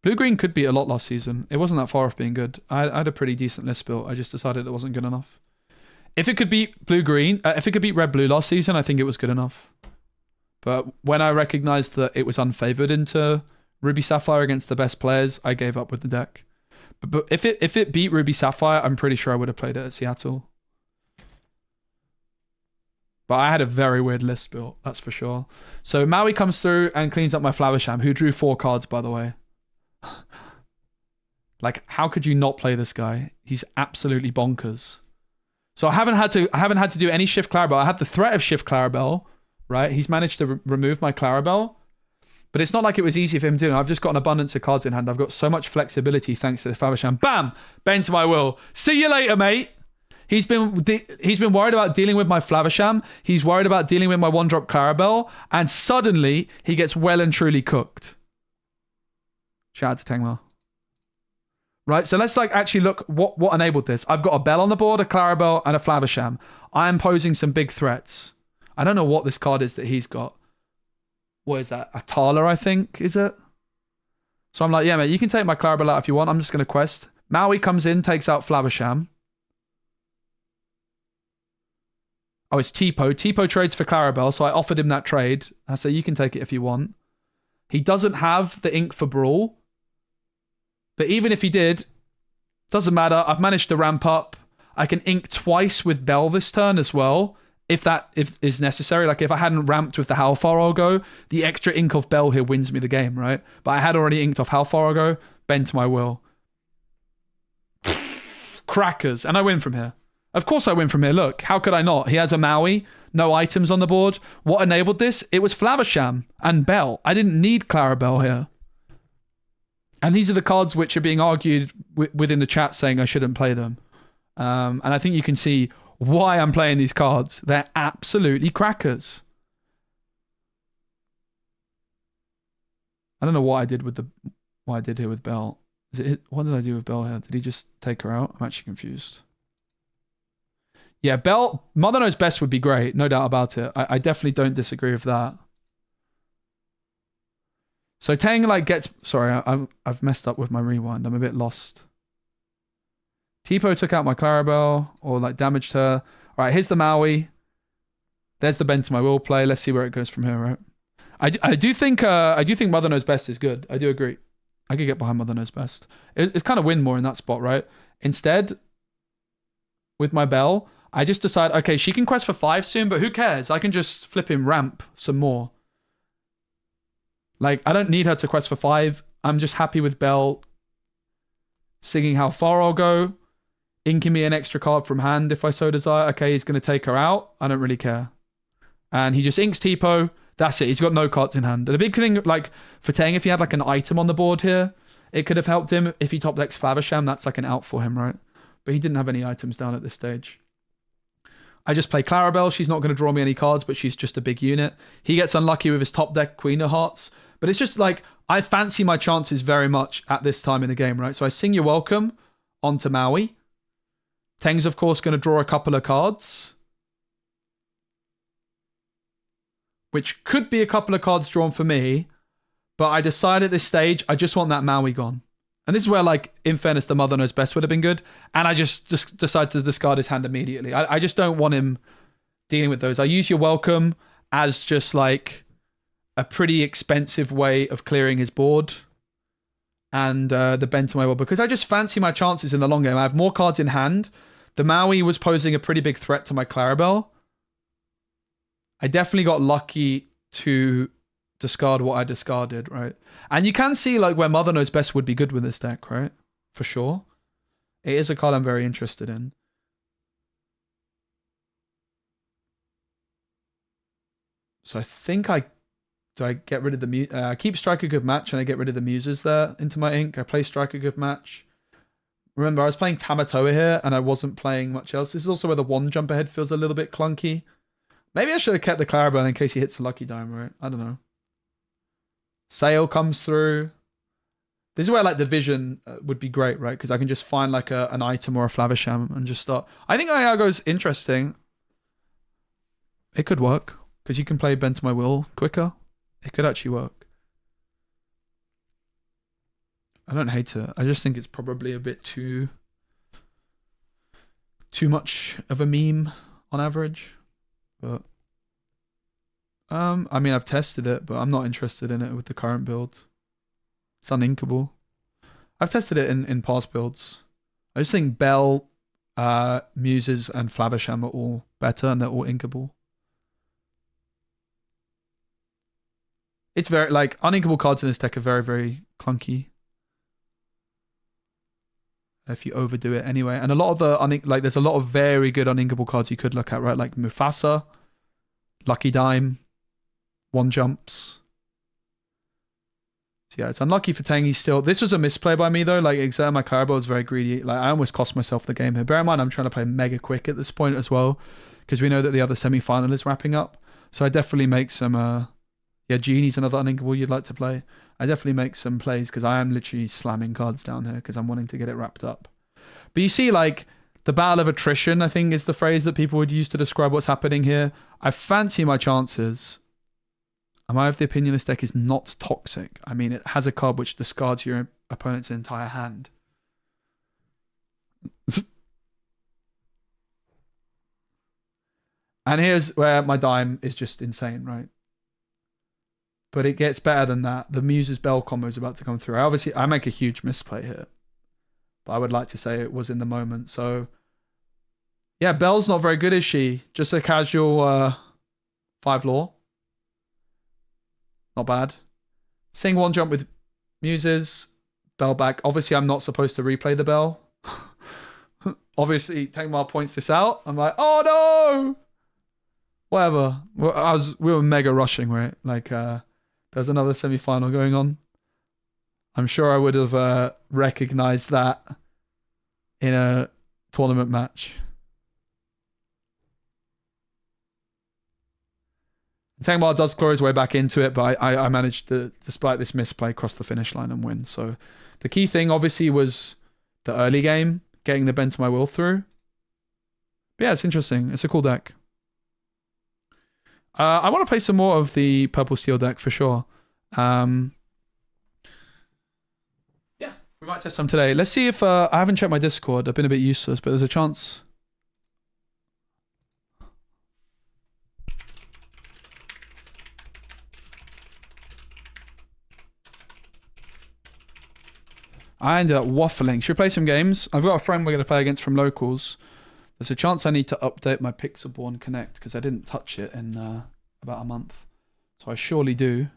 Blue-green could beat a lot last season. It wasn't that far off being good. I had a pretty decent list built. I just decided it wasn't good enough. If it could beat blue-green, if it could beat red-blue last season, I think it was good enough. But when I recognized that it was unfavored into Ruby Sapphire against the best players, I gave up with the deck. But if it beat Ruby Sapphire, I'm pretty sure I would have played it at Seattle. But I had a very weird list built, that's for sure. So Maui comes through and cleans up my Flavisham, who drew 4 cards, by the way. Like, how could you not play this guy? He's absolutely bonkers. So I haven't had to do any Shift Clarabelle. I had the threat of Shift Clarabelle, right? He's managed to remove my Clarabelle. But it's not like it was easy for him to do. I've just got an abundance of cards in hand. I've got so much flexibility thanks to the Flavisham. Bam! Bend to my will. See you later, mate. He's been worried about dealing with my Flavisham. He's worried about dealing with my 1-drop Clarabelle. And suddenly, he gets well and truly cooked. Shout out to Tengma. Right, so let's like actually look what enabled this. I've got a Bell on the board, a Clarabelle, and a Flavisham. I am posing some big threats. I don't know what this card is that he's got. What is that? A Tala, I think, is it? So I'm like, yeah, mate, you can take my Clarabelle out if you want. I'm just going to quest. Maui comes in, takes out Flavisham. Oh, it's Tipo. Tipo trades for Clarabelle, so I offered him that trade. I say, you can take it if you want. He doesn't have the ink for Brawl. But even if he did, doesn't matter. I've managed to ramp up. I can ink twice with Bell this turn as well, if that is necessary. Like if I hadn't ramped with the How Far I'll Go, the extra ink of Bell here wins me the game, right? But I had already inked off How Far I'll Go, bend to my will. Crackers. And I win from here. Of course I win from here. Look, how could I not? He has a Maui, no items on the board. What enabled this? It was Flavisham and Bell. I didn't need Clarabelle here. And these are the cards which are being argued within the chat saying I shouldn't play them. And I think you can see why I'm playing these cards. They're absolutely crackers. I don't know what I did here with Bell. What did I do with Bell here? Did he just take her out? I'm actually confused. Yeah, Bell, Mother Knows Best would be great. No doubt about it. I definitely don't disagree with that. So Teng like gets... Sorry, I've messed up with my rewind. I'm a bit lost. Tipo took out my Clarabelle or like damaged her. All right, here's the Maui. There's the bend to my will play. Let's see where it goes from here, right? I do think Mother Knows Best is good. I do agree. I could get behind Mother Knows Best. It's kind of win more in that spot, right? Instead, with my Bell, I just decide, okay, she can quest for 5 soon, but who cares? I can just flip him ramp some more. Like, I don't need her to quest for 5. I'm just happy with Bell singing How Far I'll Go, inking me an extra card from hand if I so desire. Okay, he's going to take her out. I don't really care. And he just inks Tipo. That's it. He's got no cards in hand. And the big thing, like, for Teng, if he had, like, an item on the board here, it could have helped him. If he top decks Flavisham, that's, like, an out for him, right? But he didn't have any items down at this stage. I just play Clarabelle. She's not going to draw me any cards, but she's just a big unit. He gets unlucky with his top deck Queen of Hearts. But it's just like, I fancy my chances very much at this time in the game, right? So I sing You're Welcome onto Maui. Teng's, of course, going to draw a couple of cards. Which could be a couple of cards drawn for me. But I decide at this stage, I just want that Maui gone. And this is where, like, in fairness, the Mother Knows Best would have been good. And I just decide to discard his hand immediately. I just don't want him dealing with those. I use You're Welcome as just, like, a pretty expensive way of clearing his board. And the bend to my will. Because I just fancy my chances in the long game. I have more cards in hand. The Maui was posing a pretty big threat to my Clarabelle. I definitely got lucky to discard what I discarded, right? And you can see like where Mother Knows Best would be good with this deck, right? For sure. It is a card I'm very interested in. So I think do I get rid of the I keep Strike a Good Match and I get rid of the Muses there into my ink. I play Strike a Good Match. Remember, I was playing Tamatoa here and I wasn't playing much else. This is also where the one jump ahead feels a little bit clunky. Maybe I should have kept the Clarabelle in case he hits a Lucky Dime, right? I don't know. Sail comes through. This is where like the vision would be great, right? Because I can just find like an item or a Flavisham and just start. I think Iago's interesting. It could work because you can play Bend to My Will quicker. It could actually work. I don't hate it. I just think it's probably a bit too much of a meme on average. But I mean, I've tested it, but I'm not interested in it with the current build. It's uninkable. I've tested it in past builds. I just think Bell, Muses, and Flavisham are all better, and they're all inkable. It's very like uninkable cards in this deck are very, very clunky. If you overdo it anyway. And a lot of the like there's a lot of very good uninkable cards you could look at, right? Like Mufasa, Lucky Dime, One Jumps. So yeah, it's unlucky for Tangy still. This was a misplay by me though. Like exerting my Clarabelle was very greedy. Like I almost cost myself the game here. Bear in mind I'm trying to play mega quick at this point as well. Because we know that the other semi-final is wrapping up. So I definitely make some yeah, Genie's another uninkable you'd like to play. I definitely make some plays because I am literally slamming cards down here because I'm wanting to get it wrapped up. But you see, like, the battle of attrition, I think, is the phrase that people would use to describe what's happening here. I fancy my chances. Am I of the opinion this deck is not toxic? I mean, it has a card which discards your opponent's entire hand. And here's where my dime is just insane, right? But it gets better than that. The Muses Bell combo is about to come through. I make a huge misplay here. But I would like to say it was in the moment. So, yeah, Bell's not very good, is she? Just a casual 5 lore. Not bad. Sing One Jump with Muses. Bell back. Obviously, I'm not supposed to replay the Bell. Obviously, Tengmar points this out. I'm like, oh no! Whatever. We were mega rushing, right? Like, there's another semi-final going on. I'm sure I would have recognized that in a tournament match. Tengmar does claw his way back into it, but I managed to, despite this misplay, cross the finish line and win. So the key thing, obviously, was the early game, getting the Bend to My Will through. But yeah, it's interesting. It's a cool deck. I want to play some more of the Purple Steel deck for sure. Yeah, we might test some today. Let's see if I haven't checked my Discord. I've been a bit useless, but there's a chance. I ended up waffling. Should we play some games? I've got a friend we're going to play against from locals. There's a chance I need to update my Pixelborn Connect because I didn't touch it in about a month. So I surely do.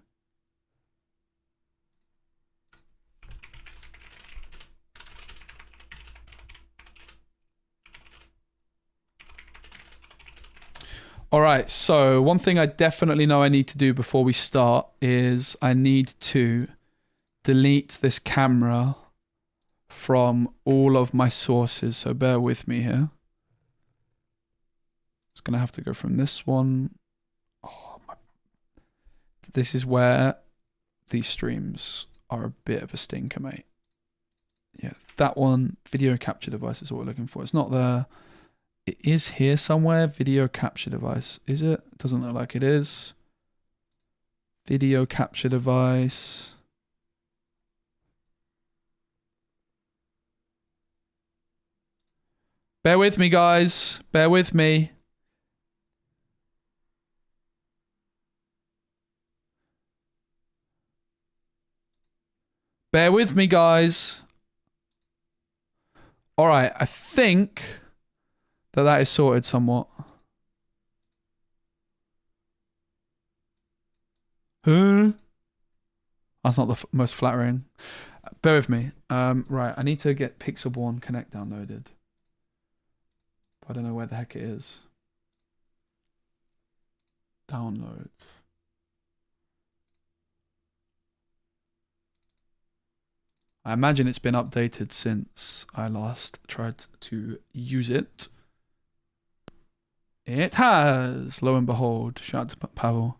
Alright, so one thing I definitely know I need to do before we start is I need to delete this camera from all of my sources. So bear with me here. It's going to have to go from this one. Oh, this is where these streams are a bit of a stinker, mate. Yeah, that one, video capture device is what we're looking for. It's not there. It is here somewhere, video capture device. Is it? Doesn't look like it is. Video capture device. Bear with me, guys. Bear with me. Bear with me, guys. All right, I think that is sorted somewhat. Huh? That's not the most flattering. Bear with me. Right, I need to get Pixelborn Connect downloaded. But I don't know where the heck it is. Downloads. I imagine it's been updated since I last tried to use it. It has! Lo and behold. Shout out to Pavel.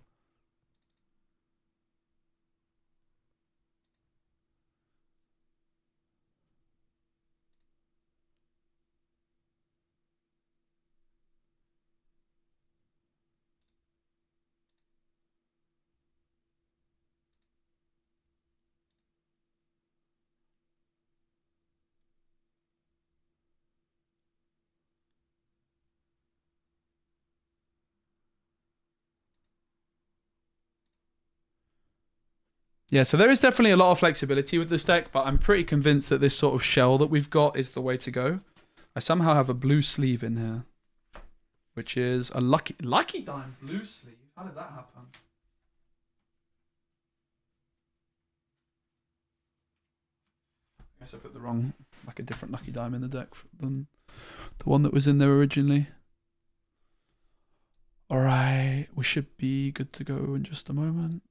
Yeah, so there is definitely a lot of flexibility with this deck, but I'm pretty convinced that this sort of shell that we've got is the way to go. I somehow have a blue sleeve in here, which is a lucky dime blue sleeve. How did that happen? I guess I put the wrong, like a different lucky dime in the deck than the one that was in there originally. All right, we should be good to go in just a moment.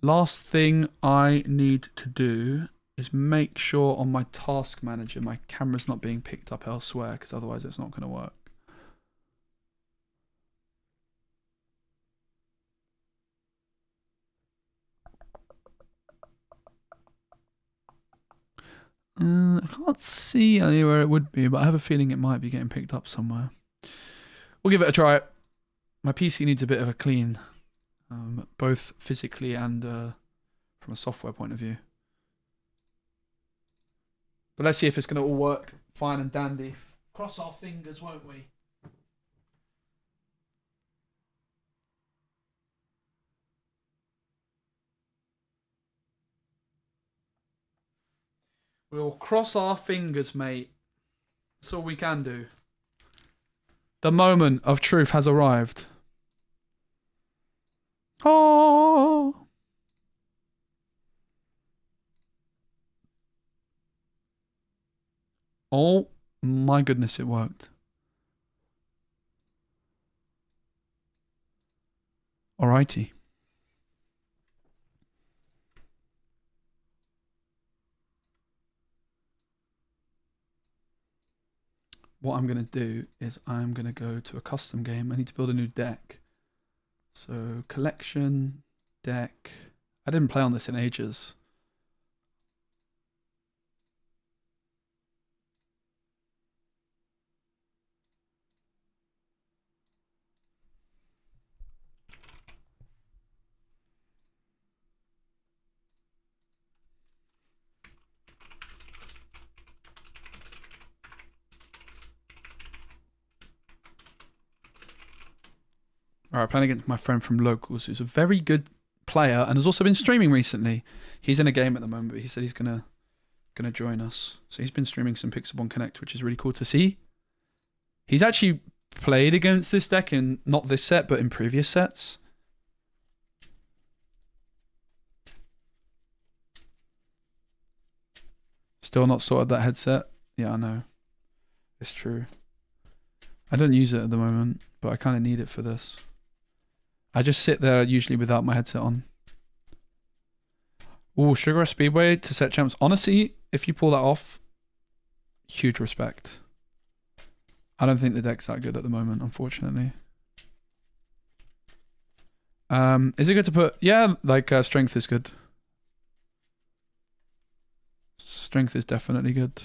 Last thing I need to do is make sure on my task manager my camera's not being picked up elsewhere, because otherwise it's not going to work. I can't see anywhere it would be, but I have a feeling it might be getting picked up somewhere. We'll give it a try. My PC needs a bit of a clean, both physically and from a software point of view. But let's see if it's going to all work fine and dandy. Cross our fingers, won't we? We'll cross our fingers, mate. That's all we can do. The moment of truth has arrived. Oh. Oh my goodness, it worked. Alrighty. What I'm going to do is I'm going to go to a custom game. I need to build a new deck. So collection, deck. I didn't play on this in ages. Alright, playing against my friend from Locals, who's a very good player and has also been streaming recently. He's in a game at the moment, but he said he's gonna join us. So he's been streaming some Pixelborn Connect, which is really cool to see. He's actually played against this deck in not this set, but in previous sets. Still not sorted that headset. Yeah, I know. It's true. I don't use it at the moment, but I kind of need it for this. I just sit there usually without my headset on. Ooh, Sugar Rush Speedway to set champs. Honestly, if you pull that off, huge respect. I don't think the deck's that good at the moment, unfortunately. Is it good to put... Yeah, like strength is good. Strength is definitely good.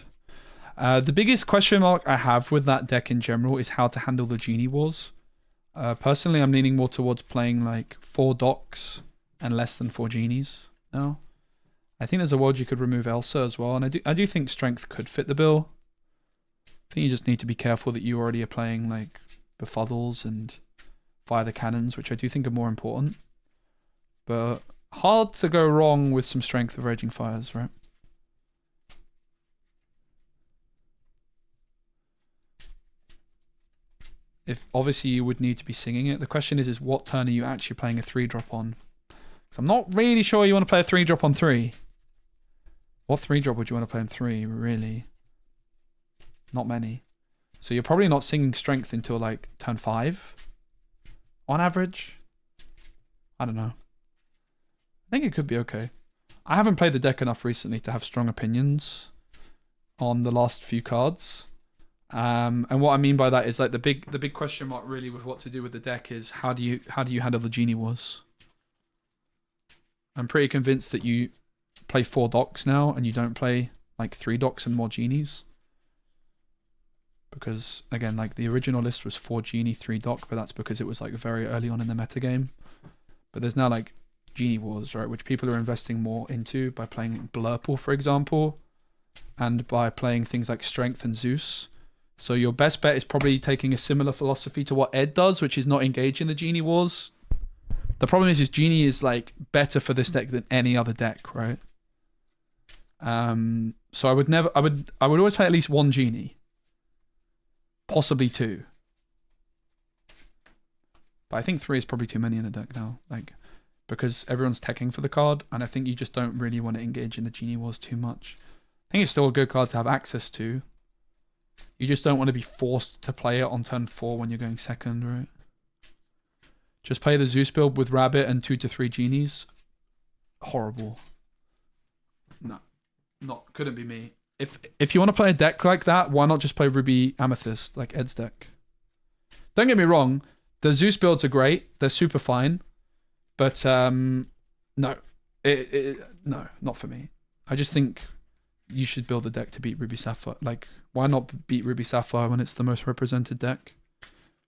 The biggest question mark I have with that deck in general is how to handle the Genie Wars. Personally, I'm leaning more towards playing like 4 docks and less than 4 genies now. I think there's a world you could remove Elsa as well, and I do think strength could fit the bill. I think you just need to be careful that you already are playing like Befuddles and Fire the Cannons, which I do think are more important. But hard to go wrong with some strength of Raging Fires, right? if obviously you would need to be singing it. The question is what turn are you actually playing a 3-drop on? Because I'm not really sure you want to play a 3-drop on 3. What 3-drop would you want to play on 3, really? Not many. So you're probably not singing strength until like turn 5 on average. I don't know. I think it could be okay. I haven't played the deck enough recently to have strong opinions on the last few cards. And what I mean by that is like the big question mark really with what to do with the deck is how do you handle the Genie Wars? I'm pretty convinced that you play 4 docks now and you don't play like 3 docks and more Genies. Because again, like the original list was 4 Genie, 3 dock, but that's because it was like very early on in the metagame. But there's now like Genie Wars, right, which people are investing more into by playing Blurple, for example, and by playing things like Strength and Zeus. So your best bet is probably taking a similar philosophy to what Ed does, which is not engage in the Genie Wars. The problem is Genie is like better for this deck than any other deck, right? So I would always play at least 1 Genie. Possibly 2. But I think 3 is probably too many in the deck now. Like, because everyone's teching for the card, and I think you just don't really want to engage in the Genie Wars too much. I think it's still a good card to have access to. You just don't want to be forced to play it on turn 4 when you're going second, right? Just play the Zeus build with Rabbit and 2 to 3 Genies. Horrible. No, couldn't be me. If you want to play a deck like that, why not just play Ruby Amethyst, like Ed's deck? Don't get me wrong, the Zeus builds are great. They're super fine. But, no. No, not for me. I just think you should build a deck to beat Ruby Sapphire. Like, why not beat Ruby Sapphire when it's the most represented deck?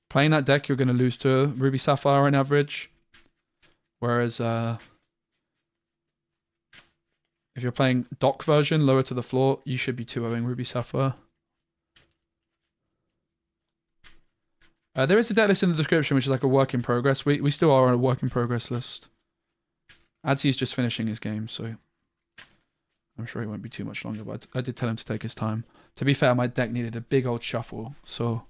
Playing that deck, you're going to lose to Ruby Sapphire on average. Whereas, if you're playing dock version, lower to the floor, you should be 2-0ing Ruby Sapphire. There is a deck list in the description, which is like a work in progress. We still are on a work in progress list. Adsy's just finishing his game, so I'm sure he won't be too much longer, but I did tell him to take his time. To be fair, my deck needed a big old shuffle, so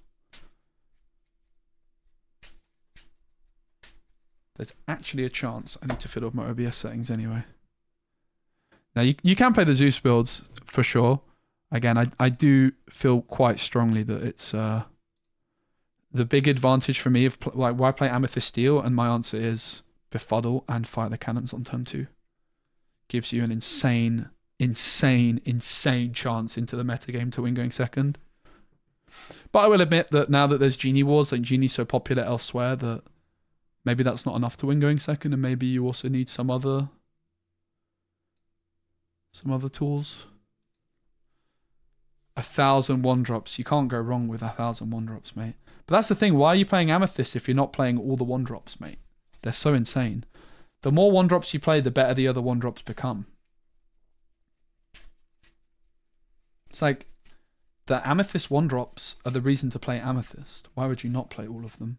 there's actually a chance I need to fiddle with my OBS settings anyway. Now, you can play the Zeus builds, for sure. Again, I do feel quite strongly that it's the big advantage for me of like why play Amethyst Steel, and my answer is Befuddle and Fire the Cannons on turn 2. Gives you an insane chance into the metagame to win going second. But I will admit that now that there's Genie Wars, like Genie's so popular elsewhere that maybe that's not enough to win going second, and maybe you also need some other tools. 1,000 1-drops. You can't go wrong with 1,000 1-drops, mate. But that's the thing. Why are you playing Amethyst if you're not playing all the 1-drops, mate? They're so insane. The more 1-drops you play, the better the other 1-drops become. It's like the Amethyst 1-drops are the reason to play Amethyst. Why would you not play all of them?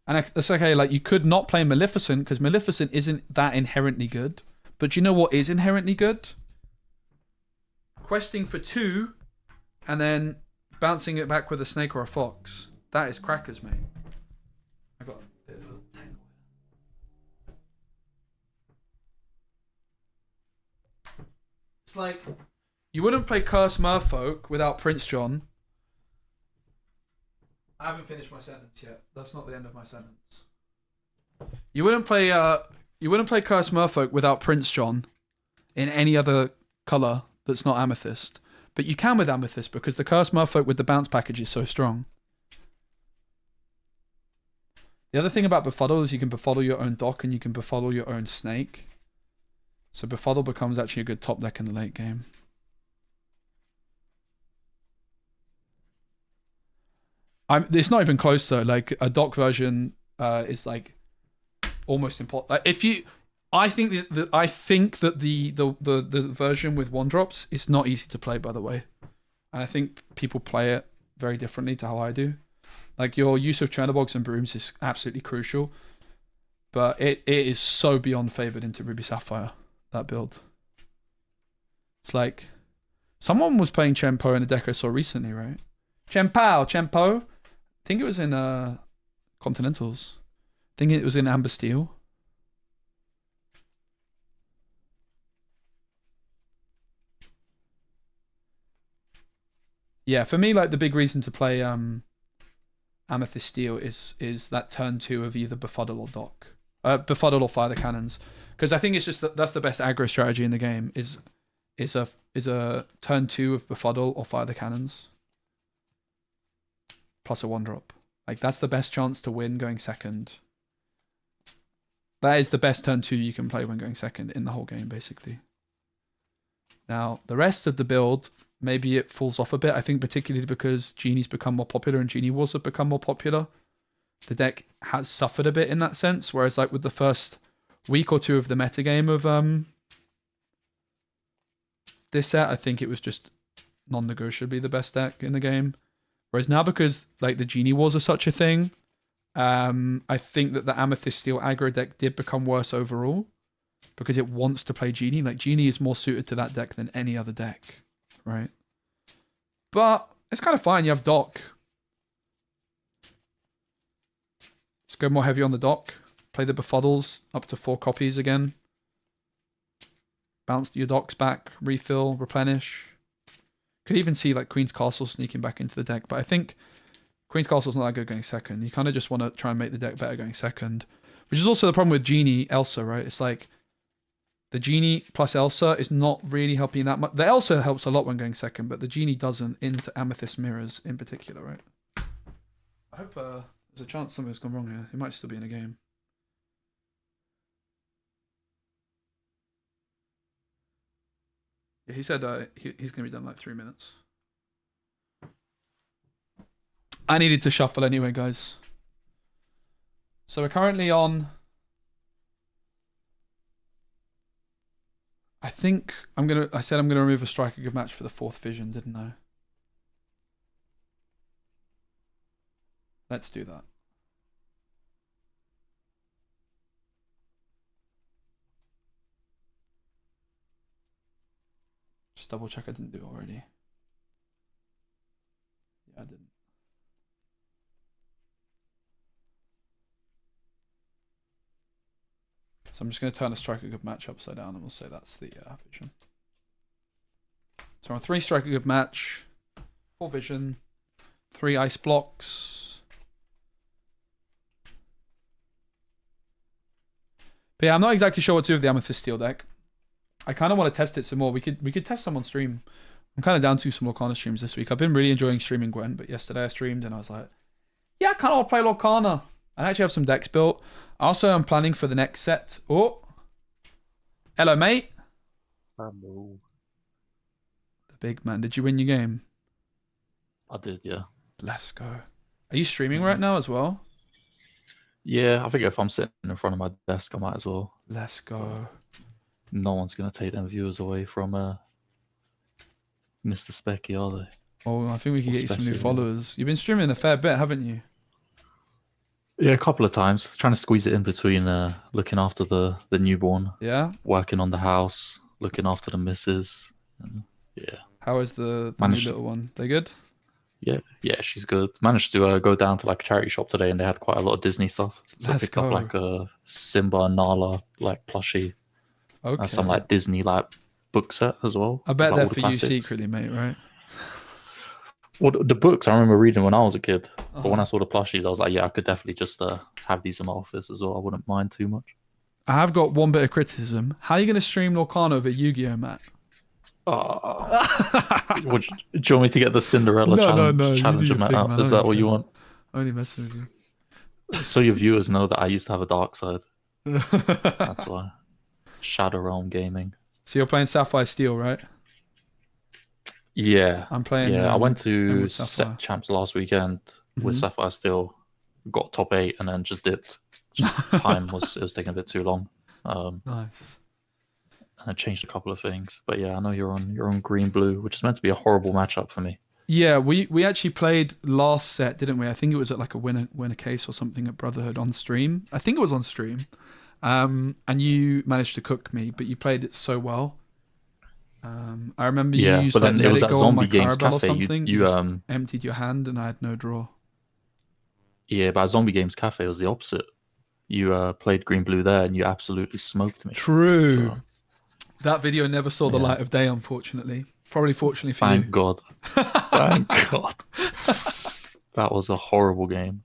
And it's okay, like you could not play Maleficent because Maleficent isn't that inherently good. But you know what is inherently good? Questing for 2 and then bouncing it back with a snake or a fox. That is crackers, mate. I got a bit of a tangle. It's like you wouldn't play Curse Merfolk without Prince John. I haven't finished my sentence yet. That's not the end of my sentence. You wouldn't play Curse Merfolk without Prince John in any other colour that's not Amethyst. But you can with Amethyst because the Curse Merfolk with the bounce package is so strong. The other thing about Befuddle is you can Befuddle your own dock and you can Befuddle your own snake. So Befuddle becomes actually a good top deck in the late game. It's not even close though. Like a dock version is like almost impossible. I think that the version with 1-drops is not easy to play, by the way, and I think people play it very differently to how I do. Like your use of Chernobyls and Brooms is absolutely crucial, but it is so beyond favored into Ruby Sapphire, that build. It's like someone was playing Chempo in a deck I saw recently, right? Chempo. think it was in Continentals. I think it was in Amber Steel. Yeah, for me, like the big reason to play Amethyst Steel is that turn 2 of either Befuddle or Dock. Befuddle or Fire the Cannons. Because I think it's just that's the best aggro strategy in the game is a turn 2 of Befuddle or Fire the Cannons. Plus a 1-drop. Like that's the best chance to win going second. That is the best turn 2 you can play when going second in the whole game, basically. Now, the rest of the build, maybe it falls off a bit. I think particularly because Genie's become more popular and Genie Wars have become more popular. The deck has suffered a bit in that sense. Whereas like with the first week or 2 of the metagame of this set, I think it was just non-negotiably the best deck in the game. Whereas now, because like the Genie Wars are such a thing, I think that the Amethyst Steel aggro deck did become worse overall because it wants to play Genie. Like Genie is more suited to that deck than any other deck, right? But it's kind of fine. You have Dock. Let's go more heavy on the Dock. Play the Befuddles up to 4 copies again. Bounce your Docks back, refill, replenish. Could even see like Queen's Castle sneaking back into the deck, but I think Queen's Castle's not that good going second. You kind of just want to try and make the deck better going second, which is also the problem with Genie Elsa, right? It's like the Genie plus Elsa is not really helping that much. The Elsa helps a lot when going second, but the Genie doesn't into Amethyst Mirrors in particular, right? I hope there's a chance something's gone wrong here. He might still be in a game. Yeah, he said he's going to be done in like 3 minutes. I needed to shuffle anyway, guys. So we're currently on... I think I said I'm going to remove a Striker Good Match for the 4th vision, didn't I? Let's do that. Just double check I didn't do it already. Yeah, I didn't. So I'm just going to turn a Striker Good Match upside down and we'll say that's the vision. So on 3 Striker Good Match, 4 vision, 3 ice blocks. But yeah, I'm not exactly sure what to do with the Amethyst Steel deck. I kind of want to test it some more. We could test some on stream. I'm kind of down to some Lorcana streams this week. I've been really enjoying streaming Gwen, but yesterday I streamed and I was like, yeah, I kind of want to play Lorcana. I actually have some decks built. Also, I'm planning for the next set. Oh, hello, mate. Hello. The big man. Did you win your game? I did, yeah. Let's go. Are you streaming right now as well? Yeah, I think if I'm sitting in front of my desk, I might as well. Let's go. No one's going to take them viewers away from Mr. Specky, are they? Oh, I think we can get you some new Specimen. followers. You've been streaming a fair bit, haven't you? Yeah, a couple of times. Trying to squeeze it in between looking after the newborn, Yeah? working on the house, looking after the missus. Yeah. How is the new Managed- little one? They good? Yeah, she's good. Managed to go down to like a charity shop today, and they had quite a lot of Disney stuff. So I Let's picked go. up like a Simba and Nala like plushie, Okay. and some like Disney like book set as well. I bet like, they're all the for you classics. secretly, mate, right? Well, the books I remember reading when I was a kid, but when Uh-huh. I saw the plushies, I was like, yeah, I could definitely just have these in my office as well. I wouldn't mind too much. I have got one bit of criticism. How are you going to stream Lorcana over Yu-Gi-Oh, Matt? Do you want me to get the Cinderella No, challenge, no, you do challenge your Matt thing, up? man. Is that what you want? Only messing with you. So your viewers know that I used to have a dark side. That's why. Shadow Realm Gaming. So you're playing Sapphire Steel, right? Yeah. I'm playing. Yeah, I went to Emerald Sapphire. Set Champs last weekend with Mhm. Sapphire Steel, got top 8 and then just dipped. Just time was taking a bit too long. Nice. And I changed a couple of things. But yeah, I know you're on green blue, which is meant to be a horrible matchup for me. Yeah, we actually played last set, didn't we? I think it was at like a winner case or something at Brotherhood on stream. I think it was on stream. And you managed to cook me, but you played it so well. I remember you Yeah, used but like then it let was it at go on my Zombie Games Carabel or Cafe. something. You just emptied your hand and I had no draw. Yeah, but at Zombie Games Cafe, it was the opposite. You played green blue there, and you absolutely smoked me. True. So, That video never saw the yeah. light of day, unfortunately. Probably fortunately for Thank you. God. Thank God. That was a horrible game.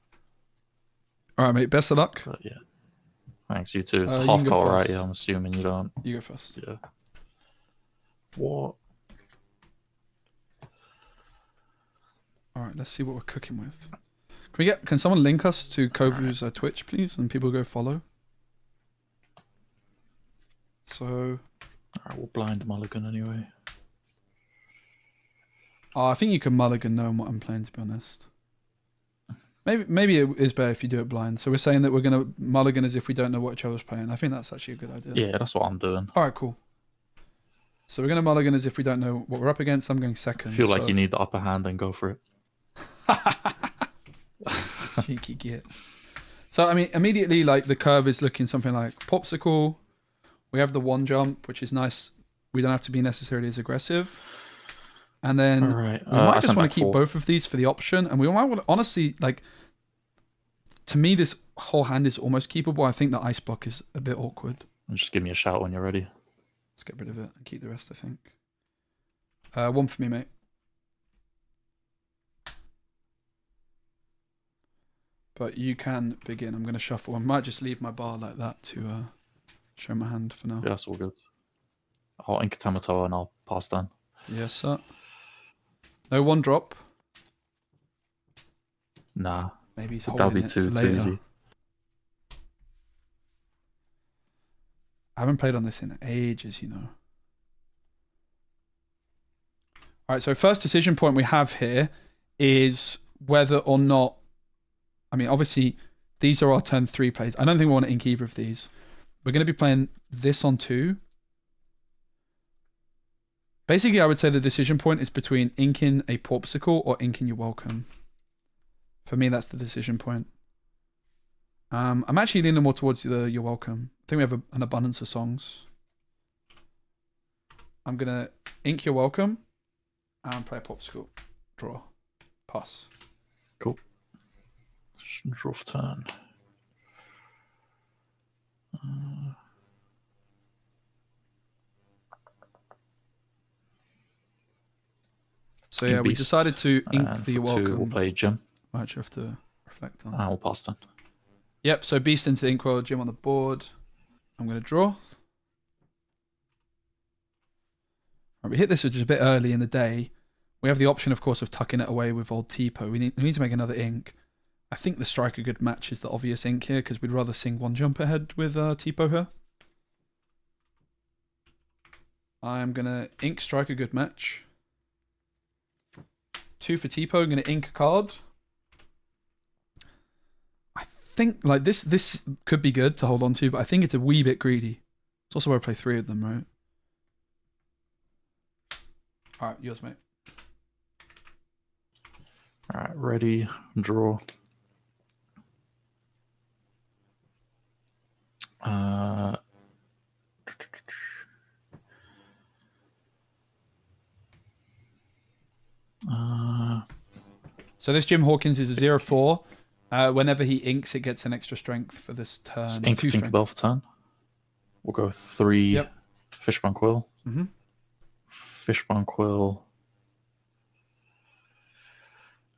All right, mate. Best of luck. But yeah. Thanks, you too. It's You half can go color, right? first. Yeah, I'm assuming you don't. You go first. Yeah. What? All right, let's see what we're cooking with. Can someone link us to Kovu's Twitch, please, and people go follow? So, Alright, we'll blind mulligan anyway. I think you can mulligan knowing what I'm playing, to be honest. Maybe it is better if you do it blind. So we're saying that we're gonna mulligan as if we don't know what each other's playing. I think that's actually a good idea. Yeah, that's what I'm doing. All right, cool. So we're gonna mulligan as if we don't know what we're up against. I'm going second. I feel like you need the upper hand and go for it. Cheeky git. So I mean, immediately, like, the curve is looking something like popsicle. We have the one jump, which is nice. We don't have to be necessarily as aggressive. And then Alright, we might I just sent want back to keep 4. both of these for the option. And we might want to, honestly, like, to me, this whole hand is almost keepable. I think the ice block is a bit awkward. And just give me a shout when you're ready. Let's get rid of it and keep the rest, I think. One for me, mate. But you can begin. I'm going to shuffle. I might just leave my bar like that to show my hand for now. Yeah, that's all good. I'll ink Tamatoa and I'll pass down. Yes, sir. No one drop. Nah, Maybe he's that'll holding be it for too later. easy. I haven't played on this in ages, you know. All right, so first decision point we have here is whether or not... I mean, obviously, these are our turn 3 plays. I don't think we want to ink either of these. We're going to be playing this on 2. Basically, I would say the decision point is between inking a popsicle or inking your welcome. For me, that's the decision point. I'm actually leaning more towards you're welcome. I think we have an abundance of songs. I'm going to ink your welcome and play a popsicle. Draw. Pass. Cool. Draw for turn. So yeah, we Beast. decided to ink And the for welcome. 2, we'll play Jim. I actually have to reflect on. And we'll pass down. Yep, so Beast into the Inkwell, Jim on the board. I'm going to draw. Right, we hit this which is a bit early in the day. We have the option, of course, of tucking it away with old Tipo. We need to make another ink. I think the Strike a Good Match is the obvious ink here because we'd rather sing one jump ahead with Tipo here. I'm going to ink Strike a Good Match. 2 for Tipo. I'm going to ink a card. I think like this could be good to hold on to, but I think it's a wee bit greedy. It's also where I play 3 of them, right? All right, yours, mate. All right, ready, draw. So this Jim Hawkins is a 0-4. Whenever he inks, it gets an extra strength for this turn. Ink Tinkerbell for turn. We'll go 3 Yep. Fishbone Quill. Mm-hmm. Fishbone Quill.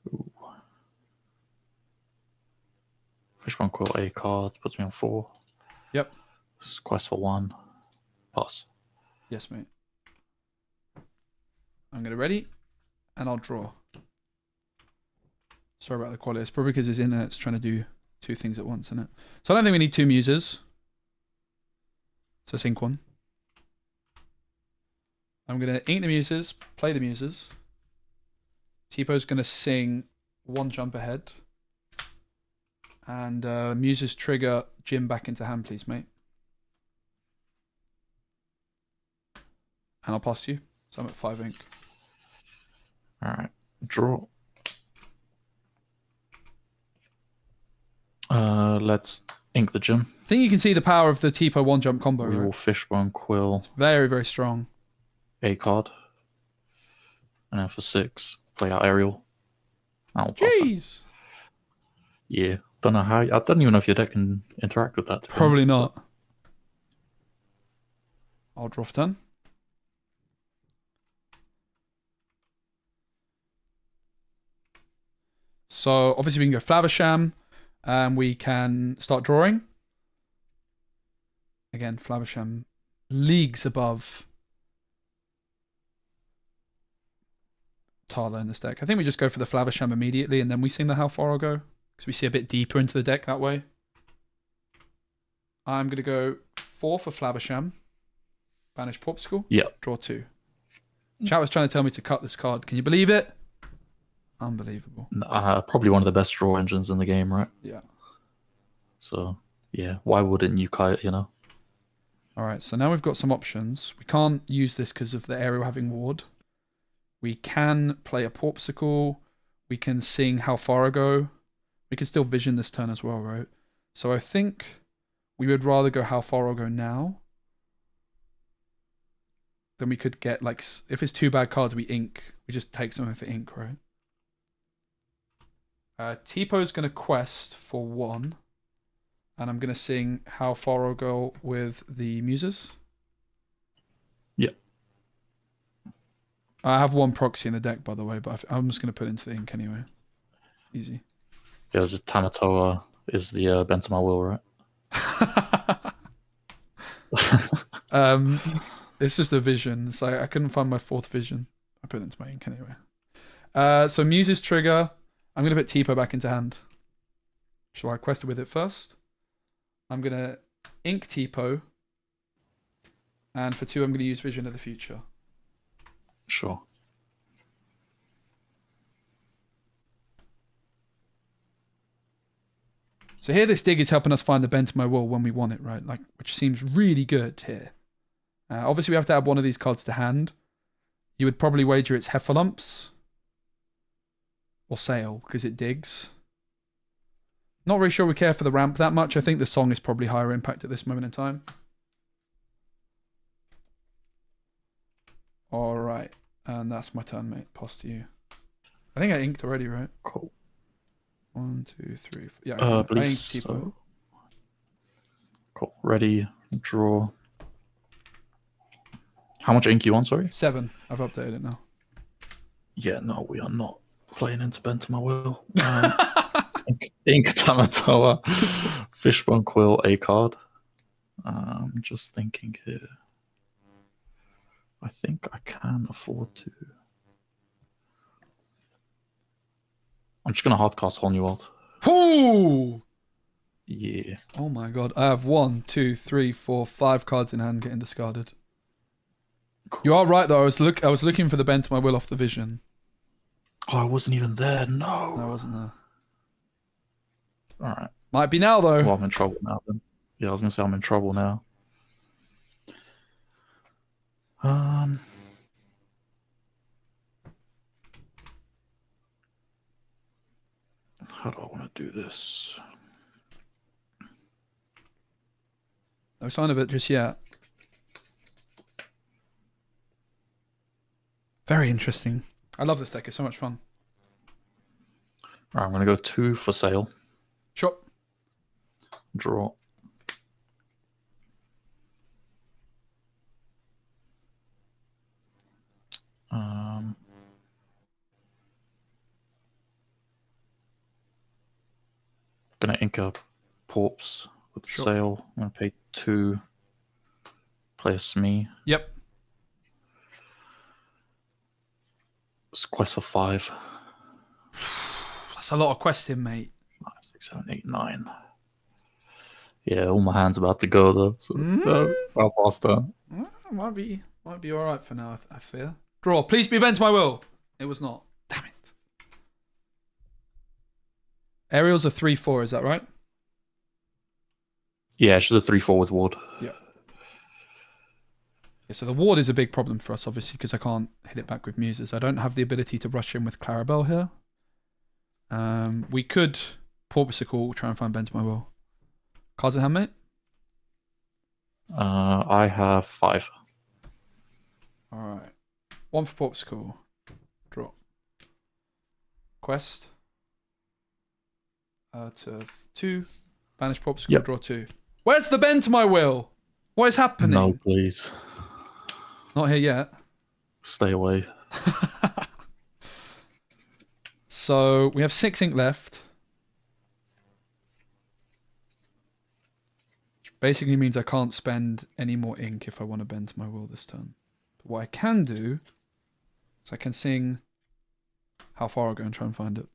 Ooh. Fishbone Quill A card puts me on 4. Yep. Quest for 1. Pass. Yes, mate. I'm going to ready, and I'll draw. Sorry about the quality. It's probably because it's in there. It's trying to do 2 things at once, isn't it? So I don't think we need 2 muses. So let's ink 1. I'm going to ink the muses, play the muses. Tipo's going to sing 1 jump ahead. And muses trigger Jim back into hand, please, mate. And I'll pass you. So I'm at 5 ink. Alright. Draw. Let's ink the Jim. I think you can see the power of the Tipo 1 jump combo, We will right? Fishbone Quill It's very, very strong. A card. And then for 6, play out Aerial. And we'll pass that. Jeez! Yeah. Don't know how. I don't even know if your deck can interact with that. To be Probably honest, not. I'll draw for turn. So obviously we can go Flaversham, and we can start drawing. Again, Flaversham leagues above Tala in this deck. I think we just go for the Flaversham immediately, and then we sing the How Far I'll Go, because we see a bit deeper into the deck that way. I'm going to go 4 for Flaversham. Banish Popsicle. Yeah. Draw 2. Chat was trying to tell me to cut this card. Can you believe it? Unbelievable. Probably one of the best draw engines in the game, right? Yeah. So, yeah, why wouldn't you kite, you know? All right, so now we've got some options. We can't use this because of the aerial having ward. We can play a Popsicle. We can sing How Far I Go. We can still vision this turn as well, right? So I think we would rather go How Far I'll Go now. Then we could get, like, if it's 2 bad cards, we ink. We just take something for ink, right? T-Po's going to quest for 1. And I'm going to sing How Far I'll Go with the Muses. Yeah. I have 1 proxy in the deck, by the way, but I'm just going to put it into the ink anyway. Easy. Yeah, it's just Tamatoa is the bent of my will, right? It's just a vision. It's like I couldn't find my 4th vision. I put it into my ink anyway. So Muses trigger. I'm going to put T-Po back into hand. Shall I quest with it first? I'm going to ink T-Po. And for 2, I'm going to use Vision of the Future. Sure. So here this dig is helping us find the bent of my will when we want it, right? Like, which seems really good here. Obviously, we have to add one of these cards to hand. You would probably wager it's Heffalumps or Sail because it digs. Not really sure we care for the ramp that much. I think the song is probably higher impact at this moment in time. All right. And that's my turn, mate. Pass to you. I think I inked already, right? Cool. 1, 2, 3, 4. Yeah, I believe inked T-Po. so. Cool. Ready. Draw. How much ink you want, sorry? 7. I've updated it now. Yeah, no, we are not playing into bent of my will. Ink Tamatoa. Fishbone Quill, a card. Just thinking here. I think I can afford to. I'm just gonna hardcast Whole New World. Ooh! Yeah. Oh my god. I have 1, 2, 3, 4, 5 cards in hand getting discarded. Cool. You are right though. I was looking for the bent of my will off the vision. Oh, I wasn't even there. No. I wasn't there. Alright. Might be now though. Well, I'm in trouble now then. Yeah, I was gonna say I'm in trouble now. How do I want to do this? No sign of it just yet. Very interesting. I love this deck. It's so much fun. Alright, I'm gonna go 2 for sale. Sure. Draw. Gonna ink a Porps with Sure. sale. I'm gonna pay 2. Play a Smee. Yep. It's quest for 5. That's a lot of questing, mate. 5, 6, 7, 8, 9. Yeah, all my hands about to go though. So I'll pass that. Might be all right for now. I fear. Draw. Please be bent to my will. It was not. Damn it. Aerials are 3/4. Is that right? Yeah, she's a 3/4 with ward. Yeah. So the ward is a big problem for us, obviously, because I can't hit it back with Muses. I don't have the ability to rush in with Clarabelle here. We could Porpsicle, try and find bent to my will. Cards in hand, mate? I have 5. Alright. 1 for Porpsicle. Draw. Quest. to 2. Banish Popsicle, Yep. draw 2. Where's the bend to my will? What is happening? No, please. Not here yet. Stay away. So we have 6 ink left. Which basically means I can't spend any more ink if I want to bend to my will this turn. But what I can do is I can sing How Far I'll Go and try and find it.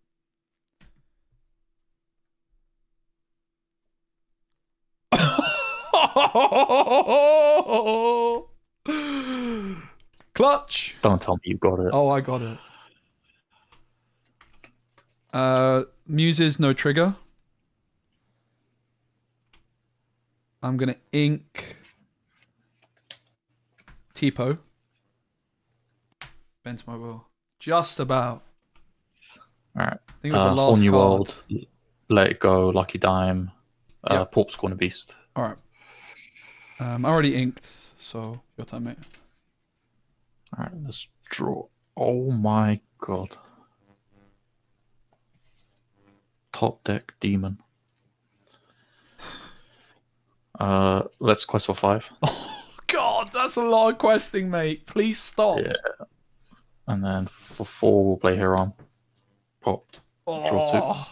Clutch! Don't tell me you got it. Oh, I got it. Muses, no trigger. I'm going to ink Tipo. Bent my will. Just about. Alright. I think it was the last Whole New card. World, Let It Go, Lucky Dime, Yeah. Porp's Corner Beast. Alright. I already inked, so your time, mate. Alright, let's draw. Oh my god. Top deck demon. Let's quest for 5. Oh, God, that's a lot of questing, mate. Please stop. Yeah. And then for 4, we'll play Heron. Pop. Draw 2. Oh,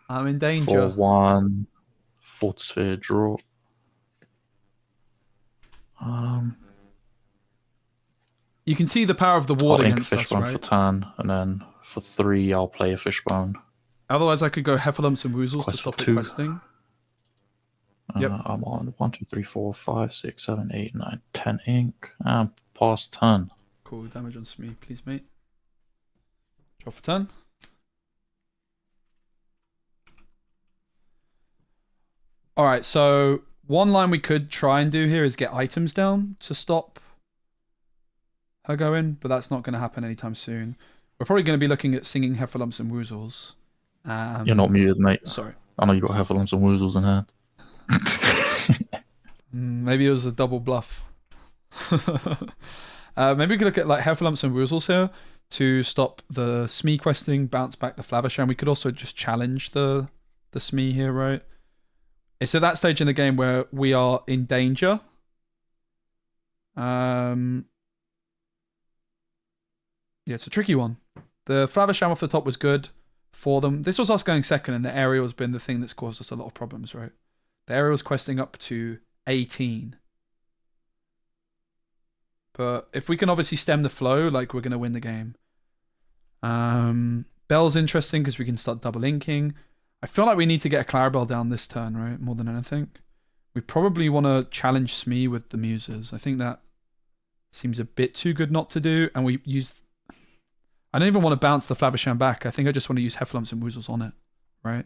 I'm in For danger. 1, Fourth Sphere, draw. You can see the power of the I'll ward ink a against us, Fishbone for right? turn, and then for 3, I'll play a Fishbone. Otherwise, I could go Heffalumps and Woozles to Quest for stop it 2. questing. Yep. I'm on 1, 2, 3, 4, 5, 6, 7, 8, 9, 10 ink. And pass turn. Cool, damage on Smee, please, mate. Draw for turn. Alright, so one line we could try and do here is get items down to stop her going, but that's not going to happen anytime soon. We're probably going to be looking at singing Heffalumps and Woozles. You're not muted, mate. Sorry. I know you got Heffalumps and Woozles in hand. Maybe it was a double bluff. Maybe we could look at like Heffalumps and Woozles here to stop the Smee questing, bounce back the Flavisham. We could also just challenge the Smee here, right? It's at that stage in the game where we are in danger. Yeah, it's a tricky one. The Flavisham off the top was good for them. This was us going second, and the aerial's been the thing that's caused us a lot of problems, right? The aerial's questing up to 18. But if we can obviously stem the flow, like, we're going to win the game. Bell's interesting because we can start double inking. I feel like we need to get a Clarabelle down this turn, right? More than anything. We probably want to challenge Smee with the Muses. I think that seems a bit too good not to do. And we use... I don't even want to bounce the Flavisham back. I think I just want to use Heffalumps and Woozles on it, right?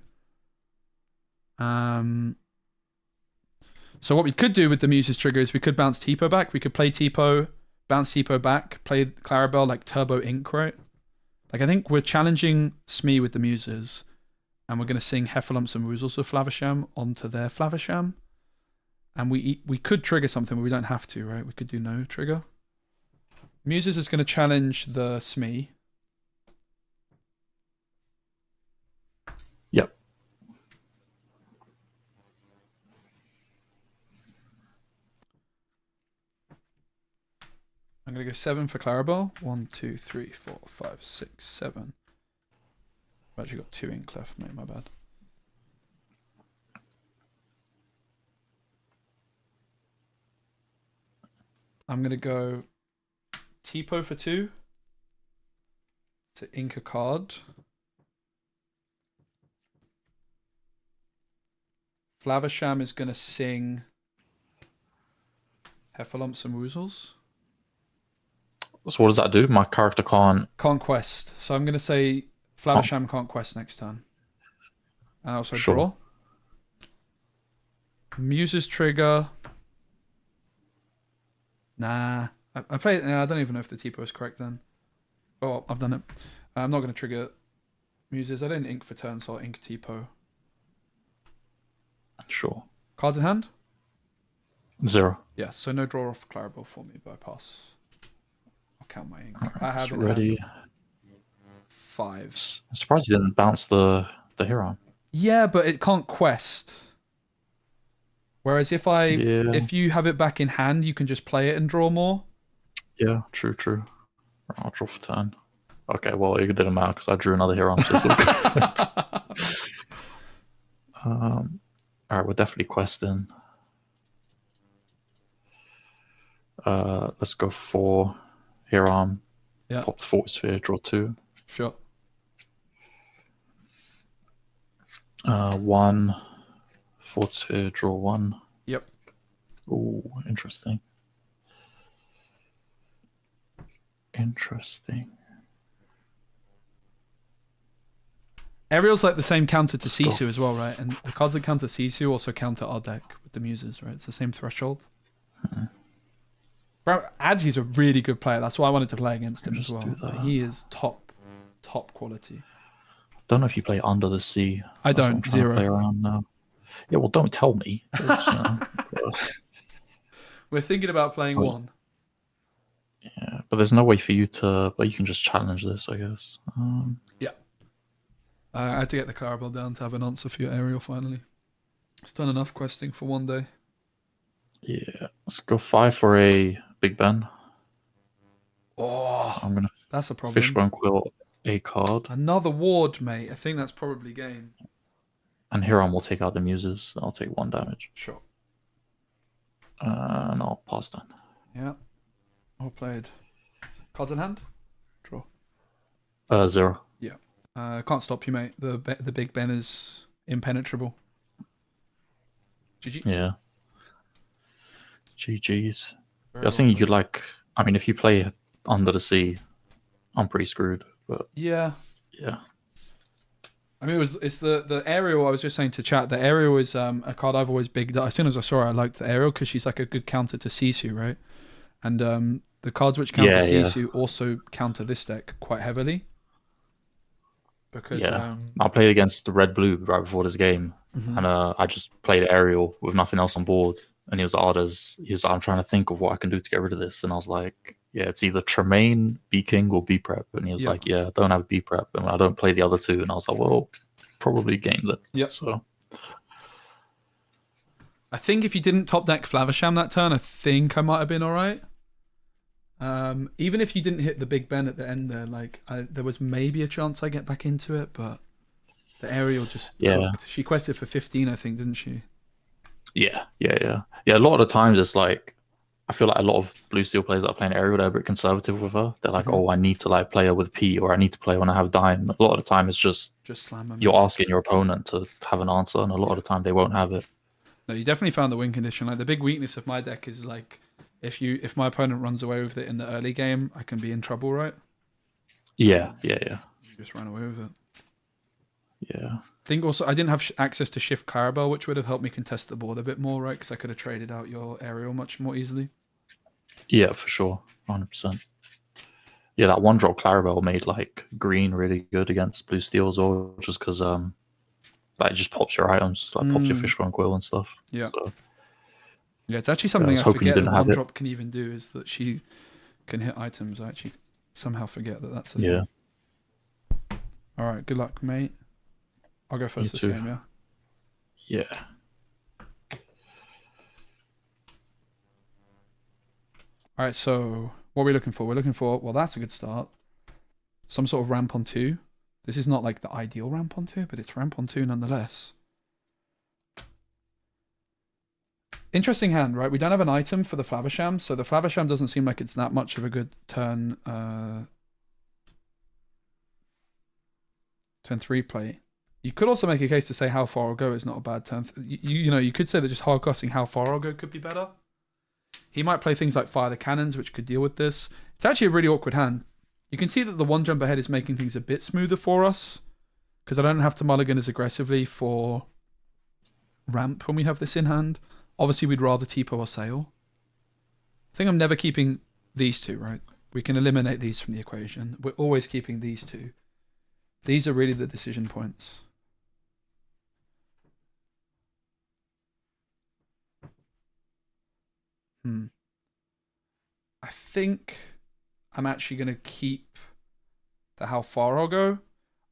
So what we could do with the Muses trigger is we could bounce Tipo back. We could play Tipo, bounce Tipo back, play Clarabelle like Turbo Ink, right? Like, I think we're challenging Smee with the Muses, and we're going to sing Heffalumps and Woozles with Flavisham onto their Flavisham. And we could trigger something, but we don't have to, right? We could do no trigger. Muses is going to challenge the Smee. Yep. I'm going to go 7 for Clarabelle. 1, 2, 3, 4, 5, 6, 7. I've actually got 2 ink left, mate, my bad. I'm going to go Tipo for 2 to ink a card. Flavisham is going to sing Heffalumps and Woozles. So what does that do? My character can't... Can't quest. So I'm going to say Flavisham can't quest next turn. And also Sure. draw. Muses trigger. Nah. I played. I don't even know if the Tipo is correct then. Oh, I've done it. I'm not going to trigger Muses. I didn't ink for turn, so I'll ink Tipo. Sure. Cards in hand? 0. Yeah, so no draw off Clarabelle for me, but I pass. I'll count my ink. Alright, I have it's in ready. hand 5. I'm surprised you didn't bounce the the Hiram. Yeah, but it can't quest. Whereas if you have it back in hand, you can just play it and draw more. Yeah, true. Right, I'll draw for turn. Okay, well, it didn't matter because I drew another Hiram, so it's all good. Alright, we're definitely questing. Let's go for Hiram. Yeah. Pop the Forward Sphere, draw 2. Sure. 1 Forward Sphere, draw 1. Yep. Ooh, interesting. Ariel's like the same counter to Sisu as well, right? And the cards that counter Sisu also counter our deck with the Muses, right? It's the same threshold. Bro, Adzy's a really good player. That's why I wanted to play against him as well. He is top quality. Don't know if you play Under the Sea. I don't. Zero. Play around now. Yeah, well, don't tell me. We're thinking about playing one. Yeah, but there's no way for you to. But you can just challenge this, I guess. Yeah. I had to get the Clarabelle down to have an answer for your Ariel finally. It's done enough questing for one day. Yeah, let's go 5 for a Big Ben. Oh, I'm gonna. That's a problem. Fishbone Quill, a card. Another ward, mate. I think that's probably game. And Hiram will take out the Muses. I'll take 1 damage. Sure. And I'll pass then. Yeah. Well played. Cards in hand? Draw. 0. Yeah. Can't stop you, mate. The Big Ben is impenetrable. GG. Yeah. GG's. I think you could like. I mean, if you play Under the Sea, I'm pretty screwed. But yeah. I mean, it's the Ariel. I was just saying to chat. The Ariel is a card I've always bigged up. As soon as I saw her, I liked the Ariel because she's like a good counter to Sisu, right? And the cards which counter Sisu also counter this deck quite heavily. Because I played against the Red Blue right before this game, and I just played Ariel with nothing else on board. And he was like, I'm trying to think of what I can do to get rid of this. And I was like, yeah, it's either Tremaine, B King, or B Prep. And he was like, yeah, I don't have B Prep, and I don't play the other 2. And I was like, well, probably game then. Yeah. So I think if you didn't top deck Flavisham that turn, I think I might have been all right. Even if you didn't hit the Big Ben at the end there, like there was maybe a chance I get back into it, but the Ariel just cooked. She quested for 15, I think, didn't she? Yeah. A lot of the times it's like I feel like a lot of blue steel players that are playing Ariel, they're a bit conservative with her. They're like, oh, I need to like play her with P, or I need to play when I have Dime. A lot of the time it's just slam them. You're asking your opponent to have an answer, and a lot of the time they won't have it. No, you definitely found the win condition. Like the big weakness of my deck is like if my opponent runs away with it in the early game, I can be in trouble, right? Yeah. You just ran away with it. Yeah. I think also I didn't have access to Shift Clarabelle, which would have helped me contest the board a bit more, right? Because I could have traded out your Ariel much more easily. Yeah, for sure. 100%. Yeah, that 1-drop Clarabelle made like green really good against blue steel as well, just because like it just pops your items, like pops your Fishbone Quill and stuff. Yeah. So, yeah, it's actually something I forget that 1-drop can even do, is that she can hit items. I actually somehow forget that that's the thing. All right, good luck, mate. I'll go first this game, yeah? Yeah. All right, so what are we looking for? We're looking for, well, that's a good start. Some sort of ramp on 2. This is not like the ideal ramp on 2, but it's ramp on 2 nonetheless. Interesting hand, right? We don't have an item for the Flavisham, so the Flavisham doesn't seem like it's that much of a good turn 3 play. You could also make a case to say How Far I'll Go is not a bad turn. You could say that just hard costing How Far I'll Go could be better. He might play things like Fire the Cannons, which could deal with this. It's actually a really awkward hand. You can see that the 1 jump ahead is making things a bit smoother for us, because I don't have to mulligan as aggressively for ramp when we have this in hand. Obviously, we'd rather Tipo or Sail. I think I'm never keeping these 2, right? We can eliminate these from the equation. We're always keeping these 2. These are really the decision points. I think I'm actually going to keep the How Far I'll Go.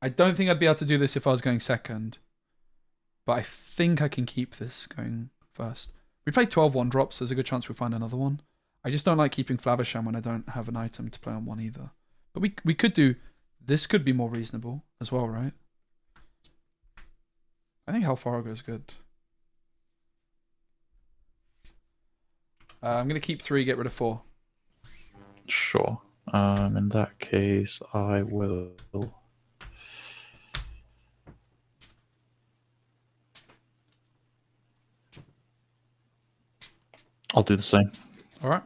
I don't think I'd be able to do this if I was going second. But I think I can keep this going first. We play 12 1-drops. There's a good chance we'll find another one. I just don't like keeping Flavisham when I don't have an item to play on one either. But we could do... This could be more reasonable as well, right? I think Hellfarago is good. I'm going to keep 3, get rid of 4. Sure. In that case, I will... I'll do the same. All right.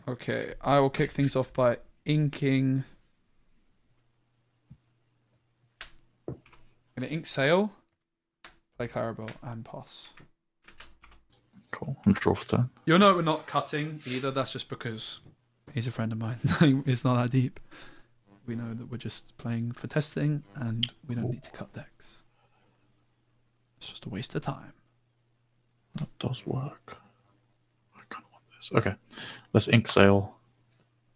Okay, I will kick things off by inking. I'm going to ink Sail, play Clarabelle, and pass. Cool. I'm draw for turn. You'll know we're not cutting either. That's just because he's a friend of mine. It's not that deep. We know that we're just playing for testing and we don't need to cut decks. It's just a waste of time. That does work. I kind of want this. Okay. Let's ink Sail,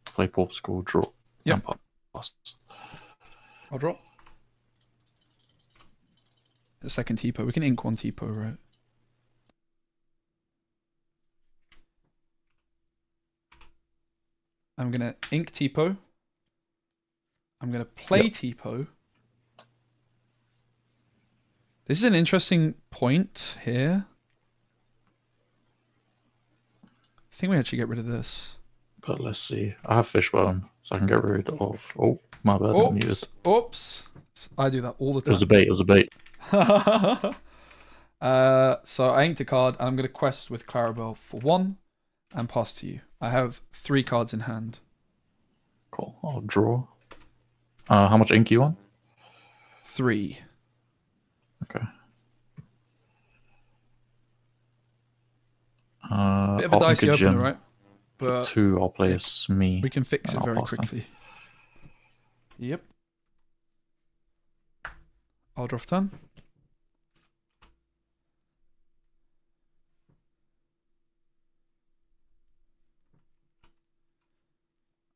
play Porpschool, draw, Yep. and pass. I'll draw. A second Tipo. We can ink 1 Tipo, right? I'm going to ink Tipo. I'm going to play Tipo. This is an interesting point here. I think we actually get rid of this. But let's see. I have Fishbone, so I can get rid of... Oh, my bad. I muted. Oops. I do that all the It time. was a bait. It was a bait. So I inked a card, and I'm going to quest with Clarabelle for 1 and pass to you. I have 3 cards in hand. Cool. I'll draw. How much ink you want? 3. Okay. Bit of a dicey opener, right? But 2, I'll play a Smee. we can fix it I'll very pass then. quickly. Yep. I'll draw for turn.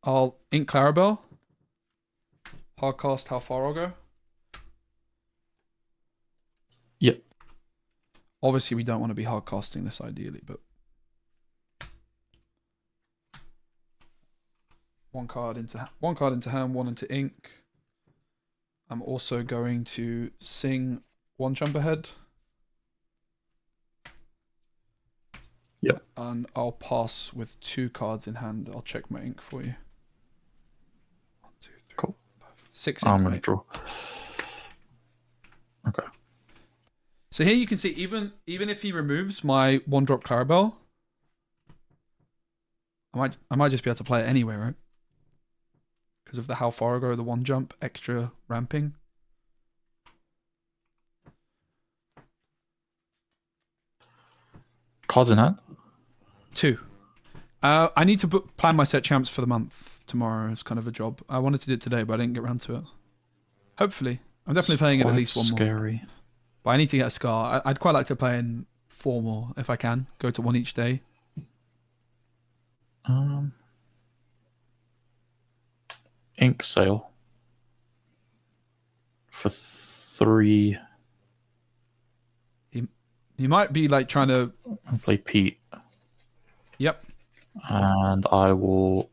I'll ink Clarabelle. Hardcast how far I'll go. Yep. Obviously, we don't want to be hardcasting this ideally, but one card into hand, 1 into ink. I'm also going to sing 1 jump ahead. Yep. And I'll pass with 2 cards in hand. I'll check my ink for you. 1, 2, 3, Cool. 4, 5, 6 ink, I'm going to right? draw. Okay. So here you can see even if he removes my 1-drop Clarabelle, I might just be able to play it anyway, right? Because of the how far ago the 1 jump, extra ramping. Cards in hand? 2. I need to plan my set champs for the month tomorrow. It's kind of a job. I wanted to do it today, but I didn't get around to it. Hopefully. I'm definitely playing it at least 1 more. Scary. But I need to get a Scar. I'd quite like to play in 4 more if I can. Go to 1 each day. Ink Sail for 3. He might be like trying to... I'll play Pete. Yep. And I will...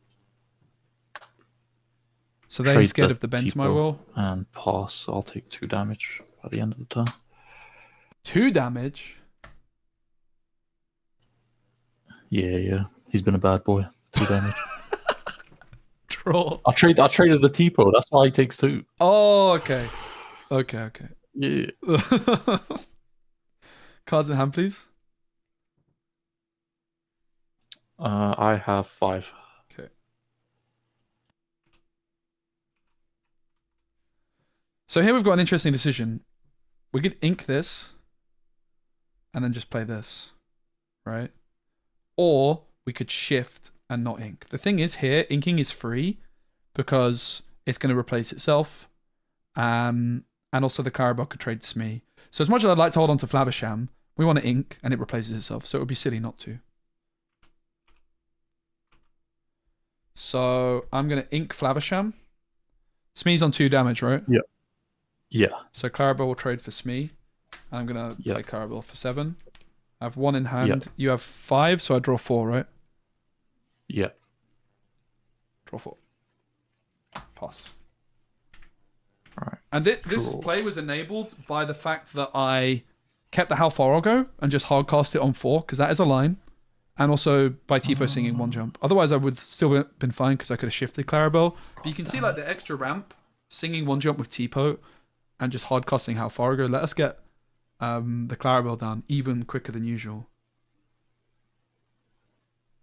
So they're trade scared the of the bend to my Tipo will. and pass. I'll take 2 damage by the end of the turn. 2 damage? Yeah. He's been a bad boy. 2 damage. Draw. I traded the Tipo. That's why he takes 2. Oh, okay. Okay. Yeah. Cards in hand, please. I have 5. Okay. So here we've got an interesting decision. We could ink this and then just play this, right? Or we could shift and not ink. The thing is here, inking is free because it's going to replace itself. And and also the Clarabelle could trade Smee. So as much as I'd like to hold on to Flavisham, we want to ink, and it replaces itself, so it would be silly not to. So I'm going to ink Flavisham. Smee's on 2 damage, right? Yeah. Yeah. So Clarabelle will trade for Smee. And I'm going to play Clarabelle for 7. I have 1 in hand. You have 5, so I draw 4, right? Yeah. Draw 4. Pass. Alright. And this play was enabled by the fact that I kept the How Far I'll Go and just hardcast it on 4, because that is a line. And also by Tipo singing 1 jump. Otherwise, I would still have been fine because I could have shifted Clarabelle. But you can see like the extra ramp, singing 1 jump with Tipo, and just hardcasting How Far I'll Go. Let us get the Clarabelle down even quicker than usual.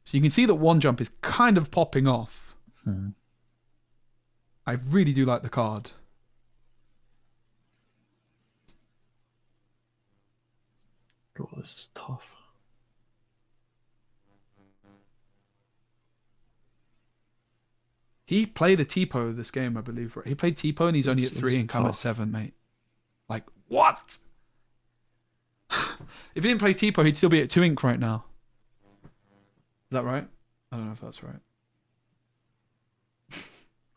So you can see that 1 jump is kind of popping off. I really do like the card. Oh, this is tough. He played a Tipo this game, I believe. Right? He played Tipo and he's only at 3 and come at 7, mate. Like, what? If he didn't play Tipo, he'd still be at 2 ink right now. Is that right? I don't know if that's right.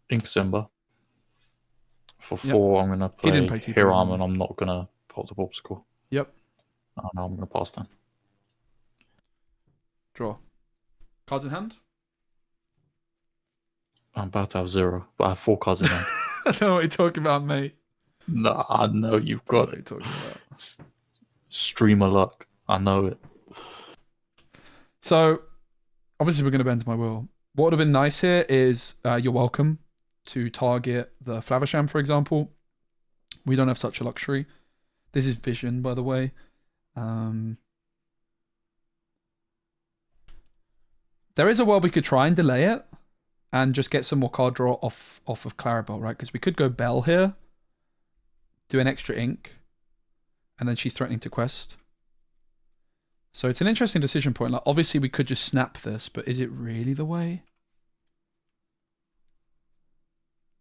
Ink Simba. For 4, I'm going to play Hiram, and I'm not going to pop the popsicle. Yep. Oh, no, I'm going to pass then. Draw. Cards in hand? I'm about to have 0, but I have 4 cards in hand. I don't know what you're talking about, mate. No, I know you've got What are you it. talking about? Streamer luck. I know it. So, obviously we're going to bend my will. What would have been nice here is you're welcome to target the Flavisham, for example. We don't have such a luxury. This is Vision, by the way. There is a world we could try and delay it and just get some more card draw off of Clarabelle, right? Because we could go Bell here, do an extra ink, and then she's threatening to quest. So it's an interesting decision point. Like, obviously, we could just snap this, but is it really the way?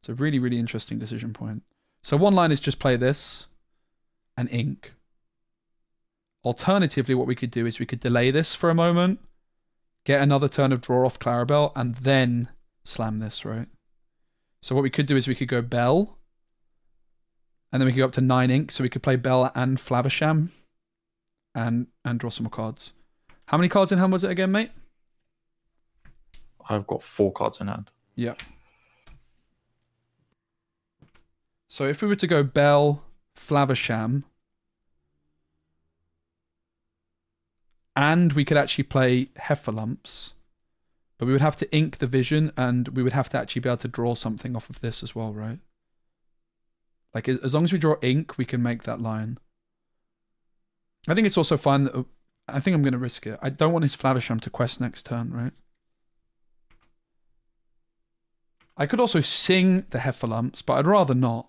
It's a really, really interesting decision point. So one line is just play this and ink. Alternatively, what we could do is we could delay this for a moment, get another turn of draw off Clarabelle, and then slam this, right? So what we could do is we could go Bell, and then we could go up to 9 ink, so we could play Bell and Flavisham, and draw some more cards. How many cards in hand was it again, mate? I've got 4 cards in hand. Yeah. So if we were to go Bell, Flavisham, and we could actually play Heffalumps, but we would have to ink the Vision, and we would have to actually be able to draw something off of this as well, right? Like, as long as we draw ink, we can make that line. I think it's also fun. I think I'm going to risk it. I don't want his Flavisham to quest next turn, right? I could also sing the Heffalumps, but I'd rather not.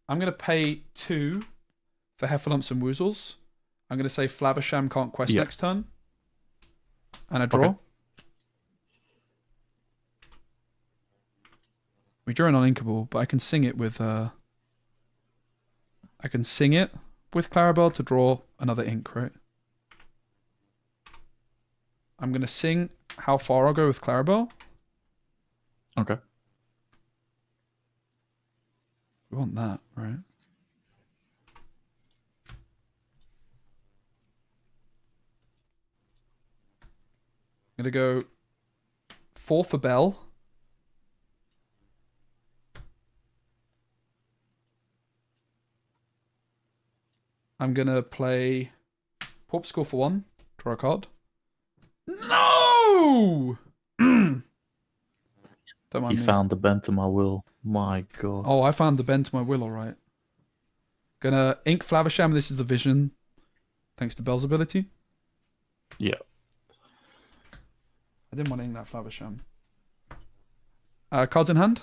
I'm going to pay 2 for Heffalumps and Woozles. I'm going to say Flavisham can't quest next turn. And I draw. Okay. We drew an uninkable, but I can sing it with Clarabelle to draw another ink, right? I'm going to sing How Far I'll Go with Clarabelle. Okay. We want that, right? I'm going to go 4 for Bell. I'm going to play Popsicle for 1. Draw a card. No! Don't mind me. Found the bend to my will. My God. Oh, I found the bend to my will, alright. Gonna ink Flavisham. This is the Vision. Thanks to Bell's ability. Yeah. I didn't want to ink that Flavisham. Cards in hand?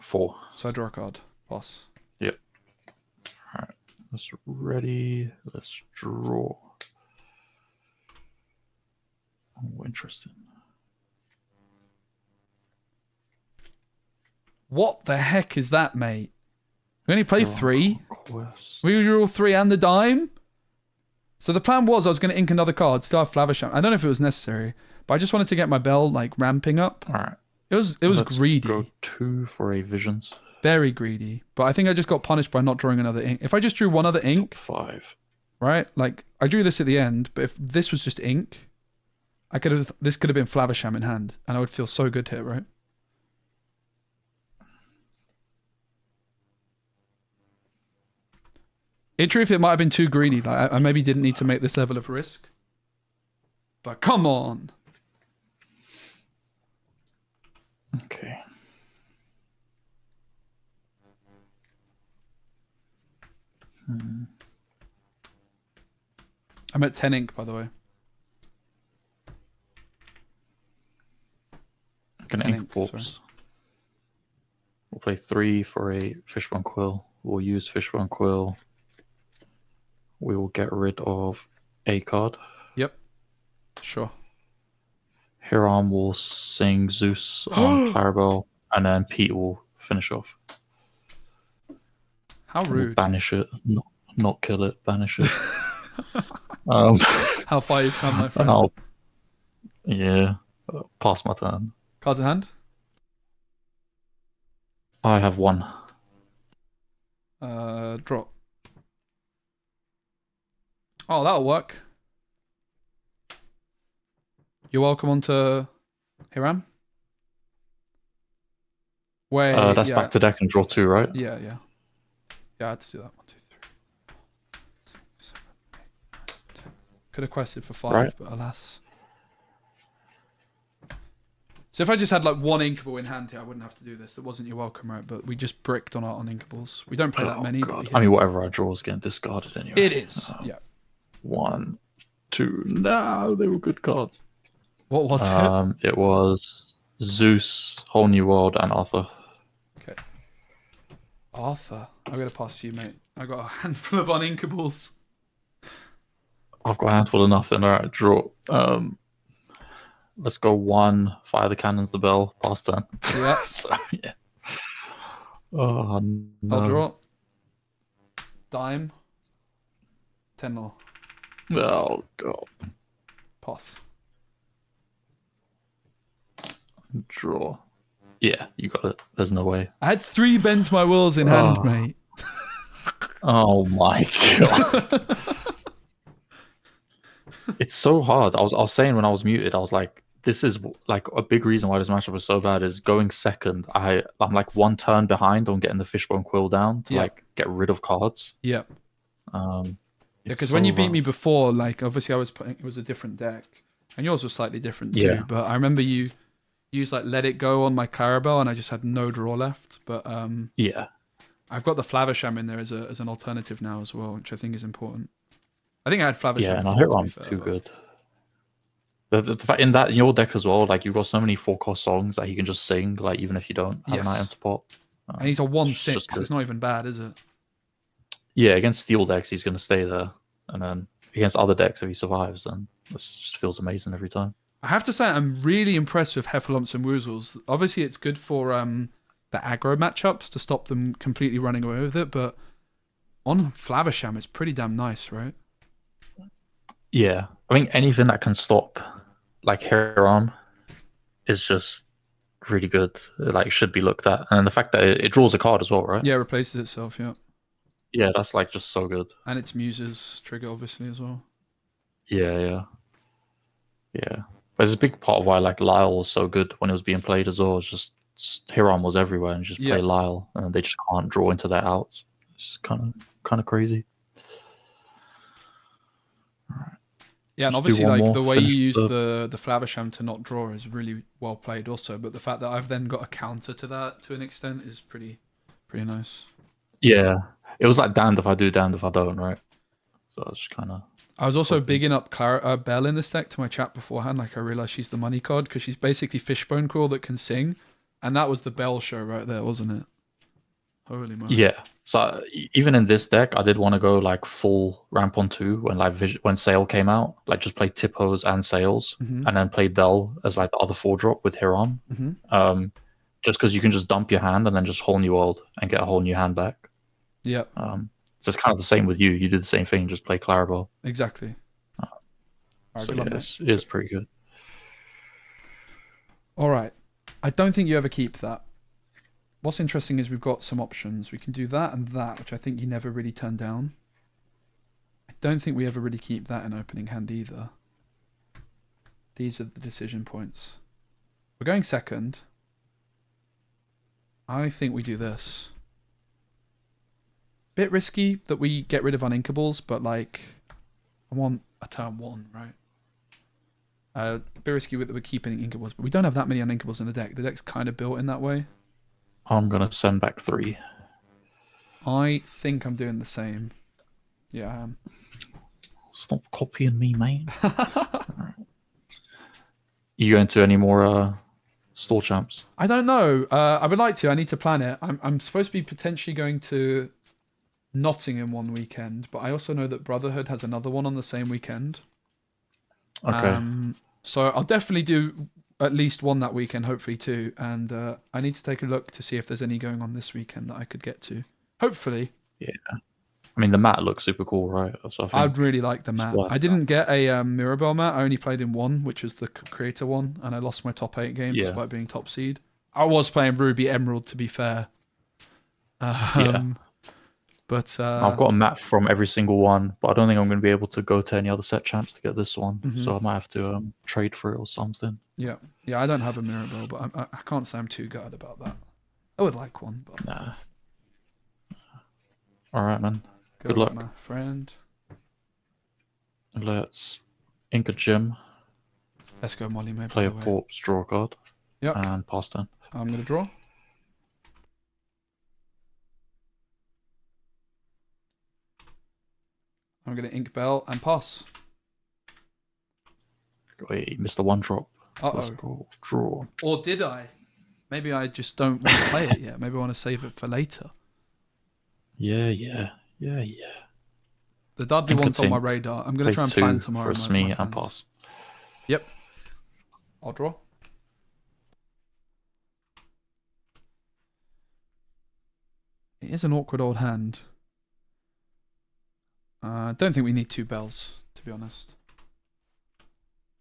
4. So I draw a card. Pass. Yep. Alright. Let's ready. Let's draw. Oh, interesting. What the heck is that, mate? We only played Hiram 3. Conquest. We drew all 3 and the dime. So the plan was I was going to ink another card, still have Flavisham. I don't know if it was necessary, but I just wanted to get my bell like ramping up. All right. It was Let's greedy. Go 2 for a Visions. Very greedy. But I think I just got punished by not drawing another ink. If I just drew one other ink, 5. right? Like I drew this at the end, but if this was just ink, this could have been Flavisham in hand, and I would feel so good here, right? In truth, it might have been too greedy. Like I maybe didn't need to make this level of risk. But come on. Okay. I'm at 10 ink, by the way. Gonna 10 ink ink, Corpse. sorry. We'll play 3 for a Fishbone Quill. We'll use Fishbone Quill. We will get rid of a card. Yep. Sure. Hiram will sing Zeus on Clarabelle, and then Pete will finish off. How We'll rude. banish it, not kill it, banish it. How far you've come, my friend. Yeah, pass my turn. Cards in hand? I have 1. Drop. Oh, that'll work. You're welcome onto Hiram. Wait, That's yeah. back to deck and draw 2, right? Yeah. Yeah, I had to do that. 1, 2, 3, 4, 5, 6, 7, 8, 9, 10. Could have quested for 5, Right. but alas. So if I just had like 1 inkable in hand here, I wouldn't have to do this. That wasn't your welcome, right? But we just bricked on our inkables. We don't play that many. God. But I mean, whatever I draw is getting discarded anyway. it is. Yeah. 1, 2. No, they were good cards. What was it? It was Zeus, Whole New World, and Arthur. Okay. Arthur. I'm going to pass to you, mate. I got a handful of uninkables. I've got a handful of nothing. Alright, draw. Let's go 1, fire the cannons, the bell, pass turn. Yeah. So, yeah. Oh, no. I'll draw. Dime. 10 more. Oh, God. Pass. Draw. Yeah, you got it. There's no way. I had 3 bent my wills in hand, mate. Oh my God. It's so hard. I was saying when I was muted, I was like, this is like a big reason why this matchup is so bad is going second. I'm like 1 turn behind on getting the Fishbone Quill down to like get rid of cards. Yep. Because when you beat me before, like obviously I was playing, it was a different deck, and yours was slightly different too. Yeah. But I remember you used like Let It Go on my Clarabelle, and I just had no draw left. But yeah, I've got the Flavisham in there as an alternative now as well, which I think is important. I think I had Flavisham. yeah, and I before, hit to be Ram fair, too but- good. The fact in your deck as well, like you've got so many 4-cost songs that he can just sing, like even if you don't have an item to pop. And he's a 1/6. just good. It's not even bad, is it? Yeah, against steel decks, he's going to stay there, and then against other decks, if he survives, then this just feels amazing every time. I have to say, I'm really impressed with Heffalumps and Woozles. Obviously, it's good for the aggro matchups to stop them completely running away with it, but on Flavisham, it's pretty damn nice, right? Yeah, I think anything that can stop like Hiram is just really good. Like should be looked at, and the fact that it draws a card as well, right? Yeah, it replaces itself, yeah. Yeah, that's like just so good. And it's Muse's trigger, obviously, as well. Yeah. But there's a big part of why like Lyle was so good when it was being played as well. It's just Hiram was everywhere and just play Lyle, and they just can't draw into their outs. It's kind of crazy. Yeah, and Just obviously, do one like more, the way you finish use the- the Flavisham to not draw is really well played, also. But the fact that I've then got a counter to that to an extent is pretty nice. Yeah, it was like damned if I do, damned if I don't, right? So it's kind of. I was also bigging up Belle in this deck to my chat beforehand. Like I realized she's the money card because she's basically Fishbone Quill that can sing, and that was the Belle show right there, wasn't it? Holy moly! Yeah. So even in this deck, I did want to go like full ramp on 2 when when Sail came out, like just play Tippos and Sails, Mhm. and then play Bell as like the other 4-drop with Hiram. Mhm. Just because you can just dump your hand and then just whole new world and get a whole new hand back. Yeah, So it's kind of the same with you. You did the same thing, just play Clarabelle. exactly. Alright, So good luck, yeah, mate. it is pretty good. All right. I don't think you ever keep that. What's interesting is we've got some options. We can do that and that, which I think you never really turn down. I don't think we ever really keep that in opening hand either. These are the decision points. We're going second. I think we do this. Bit risky that we get rid of uninkables, but like, I want a turn 1, right? A bit risky that we're keeping inkables, but we don't have that many uninkables in the deck. The deck's kind of built in that way. I'm gonna send back 3. I think I'm doing the same. Yeah, I am. Stop copying me, mate. Right. You going to any more store champs? I don't know. I would like to. I need to plan it. I'm supposed to be potentially going to Nottingham one weekend, but I also know that Brotherhood has another one on the same weekend. Okay. So I'll definitely do at least one that weekend, hopefully 2. And I need to take a look to see if there's any going on this weekend that I could get to. Hopefully. Yeah. I mean, the mat looks super cool, right? So I'd really like the mat. I didn't get a Mirabelle mat. I only played in one, which was the creator one, and I lost my top 8 games despite being top seed. I was playing Ruby Emerald, to be fair. Yeah. But I've got a map from every single one, but I don't think I'm going to be able to go to any other set champs to get this one. So I might have to trade for it or something. Yeah, I don't have a Mirabelle, but I can't say I'm too gutted about that. I would like one, but Nah. All right, man. Good luck, my friend. Let's ink a gym. Let's go, Molly. Maybe Play a corpse, draw a card. Yep. And pass turn. I'm gonna draw. I'm gonna ink Bell and pass. Wait, you missed the 1 drop. Let's Uh-oh. go draw. Or did I? Maybe I just don't want to play it yet. Maybe I want to save it for later. Yeah. The Dudley one's on my radar. I'm gonna try and plan tomorrow. For me and pass. Yep. I'll draw. It is an awkward old hand. I don't think we need 2 bells, to be honest.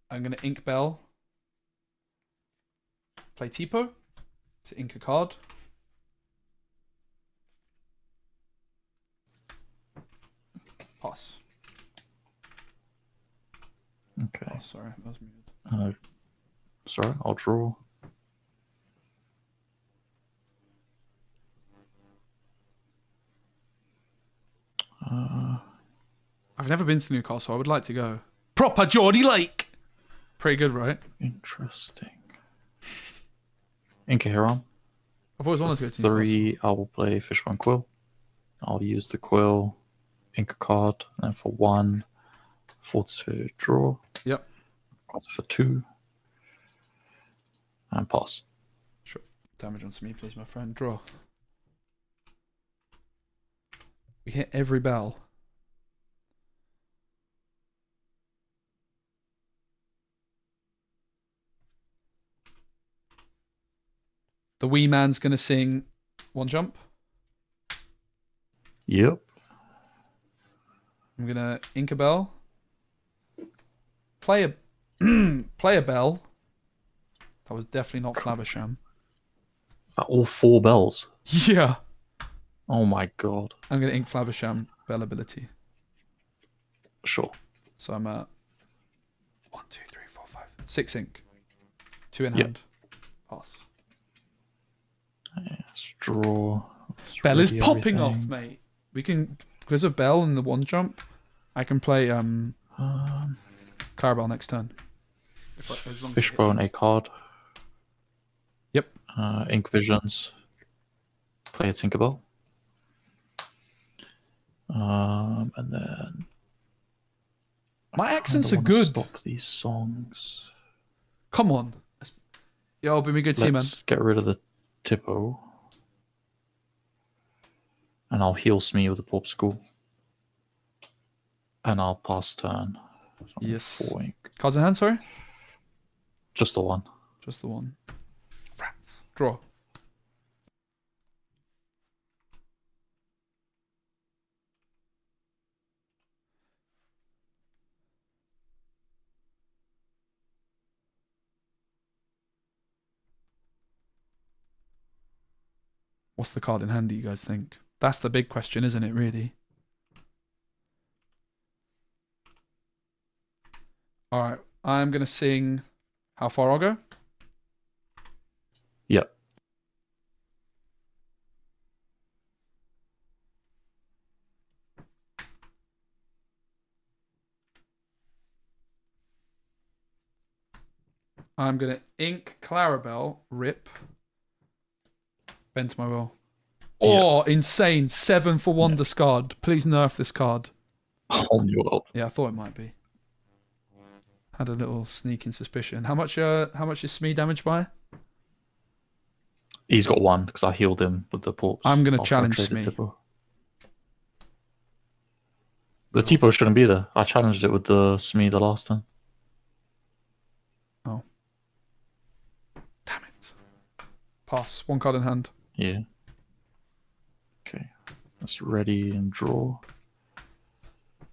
I'm going to ink Bell. Play Tipo to ink a card. Pass. Okay. Oh, sorry, that was muted. Sorry, I'll draw. I've never been to Newcastle. I would like to go. Proper Geordie Lake. Pretty good, right? Interesting. Ink a Heron. I've always wanted to go to Newcastle. 3, I will play Fishbone Quill. I'll use the quill, ink a card, and then for 1, Fortitude draw. Yep. Card for 2. And pass. Sure. Damage on me, please, my friend. Draw. We hit every bell. The wee man's going to sing 1 jump. Yep. I'm going to ink a bell. Play a play a bell. That was definitely not Flaversham. All 4 bells. Yeah. Oh my god. I'm going to ink Flaversham bell ability. Sure. So I'm at 1, 2, 3, 4, 5, 6 ink. 2 in hand. Pass. Let's draw. Let's Bell is ready popping everything. off, mate. We can, because of Bell and the 1 jump, I can play Clarabelle next turn. As long as Fishbone a card. Yep. Ink Visions. Play a Tinkerbell. And then My accents I are wanna good. Stop these songs. Come on. Yo, been me good to see you, man. Let's get rid of the Tipo. And I'll heal Smee with the Popsicle. And I'll pass turn. So Yes. 4 ink. Cards in hand, sorry? Just the 1. Just the 1. Rats. Draw. What's the card in hand, do you guys think? That's the big question, isn't it, really? Alright, I'm going to sing How Far I'll Go. Yep. I'm going to ink Clarabelle, rip, bend to my will. Oh, insane. 7 for 1 discard. Please nerf this card. Whole new world. Yeah, I thought it might be. Had a little sneaking suspicion. How much is Smee damaged by? He's got 1 because I healed him with the ports. I'm going to after I challenge traded Smee. Tipo. The Tipo shouldn't be there. I challenged it with the Smee the last time. Oh. Damn it. Pass. 1 card in hand. Yeah. Okay. That's ready and draw.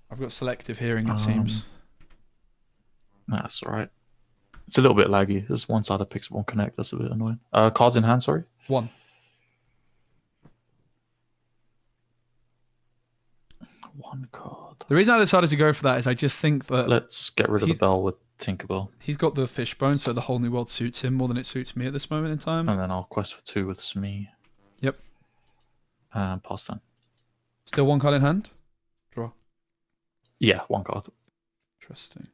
I've got selective hearing, it seems. That's alright. It's a little bit laggy. There's one side of picks, one connect. That's a bit annoying. Cards in hand, sorry? 1. 1 card. The reason I decided to go for that is I just think that Let's get rid of the bell with Tinkerbell. he's got the fishbone, so the whole new world suits him more than it suits me at this moment in time. And then I'll quest for 2 with Smee. Yep. And pass turn. Still 1 card in hand? Draw. Yeah, 1 card. Interesting.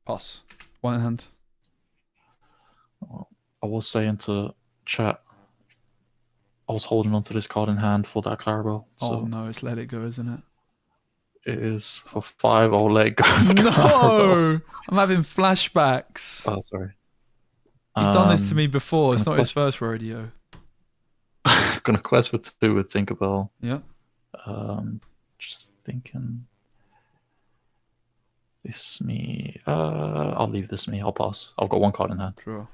Pass. 1 in hand. Well, I was saying to chat, I was holding on to this card in hand for that Clarabelle. Oh So no, it's let it go, isn't it? it is for 5. I'll let it go. No! I'm having flashbacks. Oh, sorry. He's done this to me before. It's not his first rodeo. Gonna quest for 2 with Tinkerbell. Yeah. Just thinking. This me. I'll leave this me. I'll pass. I've got 1 card in hand. Draw.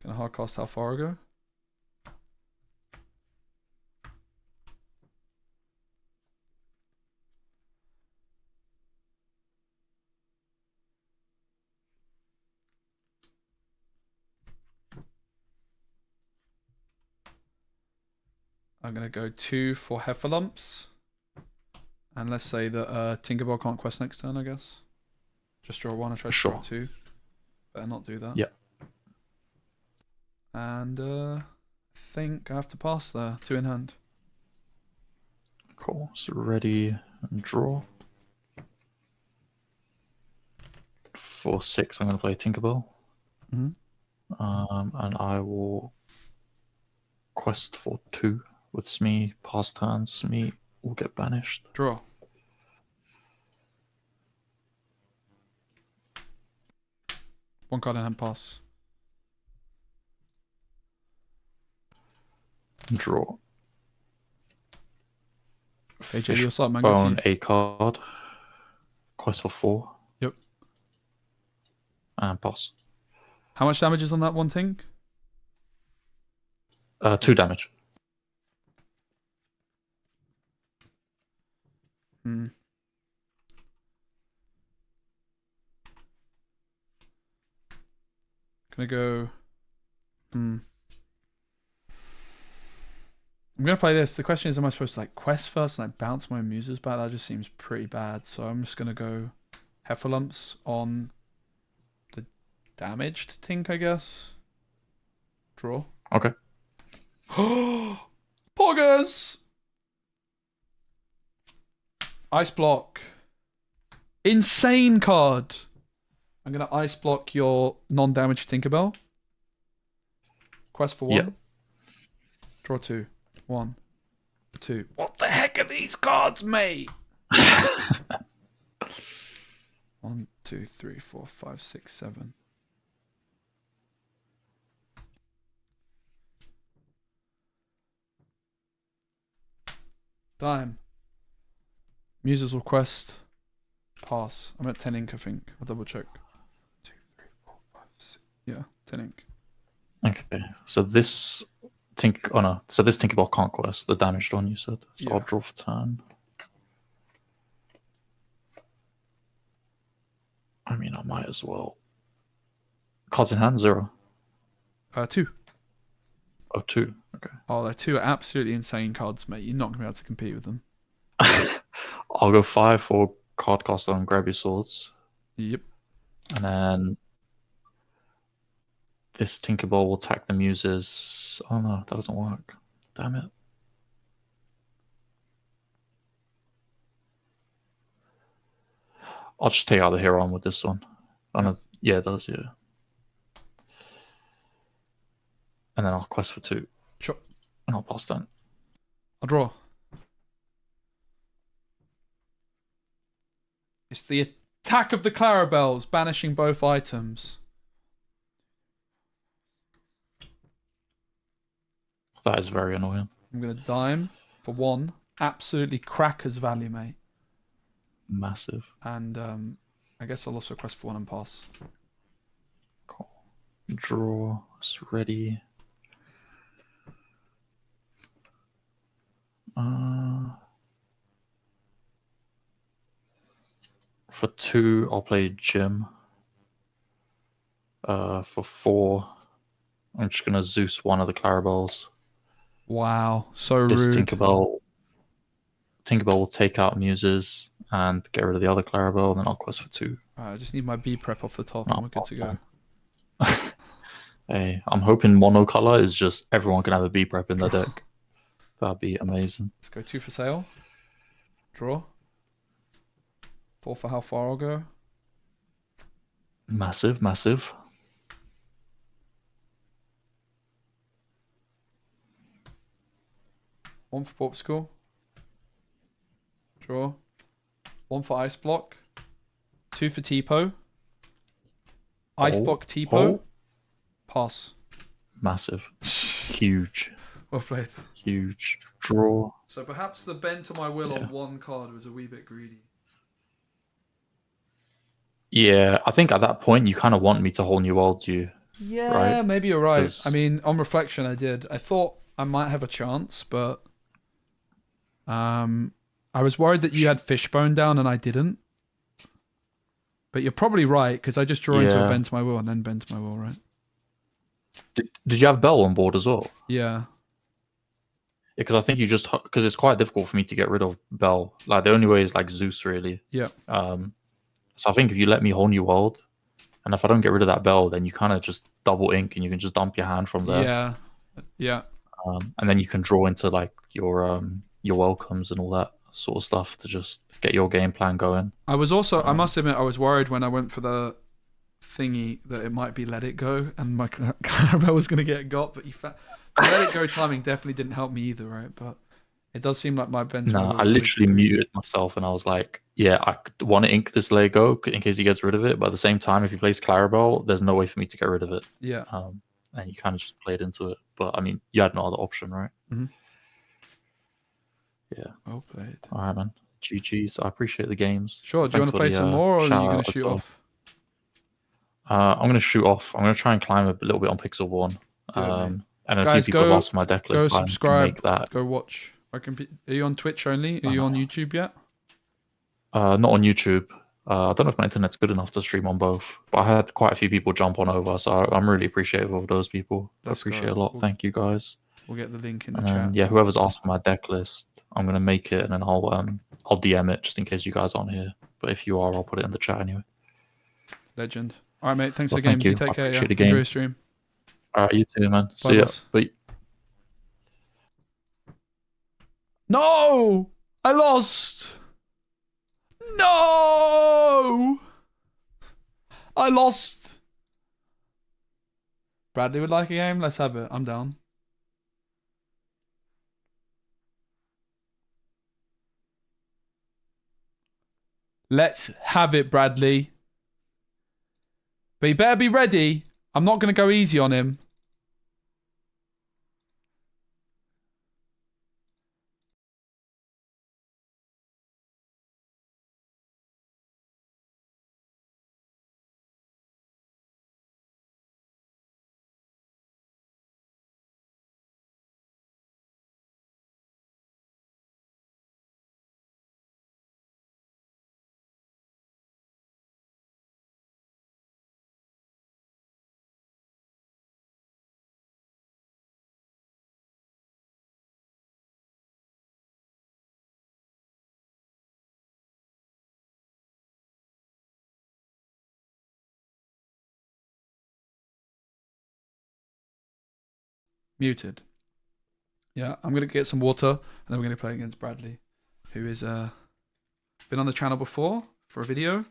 Gonna hard cast How Far Ago? I'm going to go 2 for Heffalumps. And let's say that Tinkerbell can't quest next turn, I guess. Just draw 1, I try to draw 2. Better not do that. Yeah. And I think I have to pass there. 2 in hand. Cool. So ready and draw. For 6, I'm going to play Tinkerbell. Mm-hmm. And I will quest for 2 with Smee. Pass turn. Smee will get banished. Draw. One card in hand, pass. Draw. AJ, your side, man. Bone a card. Quest for 4. Yep. And pass. How much damage is on that one thing? 2 damage. Gonna go. I'm gonna play this. The question is, am I supposed to like quest first and like bounce my muses back? That just seems pretty bad. So I'm just gonna go Heffalumps on the damaged tink, I guess. Draw. Okay. Poggers! Ice block. Insane card. I'm going to ice block your non-damaged Tinkerbell. Quest for 1. Yep. Draw 2. 1. 2. What the heck are these cards, mate? 1, 2, 3, 4, 5, 6, 7. Dime. Muses will quest. Pass. I'm at 10 ink, I think. I'll double check. 2, 3, 4, 5, 6. Yeah, 10 ink. Okay. So this So this Tinkerbell can't quest the damaged one you said. So Yeah. I'll draw for turn. I mean, I might as well Cards in hand, 0. 2. Oh, 2. Okay. Oh, they're 2 absolutely insane cards, mate. You're not going to be able to compete with them. I'll go 5 for card cost on Grab Your Swords. Yep. And then this Tinkerbell will attack the Muses. Oh no, that doesn't work. Damn it. I'll just take out the hero on with this one. Oh, no. Yeah, it does, yeah. And then I'll quest for 2. Sure. And I'll pass that. I'll draw. It's the attack of the Clarabelles, banishing both items. That is very annoying. I'm going to dime for 1. Absolutely crackers value, mate. Massive. And I guess I'll also quest for 1 and pass. Cool. Draw. It's ready. For 2, I'll play Jim. For 4, I'm just gonna Zeus one of the Clarabelles. Wow, so This rude. Tinkerbell will take out Muses and get rid of the other Clarabelle, and then I'll quest for 2. Right, I just need my B prep off the top and we're good to go. Hey, I'm hoping monocolor is just everyone can have a B prep in their deck. That'd be amazing. Let's go 2 for sale. Draw. 4 for how far I'll go. Massive, massive. One for Popsicle. Draw. 1 for Ice Block. 2 for Tipo. Ice Block Tipo. Pass. Massive. Huge. Well played. Huge. Draw. So perhaps the bend to my will on 1 card was a wee bit greedy. Yeah, I think at that point you kind of want me to whole new world you. Yeah, right? maybe you're right. 'Cause- I mean, on reflection, I did. I thought I might have a chance, but I was worried that you had Fishbone down and I didn't. But you're probably right, because I just draw into a bend to my will and then bend to my will, right? Did you have Bell on board as well? Yeah. Because I think you just because it's quite difficult for me to get rid of Bell. Like the only way is like Zeus, really. Yeah. So I think if you let me whole new world, and if I don't get rid of that Bell, then you kind of just double ink and you can just dump your hand from there. Yeah. Yeah. And then you can draw into like your welcomes and all that sort of stuff to just get your game plan going. I was also, I must admit, I was worried when I went for the thingy that it might be Let It Go and my Clarabelle was going to get got, but Let It Go timing definitely didn't help me either, right? But it does seem like my Ben's... No, I literally muted myself and I was like, yeah, I want to ink this Lego in case he gets rid of it, but at the same time, if he plays Clarabelle, there's no way for me to get rid of it. Yeah. And you kind of just played into it. But I mean, you had no other option, right? Mm-hmm. Yeah. Well played. All right, man. GG's. I appreciate the games. Sure. Do you want to play some more, or are you going to shoot off? I'm going to shoot off. I'm going to try and climb a little bit on Pixel Born. And a guys, few people have asked for my deck list. Go subscribe. Make that. Go watch. Are you on Twitch only? Are you on YouTube yet? Not on YouTube. I don't know if my internet's good enough to stream on both, but I had quite a few people jump on over, so I'm really appreciative of those people. I appreciate it a lot. Thank you guys. We'll get the link in the chat. Yeah, whoever's asked for my deck list, I'm gonna make it and then I'll DM it just in case you guys aren't here. But if you are, I'll put it in the chat anyway. Legend. All right, mate. Thanks for the games. You take care. Yeah. Enjoy your stream. All right, you too, man. See ya. Bye. No, I lost. No, I lost. Bradley would like a game. Let's have it. I'm down. Let's have it, Bradley. But you better be ready. I'm not going to go easy on him. Muted. Yeah, I'm going to get some water, and then we're going to play against Bradley, who is been on the channel before for a video.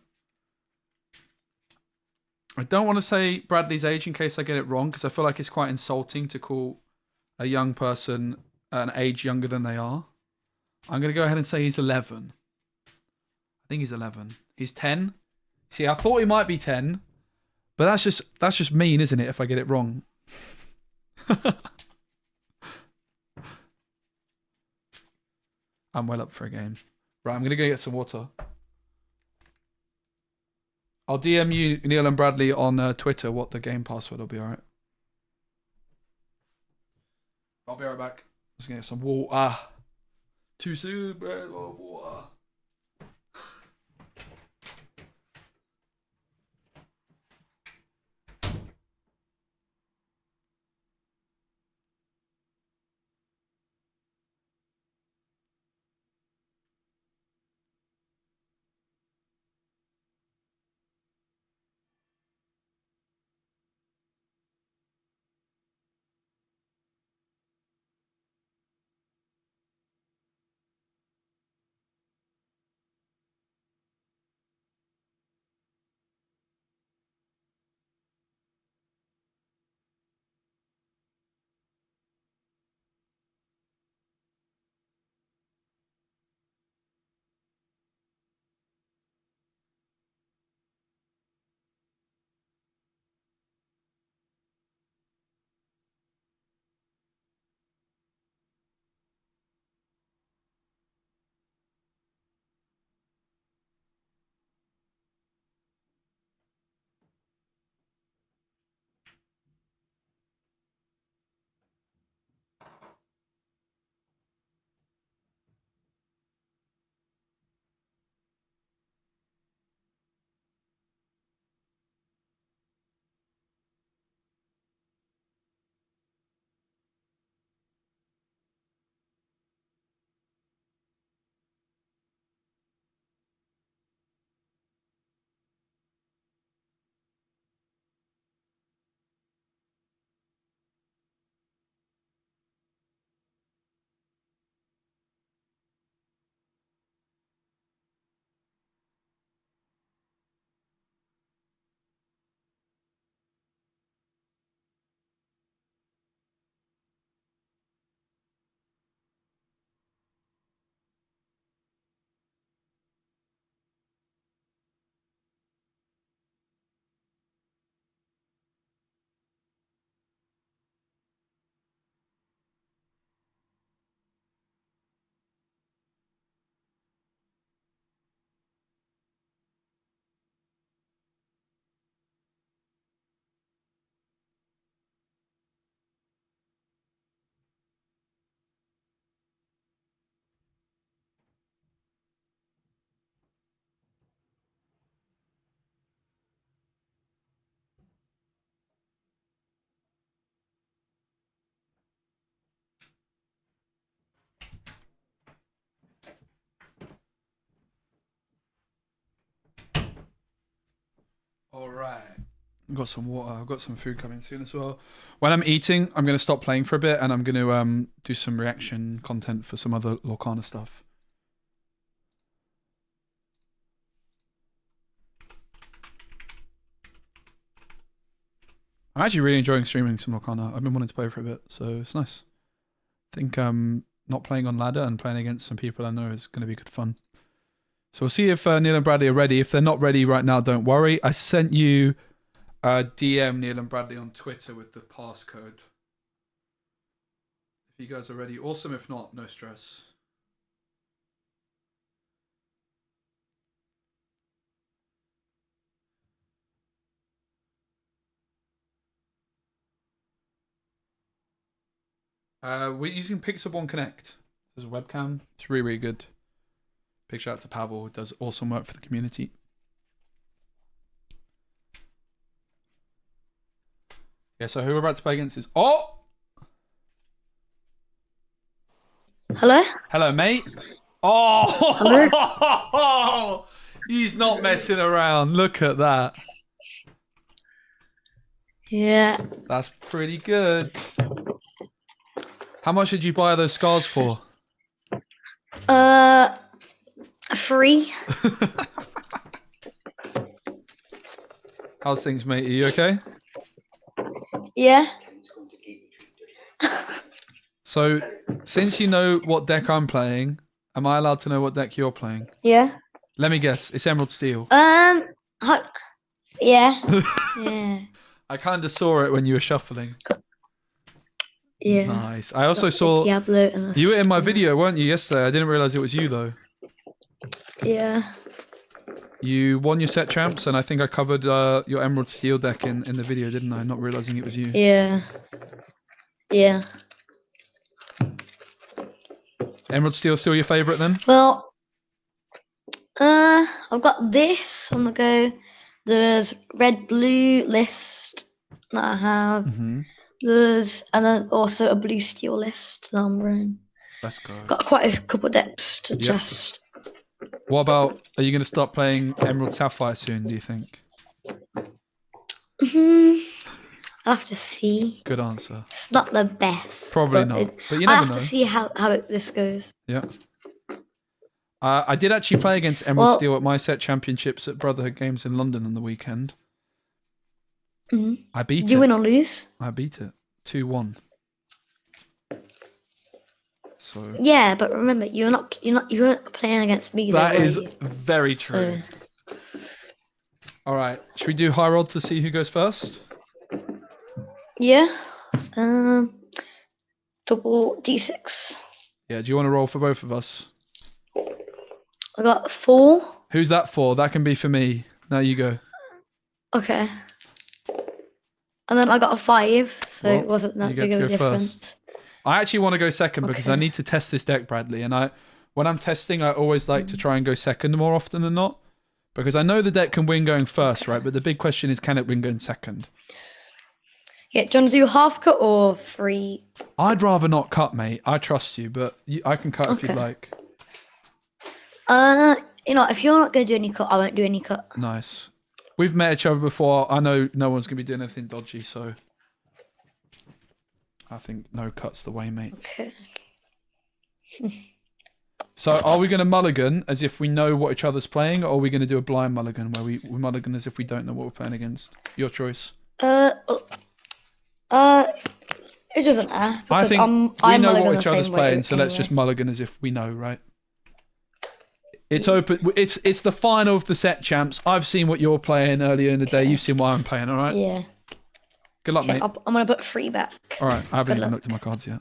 I don't want to say Bradley's age in case I get it wrong, because I feel like it's quite insulting to call a young person an age younger than they are. I'm going to go ahead and say he's 11. I think he's 11. He's 10. See, I thought he might be 10, but that's just mean, isn't it, if I get it wrong? I'm well up for a game. Right, I'm going to go get some water. I'll DM you, Neil and Bradley, on Twitter what the game password will be, alright? I'll be right back. Just going to get some water. Too soon, bro. Water. Alright. I've got some water. I've got some food coming soon as well. When I'm eating, I'm going to stop playing for a bit, and I'm going to do some reaction content for some other Lorcana stuff. I'm actually really enjoying streaming some Lorcana. I've been wanting to play for a bit, so it's nice. I think not playing on ladder and playing against some people I know is going to be good fun. So we'll see if Neil and Bradley are ready. If they're not ready right now, don't worry. I sent you a DM Neil and Bradley on Twitter with the passcode. If you guys are ready, awesome. If not, no stress. We're using Pixel One Connect. There's a webcam. It's really, really good. Big shout out to Pavel, who does awesome work for the community. Yeah, so who we're about to play against is... Oh! Hello? Hello, mate. Oh! Hello? He's not messing around. Look at that. Yeah. That's pretty good. How much did you buy those scars for? 3. How's things, mate? Are you okay? Yeah. So, since you know what deck I'm playing, am I allowed to know what deck you're playing? Yeah. Let me guess. It's Emerald Steel. Hot. Yeah. Yeah. I kind of saw it when you were shuffling. Yeah. Nice. I also Got the saw Diablo and the you were in my Storm. video, weren't you, yesterday? I didn't realize it was you though. Yeah. You won your set champs, and I think I covered your Emerald Steel deck in the video, didn't I? Not realizing it was you. Yeah. Yeah. Emerald Steel still your favorite then? Well, I've got this on the go. There's red blue list that I have. Mm-hmm. And then also a blue steel list that I'm running. Let's go. Got quite a couple decks to test. What about, are you going to start playing Emerald Sapphire soon, do you think? I'll have to see. Good answer. It's not the best. Probably but not, but you I'll never have know. to see how this goes. Yeah. I did actually play against Emerald Steel at my set championships at Brotherhood Games in London on the weekend. I beat Did you win or lose? I beat it. 2-1. So Yeah, but remember, you weren't playing against me. that though, is were you? very true. So, All right. Should we do high roll to see who goes first? yeah. Double D6. Yeah, do you want to roll for both of us? I got 4. Who's that for? That can be for me. Now you go. Okay. And then I got a 5, so Well, it wasn't that you get big to of a go difference. first. I actually want to go second because I Okay. need to test this deck, Bradley. And when I'm testing, I always like to try and go second more often than not. Because I know the deck can win going first, right? But the big question is, can it win going second? Yeah, do you want to do half cut or 3? I'd rather not cut, mate. I trust you, but I can cut if you'd Okay. like. If you're not going to do any cut, I won't do any cut. Nice. We've met each other before. I know no one's going to be doing anything dodgy, so I think no cut's the way, mate. Okay. So are we going to mulligan as if we know what each other's playing, or are we going to do a blind mulligan where we mulligan as if we don't know what we're playing against? Your choice. It doesn't matter. I Because think we I'm know mulligan what the each other's same way playing, so let's anyway. just mulligan as if we know, right? It's open. It's the final of the set champs. I've seen what you're playing earlier in the day. You've seen what I'm playing. All right. Yeah. Good luck, Okay, mate. I'm going to put 3 back. All right. I haven't Good even luck. looked at my cards yet.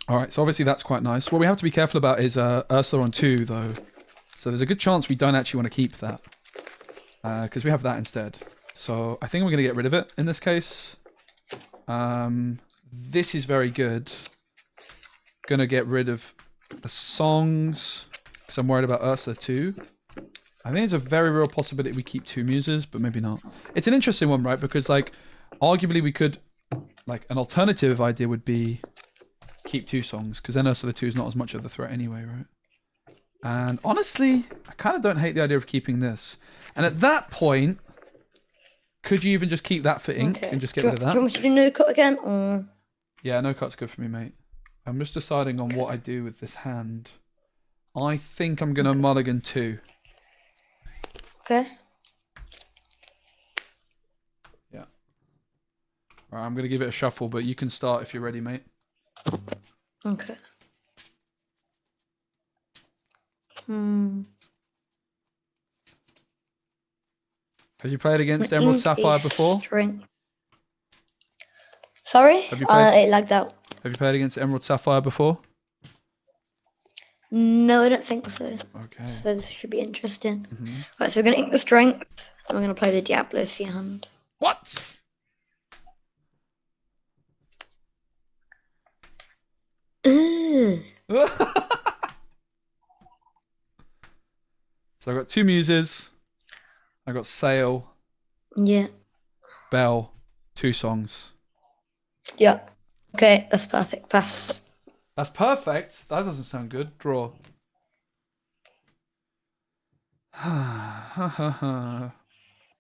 All right. So obviously that's quite nice. What we have to be careful about is Ursula on 2, though. So there's a good chance we don't actually want to keep that because we have that instead. So I think we're going to get rid of it in this case. This is very good. Going to get rid of the songs because I'm worried about Ursula 2. I think there's a very real possibility we keep 2 muses, but maybe not. It's an interesting one, right? Because like arguably we could, like an alternative idea would be keep 2 songs because then Ursula 2 is not as much of a threat anyway, right? And honestly, I kind of don't hate the idea of keeping this. And at that point, could you even just keep that for ink and just get rid of Do you that? want me to do no cut again? Or... Yeah, no cut's good for me, mate. I'm just deciding on what I do with this hand. I think I'm going to mulligan 2. Okay. Yeah. All right, I'm going to give it a shuffle, but you can start if you're ready, mate. Okay. Have you played against My Emerald ink Sapphire is before? strength. Sorry? Have you played- It lagged out. Have you played against Emerald Sapphire before? No, I don't think so. Okay. So this should be interesting. Mhm. Right, so we're going to ink the strength, and we're going to play the Diablo Sea hand. What? Ugh. So I've got 2 muses. I've got Sail, Yeah. Bell, 2 songs. Yeah. Okay, that's perfect. Pass. That's perfect. That doesn't sound good. Draw.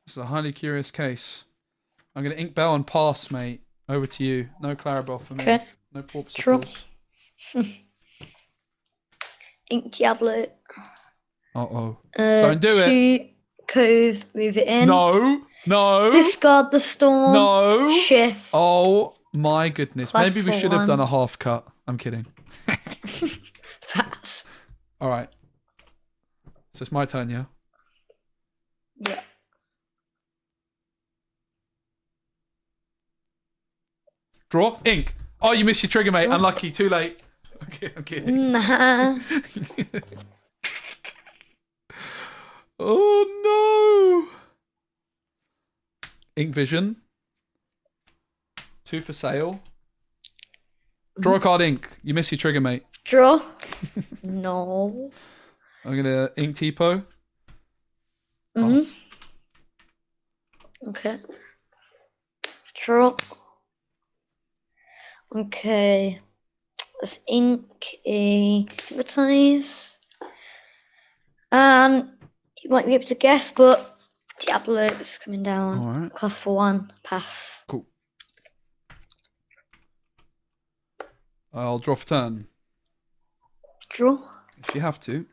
This is a highly curious case. I'm going to ink Bell and pass, mate. Over to you. No Clarabelle for me. Okay. No Draw. Porpsicles. Ink Diablo. Uh-oh. Don't do it. 2 Cove, move it in. No. No. Discard the storm. No. Shift. Oh my goodness. Plus Maybe we for should have done a 1. half cut. I'm kidding. Pass. All right. So it's my turn, yeah? Yeah. Draw. Ink. Oh, you missed your trigger, mate. Unlucky. Too late. Okay, I'm kidding. Nah. Oh, no. Ink Vision. 2 for sale. Draw a card, Ink. You missed your trigger, mate. Draw. No. I'm going to Ink Tipo. Mhm. Pass. Okay. Draw. Okay. Let's ink a hypnotize. And you might be able to guess, but Diablo is coming down. All right. Cost for 1. Pass. Cool. I'll draw for turn. Draw. If you have to.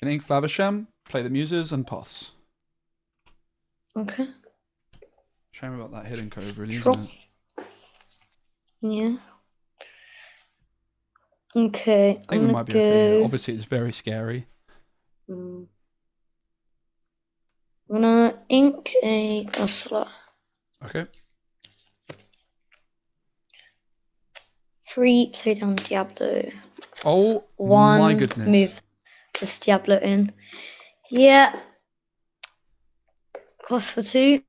An Ink Flaversham. Play the Muses and pass. Okay. Shame about that hidden cove, really, Sure. isn't it? Yeah. Okay. I think we might be okay here. Obviously, it's very scary. I'm gonna ink a Hustler. Okay. 3, play down Diablo. Oh 1, my goodness. move this Diablo in. Yeah. Cost for 2.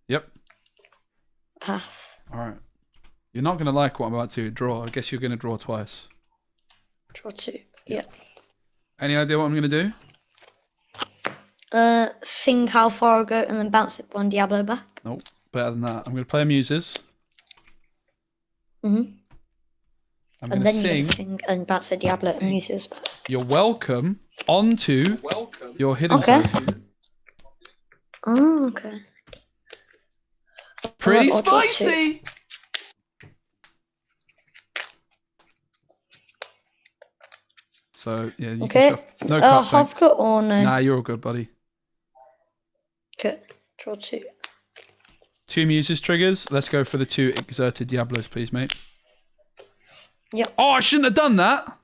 Yep. Pass. All right. You're not going to like what I'm about to draw. I guess you're going to draw twice. Draw 2. Yeah. Any idea what I'm going to do? Sing How Far Ago and then bounce it 1 Diablo back. Nope. Better than that. I'm going to play a Muses. Mhm. I'm And going then to you sing sing and bounce a Diablo and Muses back. You're Welcome onto your hidden Okay. cove. Oh, okay. Pretty I'll draw 2. spicy! So, yeah, you Okay. can shuffle. No cut, half thanks. cut or no? Nah, you're all good, buddy. Okay. Draw 2. 2 Muses triggers. Let's go for the 2 Exerted Diablos, please, mate. Yep. Oh, I shouldn't have done that!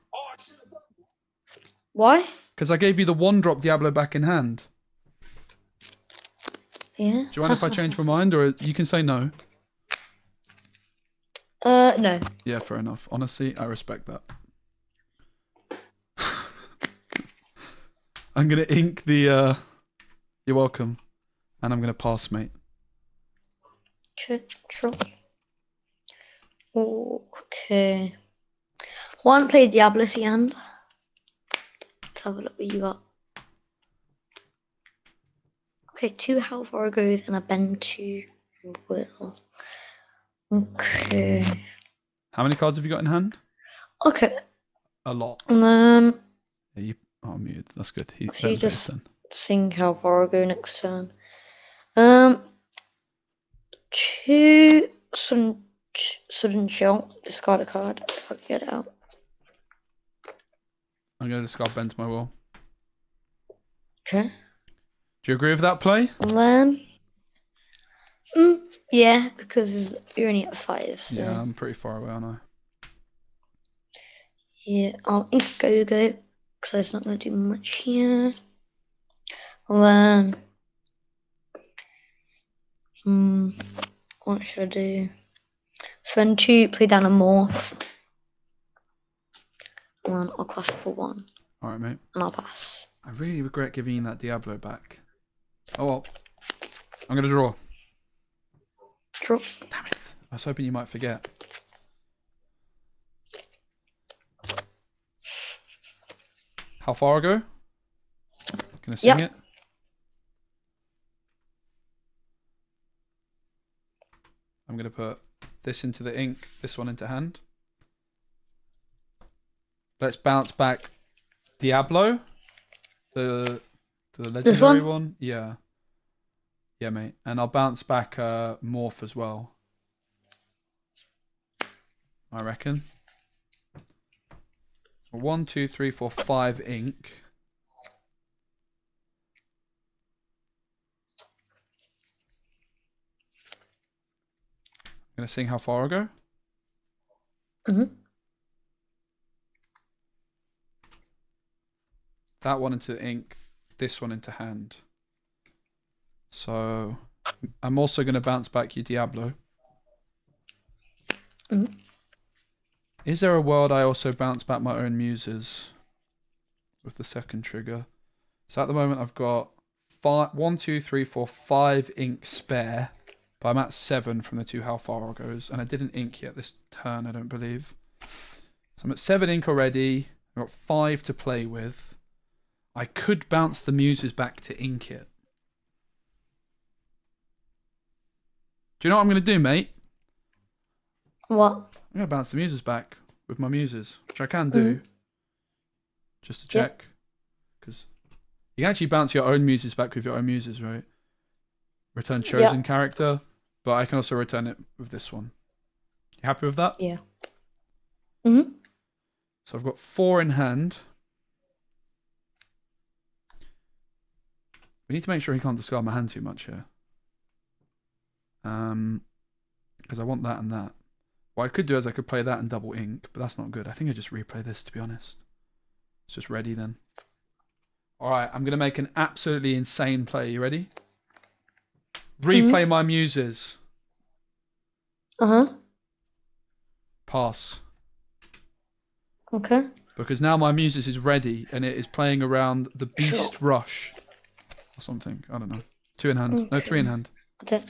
Why? Because I gave you the 1-drop Diablo back in hand. Yeah. Do you mind if I change my mind, or you can say no? No. Yeah, fair enough. Honestly, I respect that. I'm gonna ink the. You're welcome, and I'm gonna pass, mate. Okay. Draw. Okay. 1, play Diablo hand. Let's have a look what you got. Okay, 2 How Far Goes and a Bend 2 Will. Okay. How many cards have you got in hand? Okay. A lot. And then Yeah, you. Oh, I'm muted. That's good. So you just- then. sing How Far Go next turn. 2 sudden shot. Discard a card if I can get it out. I'm gonna discard Ben to my will. Okay. Do you agree with that play? And then yeah, because you're only at 5, so Yeah, I'm pretty far away, aren't I? yeah, I'll ink go because it's not gonna do much here. And then what should I do? Spend 2, play down a morph. And then I'll cost for 1 All right, mate. and I'll pass. I really regret giving you that Diablo back. Oh well. I'm gonna draw. Draw. Damn it. I was hoping you might forget. How far ago? Gonna sing Yep. it. I'm gonna put this into the ink, this one into hand. Let's bounce back Diablo. The legendary This one? one? Yeah. Yeah, mate. And I'll bounce back Morph as well. I reckon. 1, 2, 3, 4, 5 ink. I'm going to sing how far I go. That one into ink, this one into hand. So I'm also going to bounce back your Diablo. Is there a world I also bounce back my own muses with the second trigger? So at the moment I've got 1, 2, 3, 4, 5 ink spare, but I'm at 7 from the 2 how far it goes, and I didn't ink yet this turn, I don't believe. So I'm at 7 ink already. I've got 5 to play with. I could bounce the muses back to ink it. Do you know what I'm going to do, mate? What? I'm going to bounce the muses back with my muses, which I can do. Just to check. Because you can actually bounce your own muses back with your own muses, right? Return chosen character. But I can also return it with this one. You happy with that? Yeah. So I've got 4 in hand. We need to make sure he can't discard my hand too much here. Because I want that and that. What I could do is I could play that and double ink, but that's not good. I think I just replay this, to be honest. It's just ready then. Alright, I'm going to make an absolutely insane play. You ready? Replay my muses. Pass. Okay. Because now my muses is ready and it is playing around the Beast Rush. Or something. I don't know. 2 in hand. No, 3 in hand. Okay.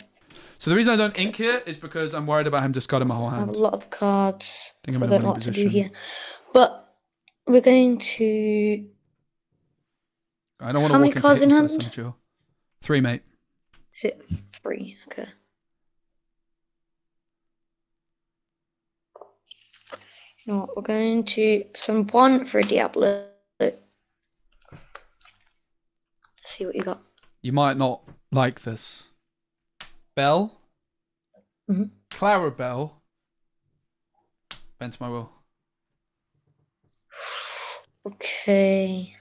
So the reason I don't ink here is because I'm worried about him discarding my whole I have hand. a lot of cards. I think So I'm I in a don't know winning what to do position. here. But we're going to... I don't want How to many walk into cards in hypnotize hand? Cemetery. 3, mate. Is it 3? Okay. You know what? We're going to spend 1 for a Diablo. Let's see what you got. You might not like this. Bell. Clarabelle. Bent my will. Okay.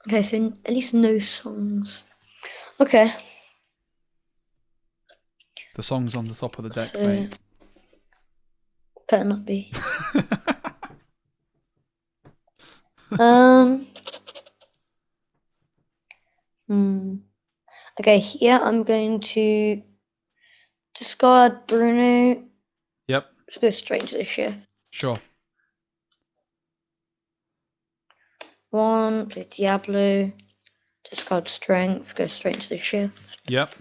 Okay, so at least no songs. Okay. The song's on the top of the deck, So, mate. better not be. Okay, here I'm going to discard Bruno. Yep. Let's go straight into the shift. Sure. 1, play Diablo. Discard Strength, go straight into the shift. Yep.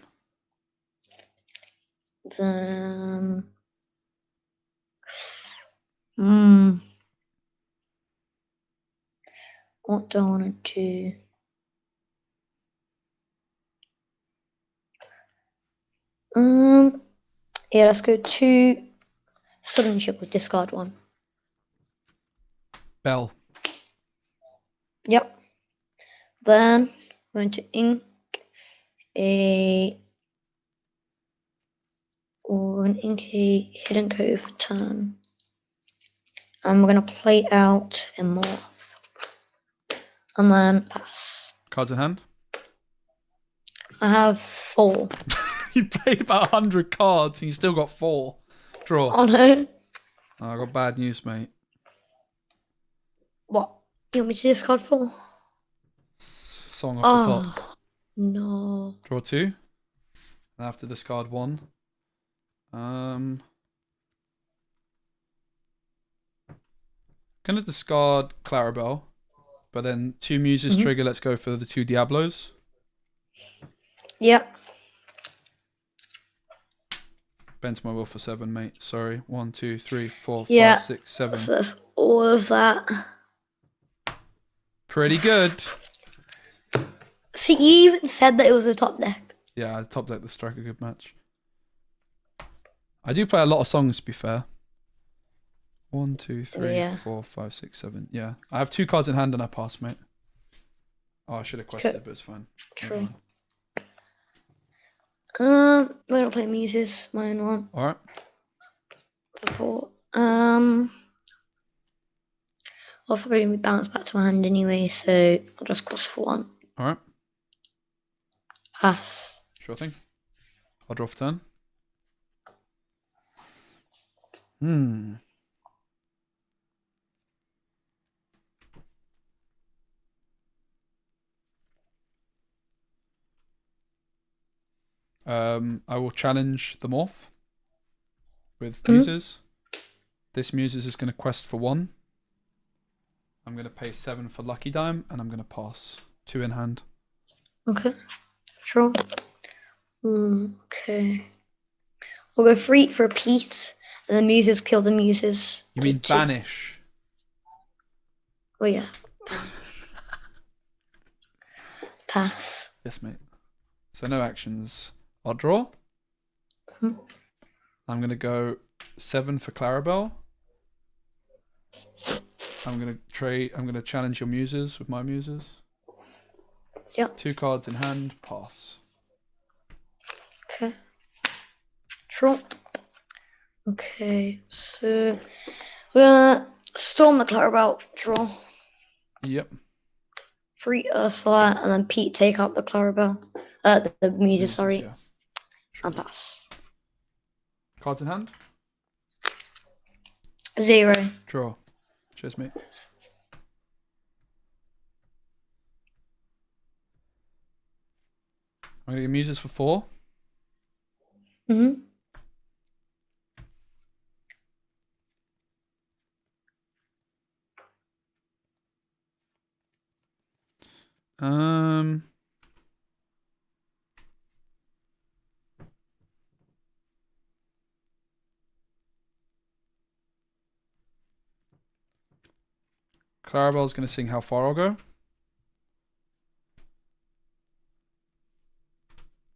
Then... What do I want to do? Yeah, let's go to Sudden Shift with discard 1. Bell. Yep. Then we're going to ink a hidden code for turn. And we're going to play out a morph. And then pass. Cards in hand. I have 4. You played about 100 cards and you still got 4. Draw. Oh no. Oh, I got bad news, mate. What? You want me to discard 4? Song off the top. No. Draw 2. I have to discard 1. Gonna discard Clarabelle, but then 2 muses trigger. Let's go for the 2 Diablos. Yep. Bent my will for 7, mate. Sorry. 1, 2, 3, 4, Yeah. 5, 6, 7. So that's all of that. Pretty good. See, you even said that it was a top deck. Yeah, I top deck the strike a good match. I do play a lot of songs, to be fair. 1, 2, 3, 4, 5, 6, 7. Yeah. I have 2 cards in hand and I pass, mate. Oh, I should have quested it, but it's fine. True. We're gonna play Muses, my own one. All right. Before. I'll probably bounce back to my hand anyway, so I'll just cross for 1. All right. Pass. Sure thing. I'll draw for turn. I will challenge the morph with Muses. This Muses is going to quest for 1. I'm going to pay 7 for Lucky Dime, and I'm going to pass 2 in hand. Okay. Sure. Okay. We'll go free for repeat, and the Muses kill the Muses. You mean Two. banish? Oh yeah. Pass. Yes, mate. So no actions. I'll draw. I'm going to go 7 for Clarabelle. I'm going to challenge your Muses with my Muses. Yep. 2 cards in hand. Pass. Okay. Draw. Okay, so we're gonna storm the Clarabelle. Draw. Yep. Free Ursula, and then Pete take out the Clarabelle. The Muses, sorry. Yeah. And pass. Cards in hand. 0. Draw. Cheers, mate. I'm going to get Muses for 4. Clarabelle's going to sing How Far I'll Go.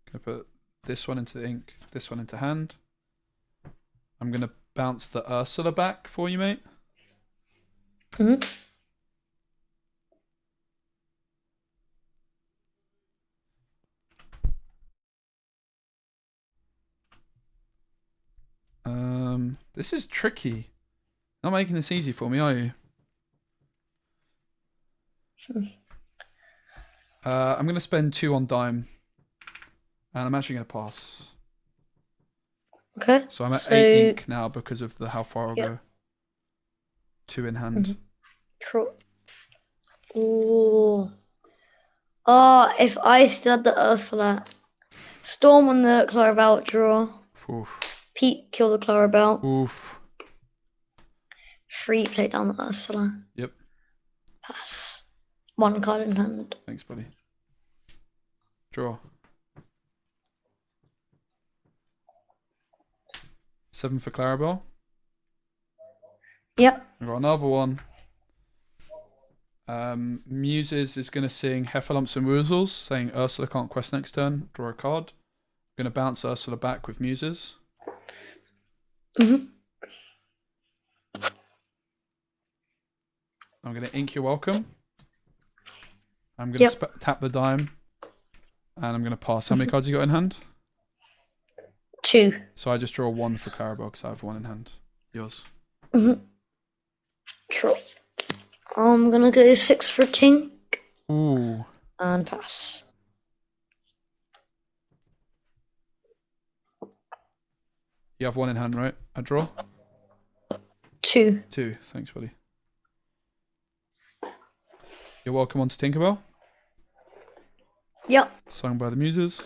Going to put this one into the ink, this one into hand. I'm going to bounce the Ursula back for you, mate. This is tricky. Not making this easy for me, are you? I'm going to spend 2 on dime. And I'm actually going to pass. Okay. So I'm at 8 ink now because of the How Far I'll Go. 2 in hand. True. Ooh. Oh, if I still had the Ursula. Storm on the Clarabelle, draw. Oof. Pete, kill the Clarabelle. Oof. Free, play down the Ursula. Yep. Pass. 1 card in hand. Thanks, buddy. Draw. 7 for Clarabelle. Yep. I've got another one. Muses is going to sing Heffalumps and Woozles, saying Ursula can't quest next turn. Draw a card. I'm going to bounce Ursula back with Muses. I'm going to ink You're Welcome. I'm going to tap the dime. And I'm going to pass. How many cards you got in hand? 2. So I just draw 1 for Clarabelle because I have 1 in hand. Yours. True. I'm gonna go 6 for Tink. Ooh. And pass. You have 1 in hand, right? I draw? 2. 2. Thanks, buddy. You're welcome on to Tinkerbell. Yep. Sung by the Muses.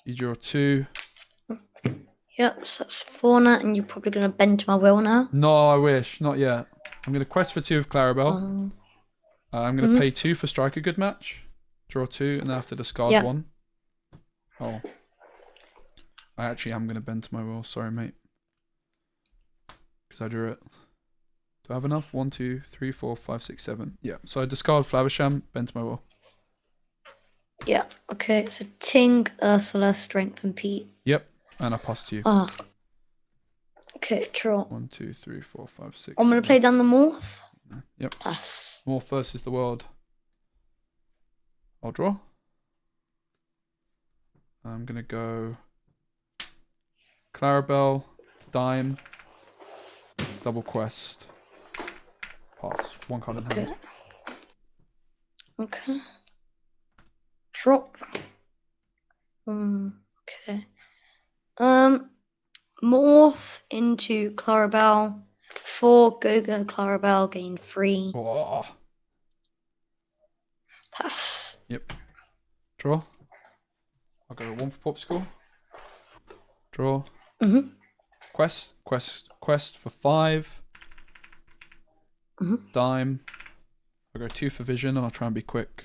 You draw 2. Yep, so that's 4 now, and you're probably going to bend to my will now. No, I wish. Not yet. I'm going to quest for 2 of Clarabelle. I'm going to pay 2 for Strike a Good Match. Draw 2, and then I have to discard 1. Oh. I actually am going to bend to my will. Sorry, mate. Because I drew it. Do I have enough? 1, 2, 3, 4, 5, 6, 7. Yeah. So I discard Flaversham, bend to my will. Yeah, okay, so Ting, Ursula, Strength, and Pete. Yep, and I pass to you. Okay, draw. 1, 2, 3, 4, 5, 6. I'm gonna 7. play down the morph. Yep. Pass. Morph versus the world. I'll draw. I'm gonna go Clarabelle, Dime, double quest. Pass. One card in hand. Okay. Drop. Okay. Morph into Clarabelle. 4 Go-Go Clarabelle, gain 3. Oh. Pass. Yep. Draw. I'll go 1 for Popsicle. Draw. Quest for 5. Dime. I'll go 2 for Vision and I'll try and be quick.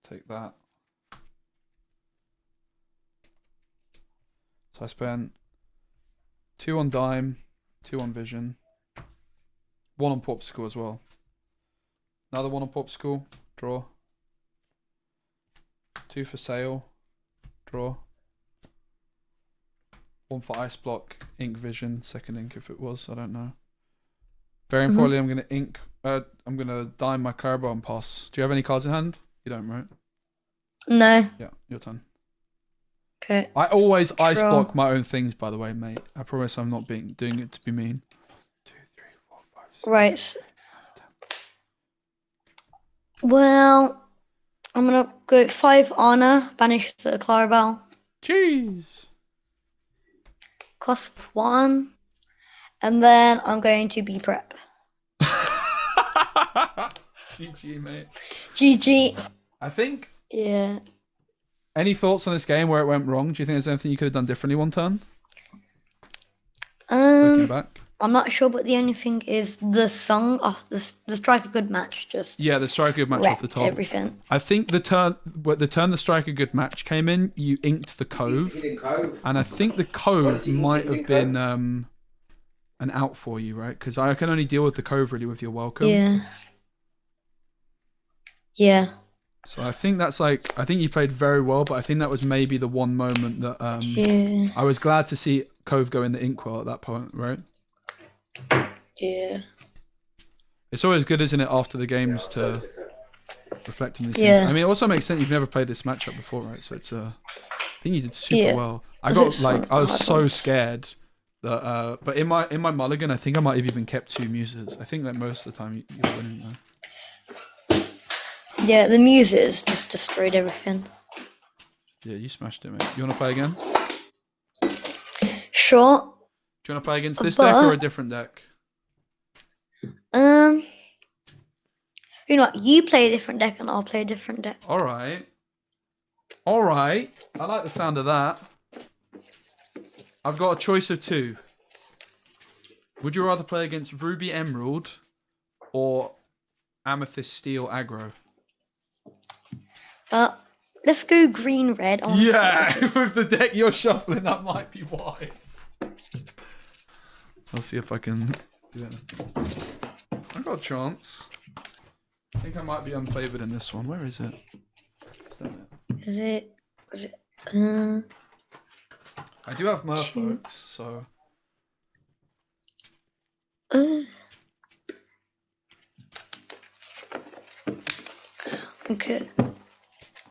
Take that. So I spent 2 on Dime, 2 on Vision, 1 on Popsicle as well. Another 1 on Popsicle. Draw. 2 for Sail. Draw. 1 for Ice Block, Ink Vision, second ink if it was, I don't know. Very importantly, I'm gonna Dime my Clarabelle and pass. Do you have any cards in hand? You don't, right? No. Yeah, your turn. Okay. I always ice block my own things, by the way, mate. I promise I'm not doing it to be mean. 2, 3, 4, 5, 6. Right. Well, I'm gonna go 5 honor, banish the Clarabelle. Jeez. Cost 1. And then I'm going to be prep. GG, mate. GG. I think. Yeah. Any thoughts on this game where it went wrong? Do you think there's anything you could have done differently one turn? Looking back. I'm not sure, but the only thing is the song. Oh, the Strike a Good Match just. Yeah, the Strike a Good Match off the top. Everything. I think the turn the Strike a Good Match came in, you inked the Cove, and I think the Cove might have been an out for you, right? Because I can only deal with the Cove really with your Welcome. Yeah. Yeah. So I think that's I think you played very well, but I think that was maybe the one moment that I was glad to see Cove go in the Inkwell at that point, right? Yeah. It's always good, isn't it, after the games to reflect on these Yeah. things. I mean, it also makes sense you've never played this matchup before, right? So it's I think you did super well. I was so scared that but in my mulligan, I think I might have even kept 2 muses. I think that most of the time you're winning though. Yeah, the muses just destroyed everything. Yeah, you smashed it, mate. You want to play again? Sure. Do you want to play against this deck or a different deck? You know what? You play a different deck and I'll play a different deck. All right. All right. I like the sound of that. I've got a choice of 2. Would you rather play against Ruby Emerald or Amethyst Steel Aggro? Let's go green red. Yeah, with the deck you're shuffling, that might be wise. I'll see if I can do it. I got a chance. I think I might be unfavored in this one. Where is it? Is it? I do have Merfolks, so. Okay.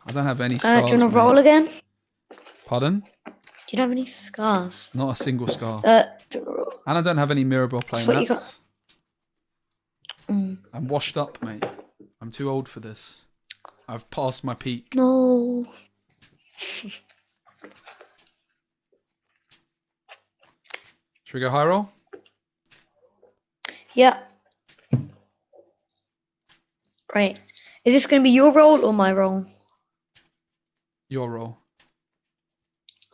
I don't have any scars. Do you want to roll again? Pardon? Do you not have any scars? Not a single scar. Do you wanna roll? And I don't have any Mirabelle playing That's what you mats. got. I'm washed up, mate. I'm too old for this. I've passed my peak. No. Should we go high roll? Yeah. Right. Is this going to be your roll or my roll? Your roll.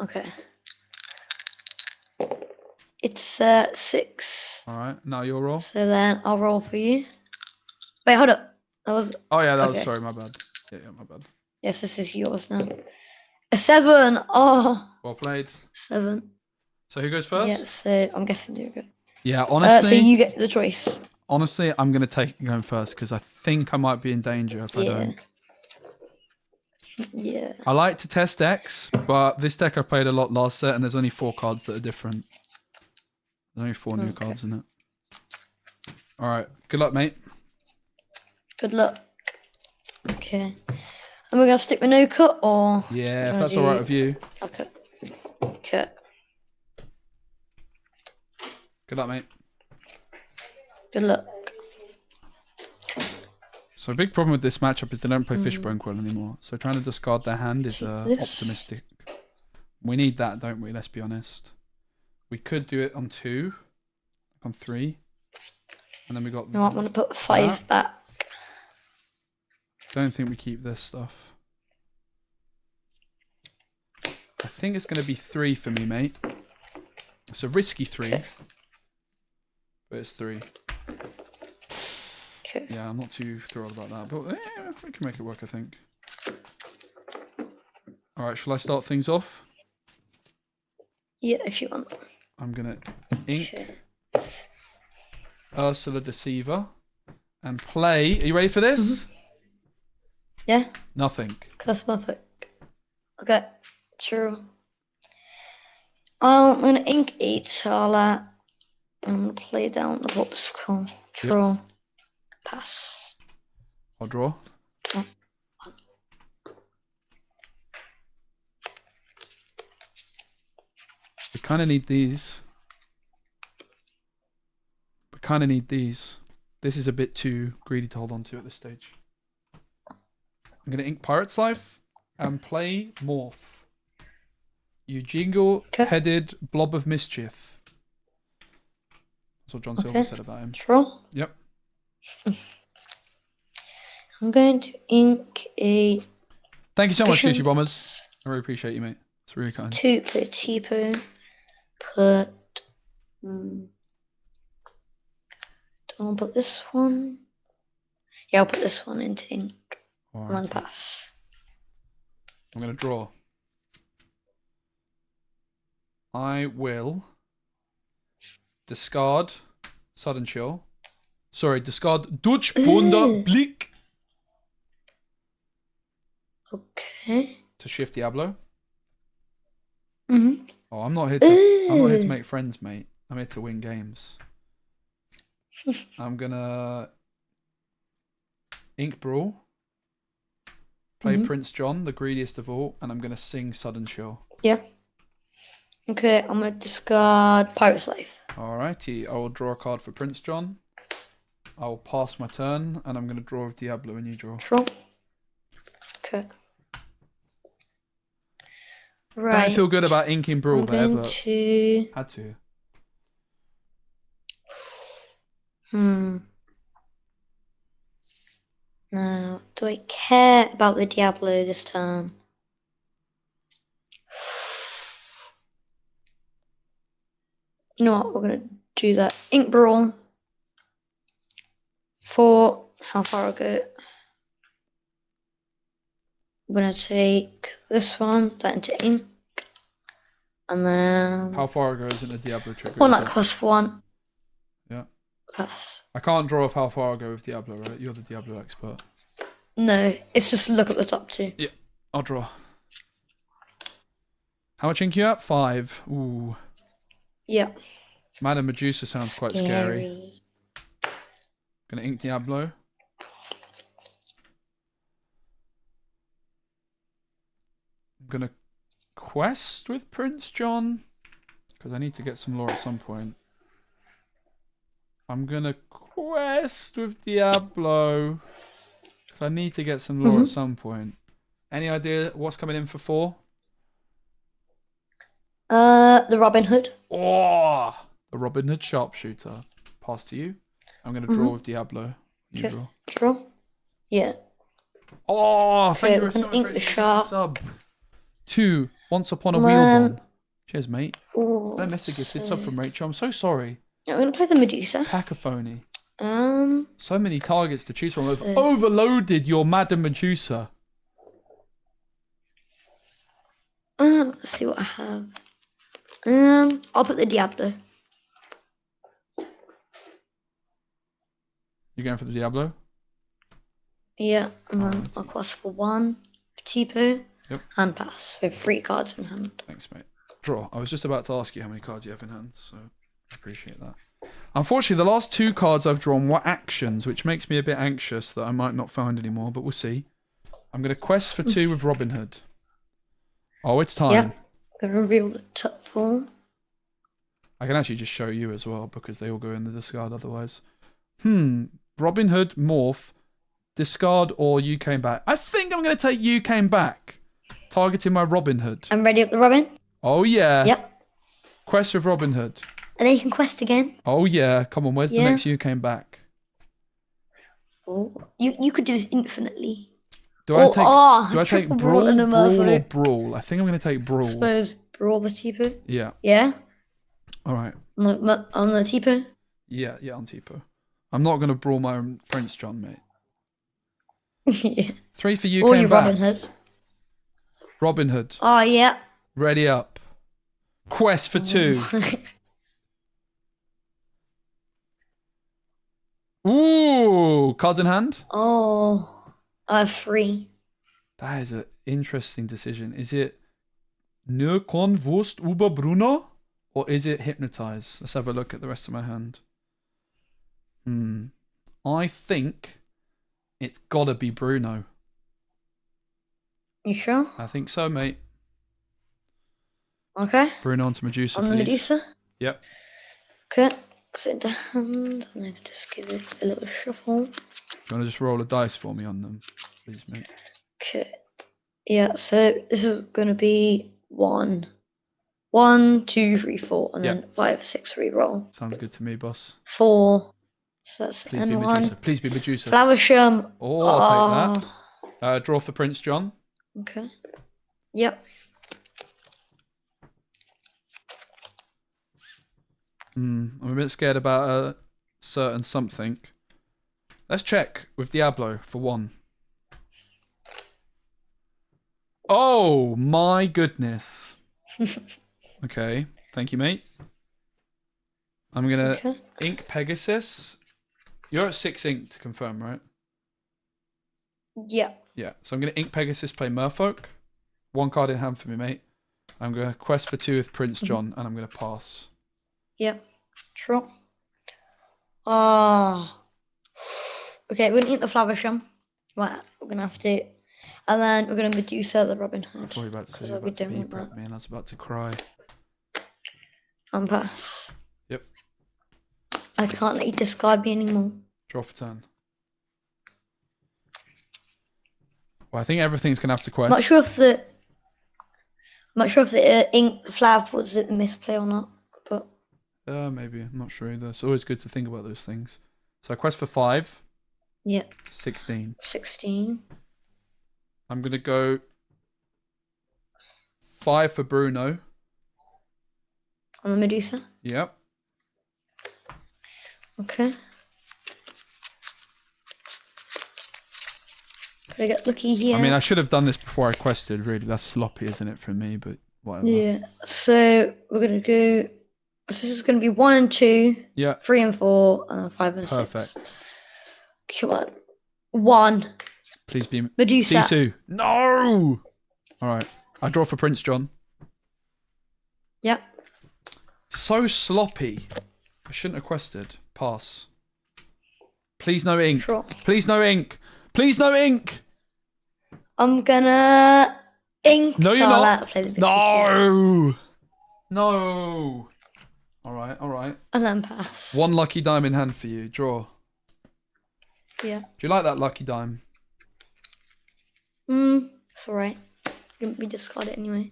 Okay. It's 6. All right. Now your roll. So then I'll roll for you. Wait, hold up. That was. Oh yeah, that was. Okay. Sorry, my bad. Yeah, my bad. Yes, this is yours now. A 7. Oh. Well played. 7. So who goes first? Yeah. So I'm guessing you go. Yeah, honestly. So you get the choice. Honestly, I'm gonna take going first because I think I might be in danger if I don't. Yeah. I like to test decks, but this deck I played a lot last set, and there's only 4 cards that are different. There's only 4 new cards in it. All right. Good luck, mate. Good luck. Okay. Am we gonna stick with no cut or? Yeah, if that's all right with you. Okay. Okay. Good luck, mate. Good luck. So a big problem with this matchup is they don't play Fishbone Quill anymore. So trying to discard their hand is optimistic. We need that, don't we? Let's be honest. We could do it on 2, on 3, and then we got. You might want to put 5 back. Don't think we keep this stuff. I think it's going to be 3 for me, mate. It's a risky 3, but it's 3. Okay. Yeah, I'm not too thrilled about that, but we can make it work, I think. All right, shall I start things off? Yeah, if you want. I'm going to ink Ursula Deceiver and play. Are you ready for this? Yeah. Nothing. Cosmophic. Okay. True. I'm gonna ink Etala and play down the what's called. Draw. Pass. I'll draw. Oh. We kind of need these. We kind of need these. This is a bit too greedy to hold on to at this stage. I'm going to ink Pirate's Life and play Morph. You jingle-headed blob of mischief. That's what John Silver said about him. Draw. Yep. I'm going to ink a. Thank you so much, Sushi Bombers. I really appreciate you, mate. It's really kind. 2 play Tipo. Put. Don't put this one. Yeah, I'll put this one into ink. One pass. I'm going to draw. I will discard Sudden Chill. Sorry, discard Dutch Wunder Blick. Okay. To shift Diablo. Mhm. Oh, I'm not here to make friends, mate. I'm here to win games. I'm gonna ink Brawl. Play Prince John, the greediest of all, and I'm gonna sing Sudden Chill. Yeah. Okay, I'm gonna discard Pirate's Life. Alrighty, I will draw a card for Prince John. I will pass my turn, and I'm gonna draw with Diablo and you draw. Draw. Okay. Right. Don't feel good about inking Brawl there, but to... had to. Now, do I care about the Diablo this turn? You know what? We're gonna do that. Ink Brawl. 4. How far I'll go? I'm gonna take this one, that into ink, and then. How far it goes in a Diablo trigger? One that costs 1. Yeah. Pass. I can't draw off how far I go with Diablo, right? You're the Diablo expert. No, it's just look at the top 2. Yeah, I'll draw. How much ink you at? 5. Ooh. Yeah. Madam Medusa sounds quite scary. Gonna ink Diablo. I'm gonna quest with Prince John because I need to get some lore at some point. I'm gonna quest with Diablo because I need to get some lore at some point. Any idea what's coming in for 4? The Robin Hood. Oh, the Robin Hood Sharpshooter. Pass to you. I'm gonna draw with Diablo. You draw. Draw. Yeah. Oh, thank you so much ink for the sharp. sub. 2. Once Upon a Wheelbon. Cheers, mate. Oh, Don't miss a gifted sub from Rachel. I'm so sorry. I'm gonna play the Medusa. Cacophony. So many targets to choose from. I've overloaded your Madam Medusa. Let's see what I have. I'll put the Diablo. You going for the Diablo? Yeah, and then I'll cost for 1. Tipo, Yep. hand pass with 3 cards in hand. Thanks, mate. Draw. I was just about to ask you how many cards you have in hand, so I appreciate that. Unfortunately, the last 2 cards I've drawn were actions, which makes me a bit anxious that I might not find anymore, but we'll see. I'm going to quest for 2 with Robin Hood. Oh, it's time. Yep. Gonna reveal the top 4. I can actually just show you as well, because they all go in the discard otherwise. Robin Hood, Morph, discard, or you came back. I think I'm going to take you came back. Targeting my Robin Hood. I'm ready up the Robin. Oh, yeah. Yep. Quest with Robin Hood. And then you can quest again. Oh, yeah. Come on, where's the next you came back? Oh, you could do this infinitely. Do I take triple Brawl, and a Brawl, or Murphy. Brawl? I think I'm going to take Brawl. Suppose Brawl the Tipo. Yeah. Yeah. All right. On the Tipo. Yeah, on Tipo. I'm not going to Brawl my own Prince John, mate. Yeah. 3 for you Or came your back. Robin Hood. Robin Hood. Oh, yeah. Ready up. Quest for 2. Ooh, cards in hand. Oh, I have 3. That is an interesting decision. Is it Nur Konvust über Bruno? Or is it Hypnotize? Let's have a look at the rest of my hand. I think it's gotta be Bruno. You sure? I think so, mate. Okay. Bruno onto Medusa, On the please. Medusa. Yep. Okay. Sit into hand, and then just give it a little shuffle. Do you want to just roll a dice for me on them, please, mate? Okay. Yeah, so this is going to be 1, 1, 2, 3, 4, and then 5, 6 re-roll. Sounds good to me, boss. 4. So that's Please be N1. Medusa. Please be Medusa. Flowersham. Oh, I'll take that. Draw for Prince John. Okay. Yep. I'm a bit scared about a certain something. Let's check with Diablo for 1. Oh my goodness. Okay, thank you, mate. I'm gonna ink Pegasus. You're at 6 ink to confirm, right? Yeah. Yeah, so I'm gonna ink Pegasus, play Merfolk. 1 card in hand for me, mate. I'm gonna quest for 2 with Prince John, and I'm gonna pass. Yep. True. Ah. Okay, we're gonna eat the Flowersham. Right, we're gonna have to. And then we're gonna Medusa the Robin Hood. I thought you were about to say because you were we about to don't beat want prep that. me, and I was about to cry. And pass. Yep. I can't let you discard me anymore. Draw for turn. Well, I think everything's gonna have to quest. I'm not sure if the ink flag was a misplay or not, but Maybe. I'm not sure either. It's always good to think about those things. So I quest for 5. yeah. 16. 16. I'm gonna go 5 for Bruno. On the Medusa. Yep. Okay. Could I get lucky here? I mean, I should have done this before I quested, really. That's sloppy, isn't it, from me? But whatever. Yeah. So we're gonna go. So this is gonna be 1 and 2, Yeah. 3 and 4, and then 5 and Perfect. 6. Come on. 1. Please be Medusa. Sisu. No! Alright. I draw for Prince John. Yep. So sloppy. I shouldn't have quested. Pass. Please no ink. Sure. Please no ink. Please no ink. I'm gonna ink No, you're Charlotte, not. play the No. No. Alright, alright. and then pass. 1 lucky dime in hand for you. Draw. Yeah. Do you like that lucky dime? It's alright. Didn't we discard it anyway?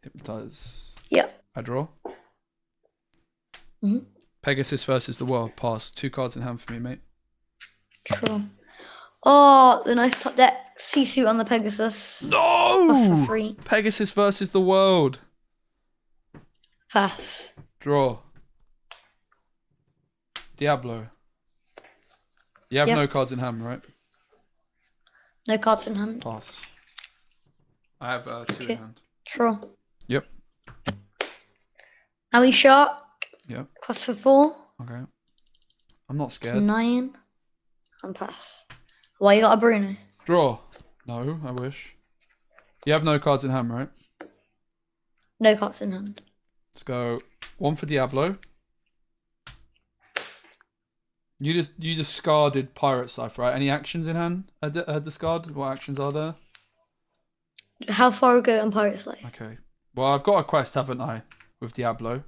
Hypnotize. Yeah. I draw. Mhm. Pegasus versus the world. Pass. 2 cards in hand for me, mate. Sure. Oh, the nice top deck. Sisu on the Pegasus. That's for No! free. Pegasus versus the world. Pass. Draw. Diablo. You have Yep. no cards in hand, right? No cards in hand. Pass. I have 2 Okay. in hand. Sure. Yep. Are we shark? Yep. Cost for 4. Okay. I'm not To scared. 9. And pass. Why you got a Bruno? Draw. No, I wish. You have no cards in hand, right? No cards in hand. Let's go 1 for Diablo. You discarded Pirate Cypher, right? Any actions in hand? Discard? What actions are there? How far ago on Pirate's Life? Okay. Well, I've got a quest, haven't I, with Diablo?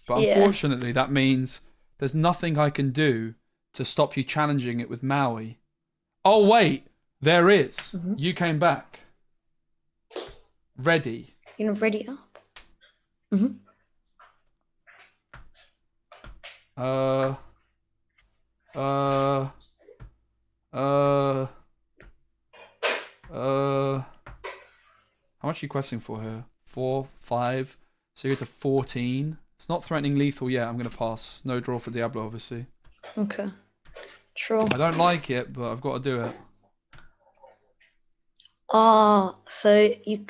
But Yeah. unfortunately, that means there's nothing I can do to stop you challenging it with Maui. Oh, wait. There is. Mhm. You came back. Ready. You're gonna ready up. Mm-hmm. How much are you questing for here? 4, 5. So you go to 14. It's not threatening lethal yet. I'm going to pass. No draw for Diablo, obviously. Okay. Sure. I don't like it, but I've got to do it. So you.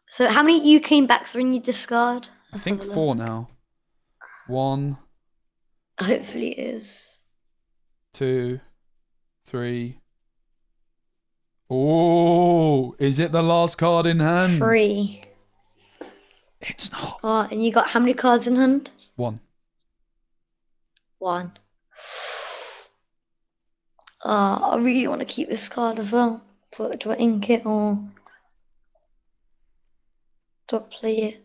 So how many you came back when you discard? I think 4 now. 1, Hopefully it is. 2, 3. Oh, is it the last card in hand? 3. It's not. And you got how many cards in hand? 1. 1. I really want to keep this card as well. But do I ink it or do I play it?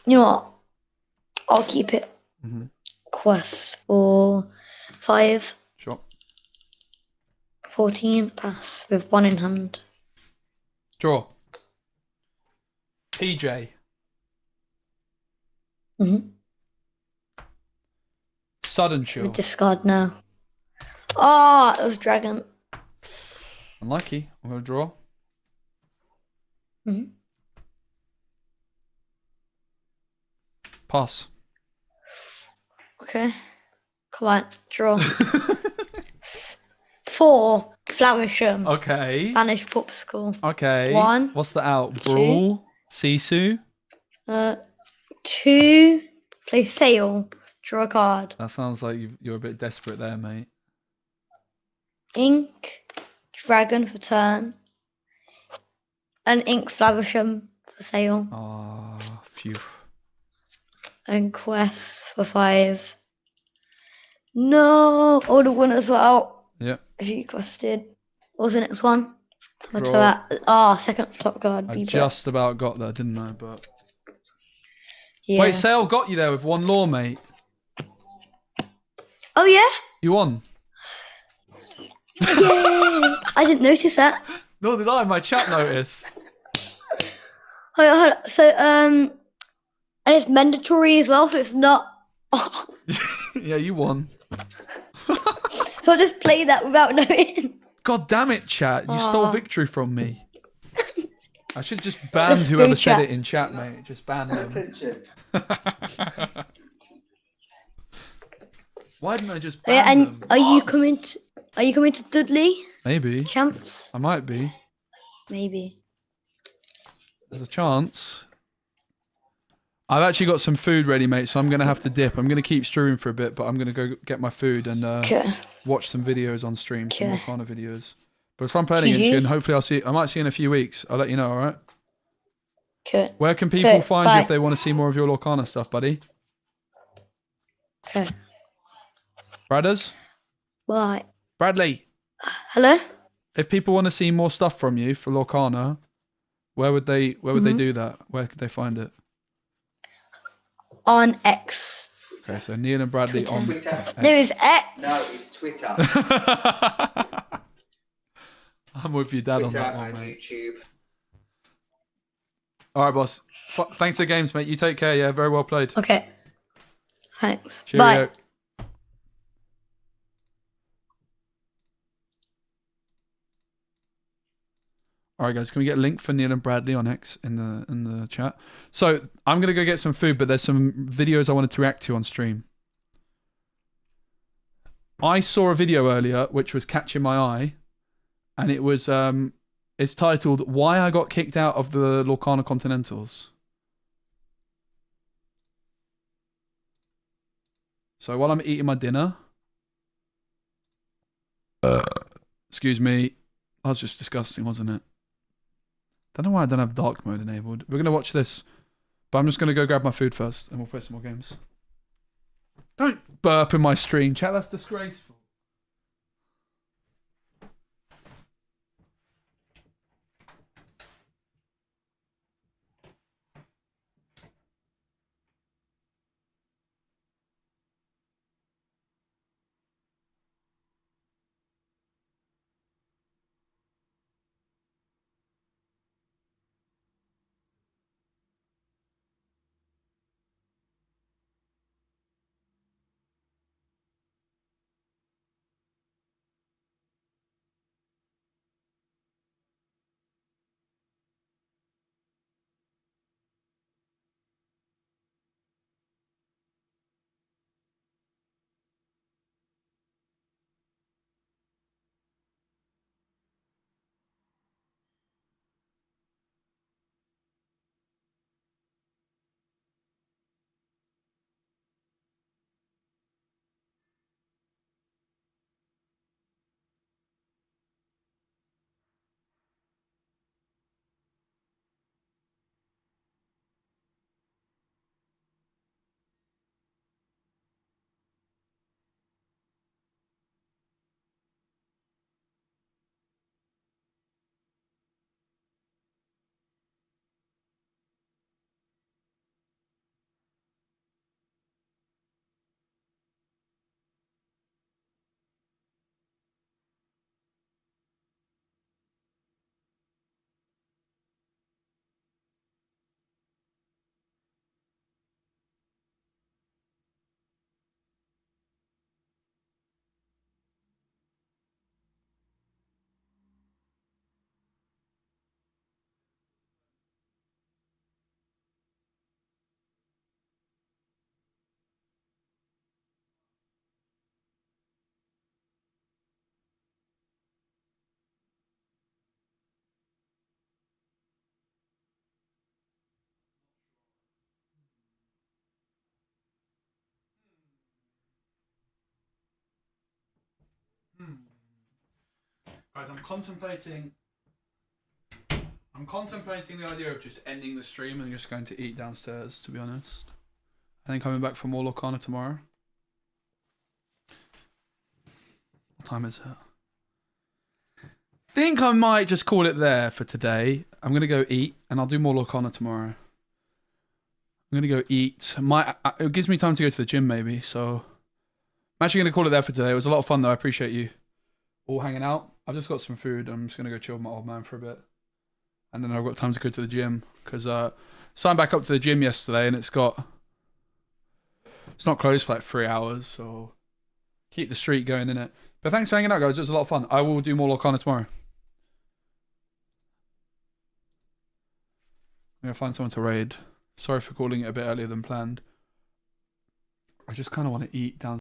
You know what? I'll keep it. Mm-hmm. Quest for 5. Sure. 14. Pass with 1 in hand. Draw. PJ. Mm-hmm. Sudden chill. Discard now. Oh, it was dragon. Unlucky. I'm going to draw. Mm-hmm. Pass. Okay. Come on, draw. 4. Flowersham. Okay. Vanish popsicle. Okay. 1. What's the out? 2. Brawl. Sisu. 2. Play Sail. Draw a card. That sounds like you're a bit desperate there, mate. Ink. Dragon for turn. And ink Flowersham for Sail. Ah, phew. And quest for 5. No! All the winners were out. Yep. If you quested. What was the next one? Draw. Second top card. I just about got there, didn't I? But Yeah. wait, Sale got you there with 1 law, mate. Oh yeah? You won. Yay! I didn't notice that. Nor did I. My chat noticed. Hold on. So and it's mandatory as well, so it's not. Yeah, you won. So I just play that without knowing. God damn it, chat! You stole victory from me. I should just ban Let's whoever go, said chat. it in chat, mate. Just ban them. Attention. Why didn't I just Yeah, ban and them? are you coming to Dudley Maybe. champs? I might be. Maybe. There's a chance. I've actually got some food ready, mate, so I'm going to have to dip. I'm going to keep streaming for a bit, but I'm going to go get my food and Okay. watch some videos on stream, some Okay. Lorcana videos. But it's fun playing against you, and hopefully I might see you in a few weeks. I'll let you know, alright? Okay. Where can people Okay, find you bye. if they want to see more of your Lorcana stuff, buddy? Okay. Bradders? Bye. Bradley, Hello? if people want to see more stuff from you for Lorcana, where would they do that? Where could they find it? On X. Okay, so Neil and Bradley on Twitter. No, it's X. No, it's Twitter. I'm with you, Dad, on Twitter that one, and mate. YouTube. All right, boss. Thanks for the games, mate. You take care. Yeah, very well played. Okay. Thanks. Cheerio. Bye. All right, guys. Can we get a link for Neil and Bradley on X in the chat? So I'm gonna go get some food, but there's some videos I wanted to react to on stream. I saw a video earlier which was catching my eye, and it was it's titled "Why I Got Kicked Out of the Lorcana Continentals." So while I'm eating my dinner. Excuse me. That was just disgusting, wasn't it? Don't know why I don't have dark mode enabled. We're going to watch this. But I'm just going to go grab my food first and we'll play some more games. Don't burp in my stream, chat. That's disgraceful. Guys, I'm contemplating the idea of just ending the stream and just going to eat downstairs, to be honest. I think coming back for more Lorcana tomorrow. What time is it? Think I might just call it there for today. I'm going to go eat and I'll do more Lorcana tomorrow. I'm going to go eat. It gives me time to go to the gym maybe, so I'm actually going to call it there for today. It was a lot of fun though. I appreciate you all hanging out. I've just got some food. I'm just going to go chill with my old man for a bit. And then I've got time to go to the gym because signed back up to the gym yesterday and it's not closed for like 3 hours, so keep the streak going in it. But thanks for hanging out, guys. It was a lot of fun. I will do more Lorcana tomorrow. I'm going to find someone to raid. Sorry for calling it a bit earlier than planned. I just kind of want to eat down.